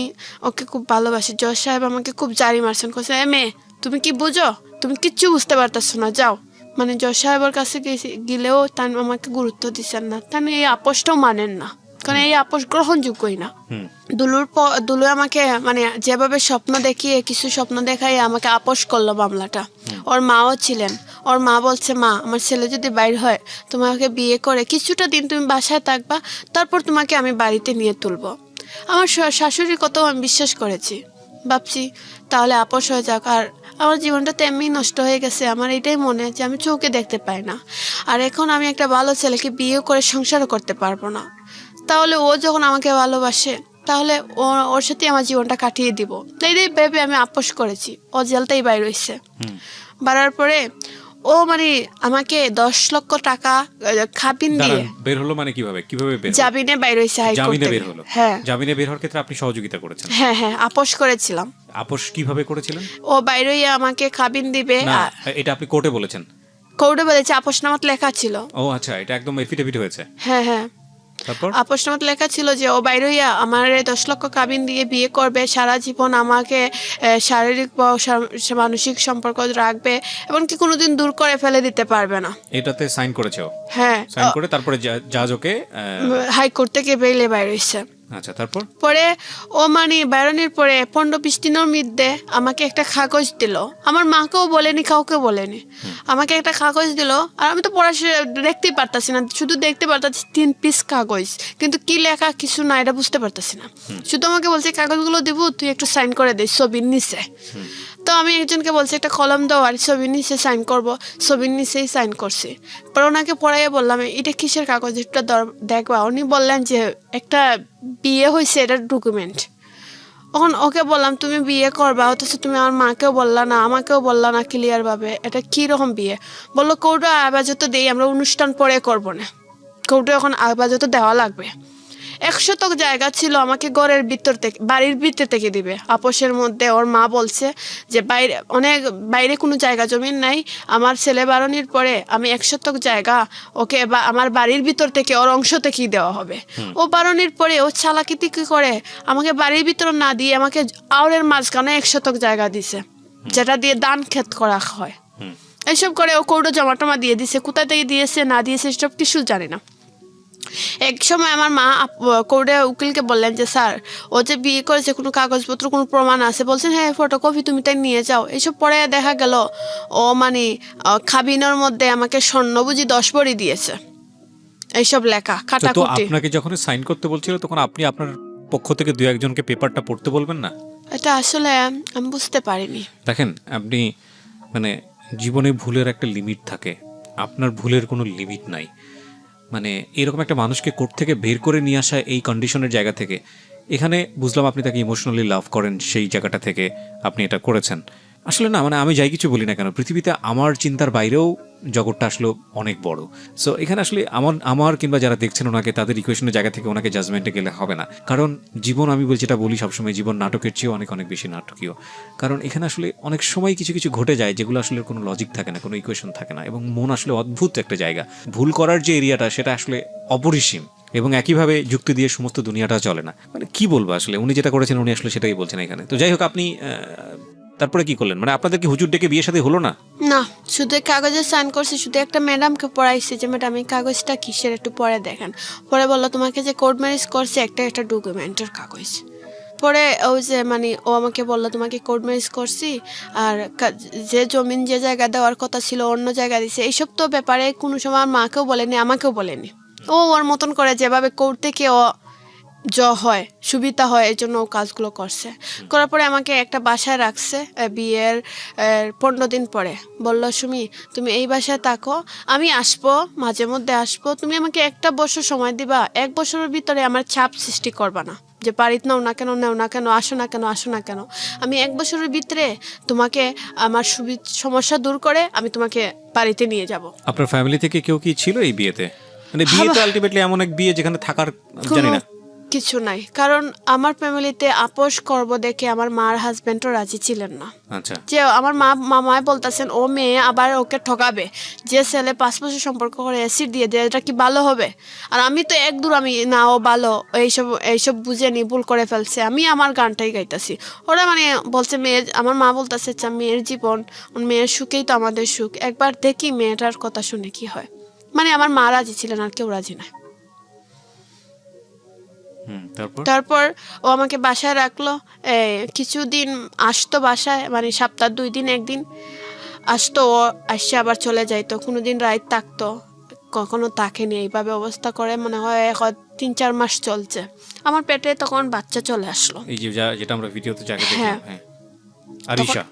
ওকে খুব ভালোবাসি। জজ সাহেব আমাকে খুব জারি মারছেন, বলছে মেয়ে তুমি কি বুঝো, তুমি কিচ্ছু বুঝতে পারতেছো না, যাও। মানে জজ সাহেবের কাছে গেলেও তান আমাকে গুরুত্ব দিচ্ছেন না, তান এই আপোষটাও মানেন না। কারণ এই আপোষ গ্রহণযোগ্যই না। হুম দুলু আমাকে মানে যেভাবে স্বপ্ন দেখিয়ে কিছু স্বপ্ন দেখাই আমাকে আপোষ করলো মামলাটা। ওর মাও ছিলেন, ওর মা বলছে, মা আমার ছেলে যদি বাইর হয় তোমাকে বিয়ে করে কিছুটা দিন তুমি বাসায় থাকবা, তারপর তোমাকে আমি বাড়িতে নিয়ে তুলবো। আমার শাশুড়ির কথাও আমি বিশ্বাস করেছি, ভাবছি তাহলে আপোষ হয়ে যাক। আর আমার জীবনটা তো এমনি নষ্ট হয়ে গেছে, আমার এটাই মনে যে আমি চোখে দেখতে পাই না, আর এখন আমি একটা ভালো ছেলেকে বিয়ে করে সংসারও করতে পারবো না। তাহলে ও যখন আমাকে ভালোবাসে তাহলে ওর সাথে আমার জীবনটা কাটিয়ে দিব, এইটাই ভেবে আমি আপোষ করেছি। ও জেলতেই বাইর হইছে, বাড়ার পরে ও মানে আমাকে 10 লক্ষ টাকা খাবিন দিয়ে বের হলো। মানে কিভাবে কিভাবে বের হলো? জামিনে বাইর হইছে হাইকোর্ট জামিনে থেকে। বের হলো। হ্যাঁ জামিনে বের হওয়ার ক্ষেত্রে আপনি সহযোগিতা করেছেন? হ্যাঁ হ্যাঁ আপোষ করেছিলাম। আপোষ কিভাবে করেছিলেন? ও বাইর হইয়া আমাকে খাবিন দিবে। না, এটা আপনি কোর্টে বলেছেন? কোর্টে বলেছে, আপোষনামাত লেখা ছিল। ও আচ্ছা, এটা একদম এফিডেভিট হয়েছে? হ্যাঁ হ্যাঁ, তারপর আপোষনামাত লেখা ছিল যে ও বাইরে হইয়া আমার 10 লক্ষ কাবিন দিয়ে বিয়ে করবে, সারা জীবন আমাকে শারীরিক বা মানসিক সম্পর্ক রাখবে, এমনকি কোনোদিন দূর করে ফেলে দিতে পারবে না। এটাতে সাইন করেছে ও? হ্যাঁ সাইন করে তারপরে জাজ ওকে হাইকোর্ট থেকে বেইলে বাইরে হইছে। আচ্ছা, তারপর পরে ও মানে বেরোনোর পরে 15-20 দিনের মধ্যে আমাকে একটা কাগজ দিল, আমার মাকেও বলেনি কাউকে বলেনি, আমাকে একটা কাগজ দিল। আর আমি তো পড়াশোনা দেখতেই পারতাছি না, শুধু দেখতে পারতাছি 3 পিস কাগজ, কিন্তু কি লেখা কিছু না এটা বুঝতে পারতাছি না। শুধু আমাকে বলছে কাগজগুলো দিব, তুই একটু সাইন করে দে ছবির নিচে। তো আমি একজনকে বলছি একটা কলম দাও আর ছবির নিচে সাইন করবো, ছবির নিচেই সাইন করছি। পরে ওনাকে পড়াইয়া বললাম এটা কিসের কাগজ, এটা দেখবা। উনি বললেন যে একটা বিয়ে হয়েছে এটার ডকুমেন্ট। তখন ওকে বললাম তুমি বিয়ে করবা, অথচ তুমি আমার মাকেও বললা না আমাকেও বললা না ক্লিয়ার ভাবে, এটা কি রকম বিয়ে? বললো কৌটো আবাজত দেই, আমরা অনুষ্ঠান পরে করবো না, কৌটো এখন আবাজত দেওয়া লাগবে। 100 জায়গা ছিল আমাকে ঘরের ভিতর থেকে বাড়ির ভিতর থেকে দিবে। আপোষের মধ্যে ওর মা বলছে যে বাইরে কোনো জায়গা জমিন নাই, আমার ছেলে বারণের পরে আমি 100 জায়গা ওকে বা আমার বাড়ির ভিতর থেকে ওর অংশ থেকেই দেওয়া হবে। ও বারণের পরে ও চালাকিতি কি করে আমাকে বাড়ির ভিতর না দিয়ে আমাকে আওরের মাঝখানে 100 জায়গা দিছে, যেটা দিয়ে ধান ক্ষেত করা হয়। এইসব করে ও কৌটো জমা দিয়ে দিছে, কোথা থেকে দিয়েছে না দিয়েছে সব কিছু জানি না। এক সময় আমার মা কোর্টে উকিলকে বললেন যে স্যার ও যে বিয়ে করেছে কোনো কাগজপত্র কোনো প্রমাণ আছে? বলছেন হ্যাঁ ফটোকপি তুমি তাই নিয়ে যাও। এইসব পরে দেখা গেল ও মানে খাবিনের মধ্যে আমাকে স্বর্ণ বুঝি 10 ভরি দিয়েছে, এইসব লেখা কাটাকুটি। আপনাকে যখন সাইন করতে বলছিল তখন আপনি আপনার পক্ষ থেকে 2-1 জনকে পেপারটা পড়তে বলবেন না? এটা আসলে আমি বুঝতে পারিনি। দেখেন, আপনি মানে জীবনে ভুলের একটা লিমিট থাকে, আপনার ভুলের কোনো লিমিট নাই। মানে এরকম একটা মানুষকে কোর্ট থেকে বের করে নিয়ে আসা এই কন্ডিশনের জায়গা থেকে, এখানে বুঝলাম আপনি তাকে ইমোশনালি লাভ করেন, সেই জায়গাটা থেকে আপনি এটা করেছেন। আসলে না, মানে আমি যাই কিছু বলি না কেন, পৃথিবীতে আমার চিন্তার বাইরেও জগৎটা আসলে অনেক বড়। সো এখানে আসলে আমার কিংবা যারা দেখছেন ওনাকে, তাদের ইকুয়েশনের জায়গা থেকে ওনাকে জাজমেন্টে গেলে হবে না। কারণ জীবন, আমি যেটা বলি সবসময়, জীবন নাটকের চেয়েও অনেক অনেক বেশি নাটকীয়। কারণ এখানে আসলে অনেক সময় কিছু কিছু ঘটে যায় যেগুলো আসলে কোনো লজিক থাকে না, কোনো ইকুয়েশন থাকে না, এবং মন আসলে অদ্ভুত একটা জায়গা। ভুল করার যে এরিয়াটা সেটা আসলে অপরিসীম, এবং একইভাবে যুক্তি দিয়ে সমস্ত দুনিয়াটা চলে না। মানে কি বলবো আসলে, উনি যেটা করেছেন উনি আসলে সেটাই বলছেন এখানে। তো যাই হোক, আপনি তারপরে কি করলেন? মানে আপনাদের কি হুজুর ডেকে বিয়ে সাথে হলো না? না, শুধু কাগজে সাইন করছি, শুধু একটা ম্যাডামকে পড়াইছি যে ম্যাডাম এই কাগজটা কিসের একটু পরে দেখেন। পরে বললো তোমাকে যে কোর্ট ম্যারেজ করছে একটা ডকুমেন্টের কাগজ। পরে ওই যে মানে ও আমাকে বললো তোমাকে কোর্ট ম্যারেজ করছি, আর যে জমিন যে জায়গা দেওয়ার কথা ছিল অন্য জায়গা দিছে। এইসব তো ব্যাপারে কোনো সময় আমার মাকেও বলেনি আমাকেও বলেনি। ও ওর মতন করে যেভাবে কোর্ট থেকে ও হয় সুবিধা হয় এই জন্য ও কাজগুলো করছে। করার পরে আমাকে একটা বাসায় রাখছে বিয়ের 15 দিন পরে। বলল সুমি তুমি এই বাসায় থাকো, আমি আসবো মাঝে মধ্যে আসবো, তুমি আমাকে 1 বছর সময় দিবা, 1 বছরের ভিতরে আমার চাপ সৃষ্টি করবা না যে বাড়িতে নাও না কেন আসো না কেন। আমি 1 বছরের ভিতরে তোমাকে আমার সমস্যা দূর করে আমি তোমাকে বাড়িতে নিয়ে যাব। আপনার ফ্যামিলি থেকে কেউ কি ছিল এই বিয়েতে? মানে বিয়ে তো আলটিমেটলি এমন এক বিয়ে যেখানে থাকার জানি না কিছু নাই, কারণ আমার ফ্যামিলিতে আপোষ করব দেখে আমার মার হাজবেন্ডও রাজি ছিলেন না। আচ্ছা, যে আমার মামায় বলতেছেন ও মেয়ে আবার ওকে ঠকাবে, যে ছেলে 5 বছর সম্পর্ক করে অ্যাসিড দিয়ে দেয় এটা কি ভালো হবে? আর আমি তো একদূর আমি না ও ভালো, এইসব বুঝেনি, ভুল করে ফেলছে, আমি আমার গানটাই গাইতেছি। ওরা মানে বলছে মেয়ে, আমার মা বলতেছে আচ্ছা মেয়ের জীবন, মেয়ের সুখেই তো আমাদের সুখ, একবার দেখি মেয়েটার কথা শুনে কি হয়। মানে আমার মা রাজি ছিলেন আর কেউ রাজি না। তারপর তারপর ও আমাকে বাসায় রাখলো। কিছুদিন আসতো বাসায়, মানে সপ্তাহ 2 দিন 1 দিন আসতো, ও আসছে আবার চলে যাইতো, কোনোদিন রাত থাকতো, কখনো থাকেনি। এইভাবে অবস্থা করে মনে হয় 3-4 মাস চলছে। আমার পেটে তখন বাচ্চা চলে আসলো। এই যে যেটা আমরা ভিডিওতে যাকে হ্যাঁ। দেখলাম, হ্যাঁ, আরিশা।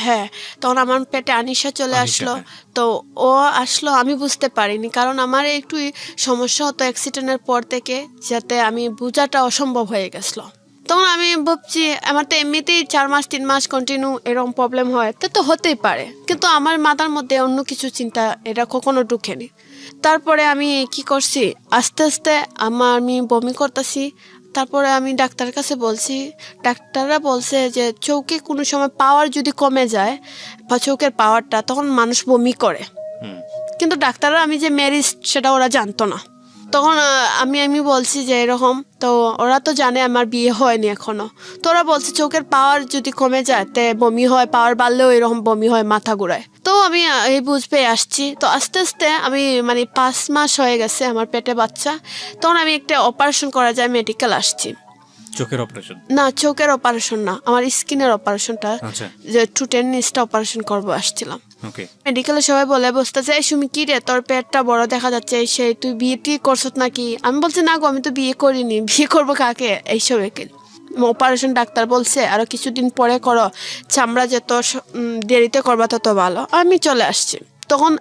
হ্যাঁ, তখন আমার পেটে আনিশা চলে আনিশা, আসলো। হ্যাঁ। তো ও আসলো, আমি বুঝতে পারিনি, কারণ আমার একটু সমস্যা হতো অ্যাক্সিডেন্টের পর থেকে, যাতে আমি বোঝাটা অসম্ভব হয়ে গেছিলো। তখন আমি ভাবছি আমার তো এমনিতেই 4 মাস 3 মাস কন্টিনিউ এরকম প্রবলেম হয়, তো হতেই পারে, কিন্তু আমার মাথার মধ্যে অন্য কিছু চিন্তা এটা কখনো ঢুকেনি। তারপরে আমি কি করছি, আস্তে আস্তে আমি বমি করতেছি। তারপরে আমি ডাক্তারের কাছে বলছি, ডাক্তাররা বলছে যে চোখে কোনো সময় পাওয়ার যদি কমে যায় বা চোখের পাওয়ারটা, তখন মানুষ বমি করে। কিন্তু ডাক্তাররা আমি যে ম্যারিজ সেটা ওরা জানতো না। তখন আমি বলছি যে এরকম, তো ওরা তো জানে আমার বিয়ে হয়নি এখনো, তো ওরা বলছে চোখের পাওয়ার যদি কমে যায় তে বমি হয়, পাওয়ার বাড়লেও এরকম বমি হয়, মাথা ঘুরায়। তো আমি এই বুঝ পেয়ে আসছি। তো আস্তে আস্তে আমি মানে 5 মাস হয়ে গেছে আমার পেটে বাচ্চা। তখন আমি একটা অপারেশন করা যায় মেডিকেল আসছি। চোখের অপারেশন না, চোখের অপারেশন না, আমার স্কিনের অপারেশনটা, আচ্ছা, যে টুটেনিসটা অপারেশন করবো আসছিলাম। ওকে। মেডিকেলে সবাই বলে বসতেছে, এই সুমি কি রে, তোর পেটটা বড় দেখা যাচ্ছে, এই সেই, তুই বিয়ে টিয়ে করছত নাকি? আমি বলছি না গো, আমি তো বিয়ে করিনি, বিয়ে করবো কাকে, এইসব একেল। অপারেশন ডাক্তার বলছে আরো কিছুদিন পরে করো, চামড়া যত দেরিতে করবা তত ভালো। আমি চলে আসছি। তখন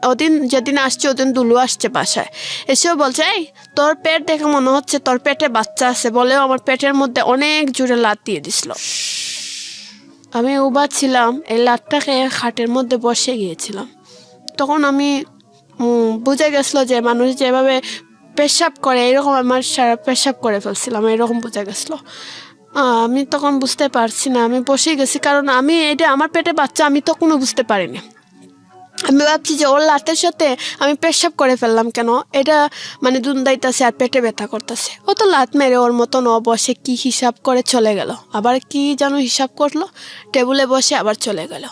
যেদিন আসছে ওদিন দুলু আসছে বাসায়, এসেও বলছে, এই তোর পেট দেখে মনে হচ্ছে তোর পেটে বাচ্চা আছে, বলেও আমার পেটের মধ্যে অনেক জোরে লাত দিয়ে দিছিল। আমি উবার ছিলাম, এই লাটটাকে খাটের মধ্যে বসে গিয়েছিলাম। তখন আমি বুঝে গেছিলো যে মানুষ যেভাবে পেশাব করে এরকম আমার সারা পেশাব করে ফেলছিলাম, এরকম বুঝে গেছিলো। আমি তখন বুঝতে পারছি না, আমি বসে গেছি, কারণ আমি এটা আমার পেটে বাচ্চা আমি তো কোনো বুঝতে পারিনি। আমি ভাবছি যে ওর লাতের সাথে আমি পেশাব করে ফেললাম কেন, এটা মানে দুন্দাইতেছে আর পেটে ব্যথা করতেছে। ও তো লাত মেরে ওর মতন ও বসে কি হিসাব করে চলে গেল, আবার কি যেন হিসাব করলো, টেবিলে বসে আবার চলে গেল।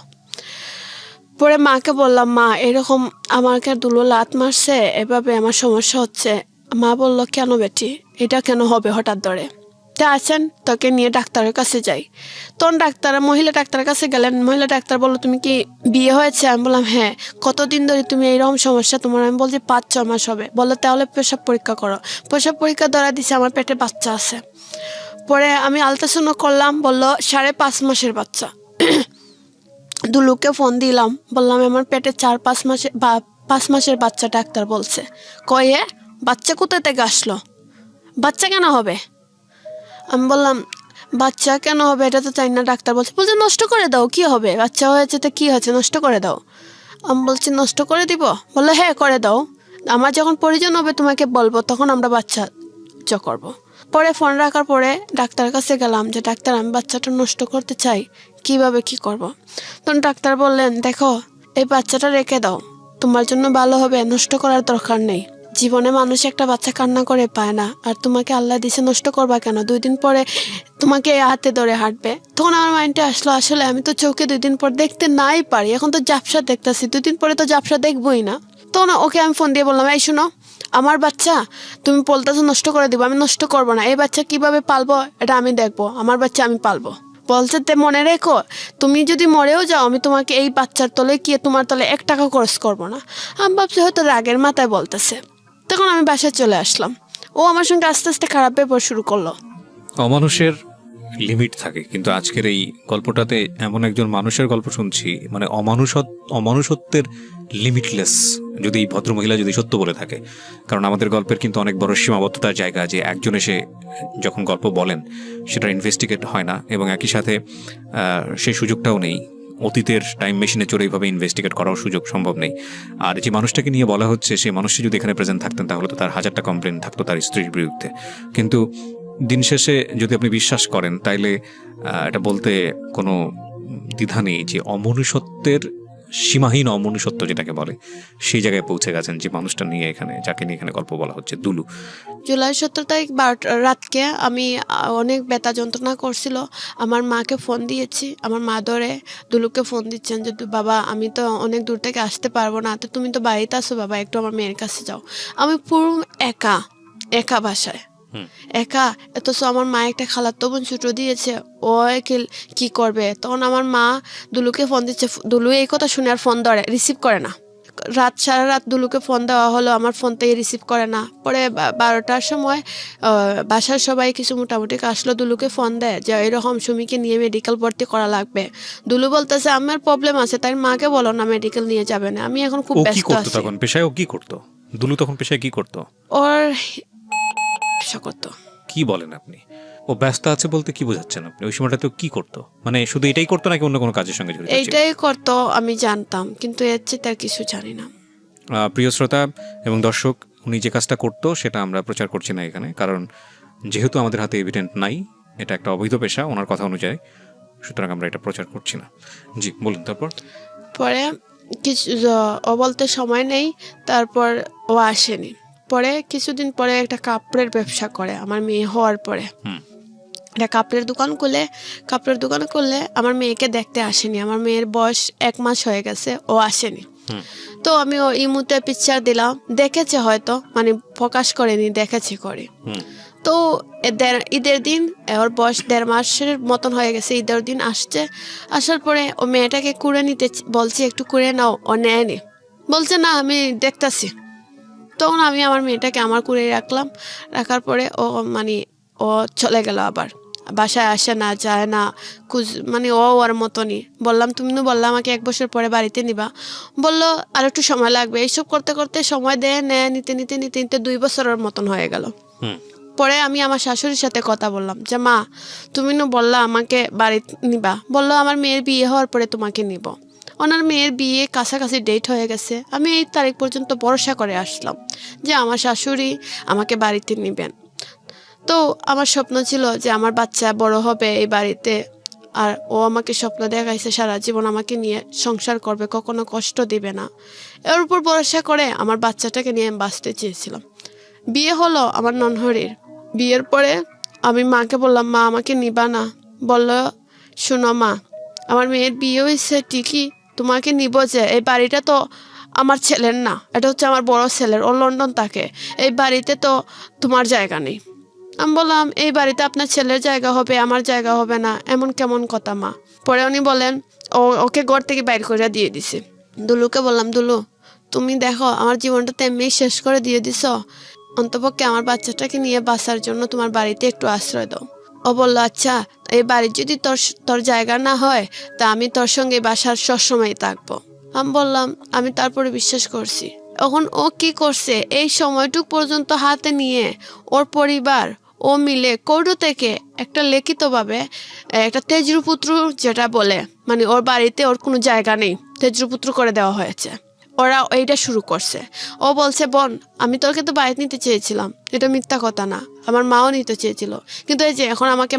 পরে মাকে বললাম, মা এরকম আমাকে দুলো লাত মারছে, এভাবে আমার সমস্যা হচ্ছে। মা বলল, কেন বেটি, এটা কেন হবে হঠাৎ ধরে? তা আছেন, তোকে নিয়ে ডাক্তারের কাছে যাই। তখন মহিলা ডাক্তারের কাছে গেলেন। মহিলা ডাক্তার বললো, তুমি কি বিয়ে হয়েছে? আমি বললাম হ্যাঁ। কতদিন ধরে তুমি এইরকম সমস্যা তোমার? আমি বলছি 5-6 মাস হবে। বললো তাহলে পেশাব পরীক্ষা করো। পেশাব পরীক্ষা ধরা দিছে, আমার পেটে বাচ্চা আছে। পরে আমি আলট্রাসাউন্ড করলাম, বললো 5.5 মাসের বাচ্চা। দুলুকে ফোন দিলাম, বললাম আমার পেটে 4-5 মাসের 5 মাসের বাচ্চা ডাক্তার বলছে। কয়ে বাচ্চা কোথা থেকে আসলো? বাচ্চা কেন হবে? আমি বললাম বাচ্চা কেন হবে এটা তো চাই না, ডাক্তার বলছে নষ্ট করে দাও, কি হবে, বাচ্চা হয়েছে তো কি হয়েছে, নষ্ট করে দাও। আমি বলছি নষ্ট করে দিব? বললো হ্যাঁ করে দাও, আমার যখন প্রয়োজন হবে তোমাকে বলবো, তখন আমরা বাচ্চা করবো। পরে ফোন রাখার পরে ডাক্তারের কাছে গেলাম যে ডাক্তার আমি বাচ্চাটা নষ্ট করতে চাই, কিভাবে কি করব। তখন ডাক্তার বললেন, দেখো এই বাচ্চাটা রেখে দাও, তোমার জন্য ভালো হবে, নষ্ট করার দরকার নেই। জীবনে মানুষ একটা বাচ্চা কান্না করে পায় না, আর তোমাকে আল্লাহ দিছে, নষ্ট করবা কেন? 2 দিন পরে তোমাকে হাতে ধরে হাঁটবে। তখন আমার মাইন্ডে আসলো, আসলে আমি তো চোখে 2 দিন পর দেখতে নাই পারি, এখন তো জাপসা দেখতেছি, 2 দিন পরে তো জাপসা দেখবোই না। তখন ওকে আমি ফোন দিয়ে বললাম, এই শোনো, আমার বাচ্চা তুমি বলতেছো নষ্ট করে দিব, আমি নষ্ট করবো না, এই বাচ্চা কিভাবে পালবো এটা আমি দেখবো, আমার বাচ্চা আমি পালবো। বলছে তে মনে রেখো, তুমি যদি মরেও যাও আমি তোমাকে এই বাচ্চার তলে গিয়ে তোমার তলে 1 টাকা খরচ করবো না। আমি ভাবছি হয়তো রাগের মাথায় বলতেছে। তখন আমি বাসায় চলে আসলাম। ও আমার সঙ্গে আস্তে আস্তে খারাপ ব্যবহার শুরু করলো। অমানুষের লিমিট থাকে, কিন্তু আজকের এই গল্পটাতে এমন একজন মানুষের গল্প শুনছি, মানে অমানুষত্বের লিমিটলেস, যদি এই ভদ্রমহিলা যদি সত্য বলে থাকে। কারণ আমাদের গল্পের কিন্তু অনেক বড় সীমাবদ্ধতার জায়গা, যে একজন এসে যখন গল্প বলেন সেটা ইনভেস্টিগেট হয় না, এবং একই সাথে সেই সুযোগটাও নেই, অতীতের টাইম মেশিনে চড়ে এইভাবে ইনভেস্টিগেট করার সুযোগ সম্ভব নেই। আর যে মানুষটাকে নিয়ে বলা হচ্ছে, সেই মানুষটি যদি এখানে প্রেজেন্ট থাকতেন তাহলে তো তার 1000টা কমপ্লেন থাকতো তার স্ত্রীর বিরুদ্ধে। কিন্তু দিন শেষে যদি আপনি বিশ্বাস করেন তাইলে এটা বলতে কোনো দ্বিধা নেই যে অমনুষ্যত্বের সীমাহীন অমনুষ্যত্ব যেটাকে বলে, সেই জায়গায় পৌঁছে গেছেন যে মানুষটা নিয়ে যাকে নিয়ে এখানে গল্প বলা হচ্ছে, দুলু। জুলাই 17 তারিখ রাতকে আমি অনেক ব্যথা যন্ত্রণা করছিল। আমার মাকে ফোন দিয়েছি, আমার মা ধরে দুলুকে ফোন দিচ্ছেন যে বাবা আমি তো অনেক দূর থেকে আসতে পারবো না, তো তুমি তো বাড়িতে আসো বাবা, একটু আমার মেয়ের কাছে যাও। আমি পুরো একা বাসায়, একা, অথচ আমার মা একটা খালাতো বোন ছোট দিয়েছে, ও কি করবে। তখন আমার মা দুলুকে ফোন দিচ্ছে, দুলু এই কথা শুনে আর ফোন ধরে রিসিভ করে না। সারা রাত দুলুকে ফোন দেওয়া হলো, আমার ফোন থেকে রিসিভ করে না। পরে 12টার সময় বাসার সবাই কিছু মোটামুটি আসলো, দুলুকে ফোন দেয় যে এরকম সুমিকে নিয়ে মেডিকেল ভর্তি করা লাগবে। দুলু বলতেছে আমার প্রবলেম আছে, তাই মাকে বলো না মেডিকেল নিয়ে যাবে না, আমি এখন খুব ব্যস্ত আছি। তখন পেশায় ও কি করতো? দুলু তখন পেশায় কি করতো? ওর ব্যবসা করতো। কি বলেন আপনি? ও ব্যস্ত আছে বলতে কি বোঝাচ্ছেন আপনি? ওই সময়টা তো কি করতো? মানে শুধু এটাই করতো নাকি অন্য কোনো কাজের সঙ্গে জড়িত ছিল? এইটাই করতো আমি জানতাম, কিন্তু এর চেয়ে তার কিছু জানি না। প্রিয় শ্রোতা এবং দর্শক, উনি যে কাজটা করতো সেটা আমরা প্রচার করছি না এখানে, কারণ যেহেতু আমাদের হাতে এভিডেন্ট নাই, এটা একটা অবৈধ পেশা ওনার কথা অনুযায়ী, সুতরাং আমরা এটা প্রচার করছি না। জি বলুন। তারপর পরে কিছু ও বলতে সময় নেই, তারপর ও আসেনি। পরে কিছুদিন পরে একটা কাপড়ের ব্যবসা করে আমার মেয়ে হওয়ার পরে। একটা কাপড়ের দোকান করলে আমার মেয়েকে দেখতে আসেনি। আমার মেয়ের বয়স 1 মাস হয়ে গেছে, ও আসেনি। তো আমি ও ইমুতে পিকচার দিলাম, দেখেছে হয়তো, মানে প্রকাশ করেনি, দেখেছে করে। তো ঈদের দিন, ওর বয়স 1.5 মাসের মতন হয়ে গেছে, ঈদের দিন আসছে। আসার পরে ও মেয়েটাকে কুড়ে নিতে বলছে, একটু কুড়ে নাও, ও নেয়নি, বলছে না আমি দেখতাছি। তখন আমি আমার মেয়েটাকে আমার কুড়ে রাখার পরে ও চলে গেল, আবার বাসায় আসে না, যায় না, মানে ও ওর মতনই। বললাম তুমি বললাম আমাকে 1 বছর পরে বাড়িতে নিবা, বললো আর একটু সময় লাগবে। এইসব করতে করতে সময় নিতে 2 বছরের মতন হয়ে গেল। পরে আমি আমার শাশুড়ির সাথে কথা বললাম যে মা তুমি বললা আমাকে বাড়ি নিবা, বললো আমার মেয়ের বিয়ে হওয়ার পরে তোমাকে নিব। ওনার মেয়ের বিয়ে কাছাকাছি ডেট হয়ে গেছে। আমি এই তারিখ পর্যন্ত ভরসা করে আসলাম যে আমার শাশুড়ি আমাকে বাড়িতে নেবেন। তো আমার স্বপ্ন ছিল যে আমার বাচ্চা বড় হবে এই বাড়িতে, আর ও আমাকে স্বপ্ন দেখাইছে সারা জীবন আমাকে নিয়ে সংসার করবে, কখনো কষ্ট দিবে না। এর উপর ভরসা করে আমার বাচ্চাটাকে নিয়ে বাঁচতে চেয়েছিলাম। বিয়ে হলো আমার ননহরির। বিয়ের পরে আমি মাকে বললাম মা আমাকে নিবা না। বলল শোনো মা, আমার মেয়ের বিয়ে হয়েছে ঠিকই, তোমাকে নিব যে এই বাড়িটা তো আমার ছেলের না, এটা হচ্ছে আমার বড় ছেলের, ও লন্ডন থাকে, এই বাড়িতে তো তোমার জায়গা নেই। আমি বললাম এই বাড়িতে আপনার ছেলের জায়গা হবে, আমার জায়গা হবে না, এমন কেমন কথা মা। পরে উনি বলেন ওকে ঘর থেকে বাইর করে দিয়ে দিছে। দুলুকে বললাম দুলু তুমি দেখো আমার জীবনটা তো এমনি শেষ করে দিয়ে দিছ, অন্তপক্ষে আমার বাচ্চাটাকে নিয়ে বাঁচার জন্য তোমার বাড়িতে একটু আশ্রয় দাও। ও বললো আচ্ছা এই বাড়ির যদি তোর জায়গা না হয় তা আমি তোর সঙ্গে বাসার সবসময় থাকবো। আমি বললাম আমি তারপরে বিশ্বাস করছি। এখন ও কি করছে, এই সময়টুক পর্যন্ত হাতে নিয়ে ওর পরিবার ও মিলে কৌটো থেকে একটা লিখিতভাবে একটা তেজরুপুত্র যেটা বলে, মানে ওর বাড়িতে ওর কোনো জায়গা নেই, তেজরুপুত্র করে দেওয়া হয়েছে। ওরা এইটা শুরু করছে। ও বলছে বোন আমি তোকে তো বাড়িতে নিতে চেয়েছিলাম, এটা মিথ্যা কথা না, আমার মাও নিতে চেয়েছিল, কিন্তু এই যে এখন আমাকে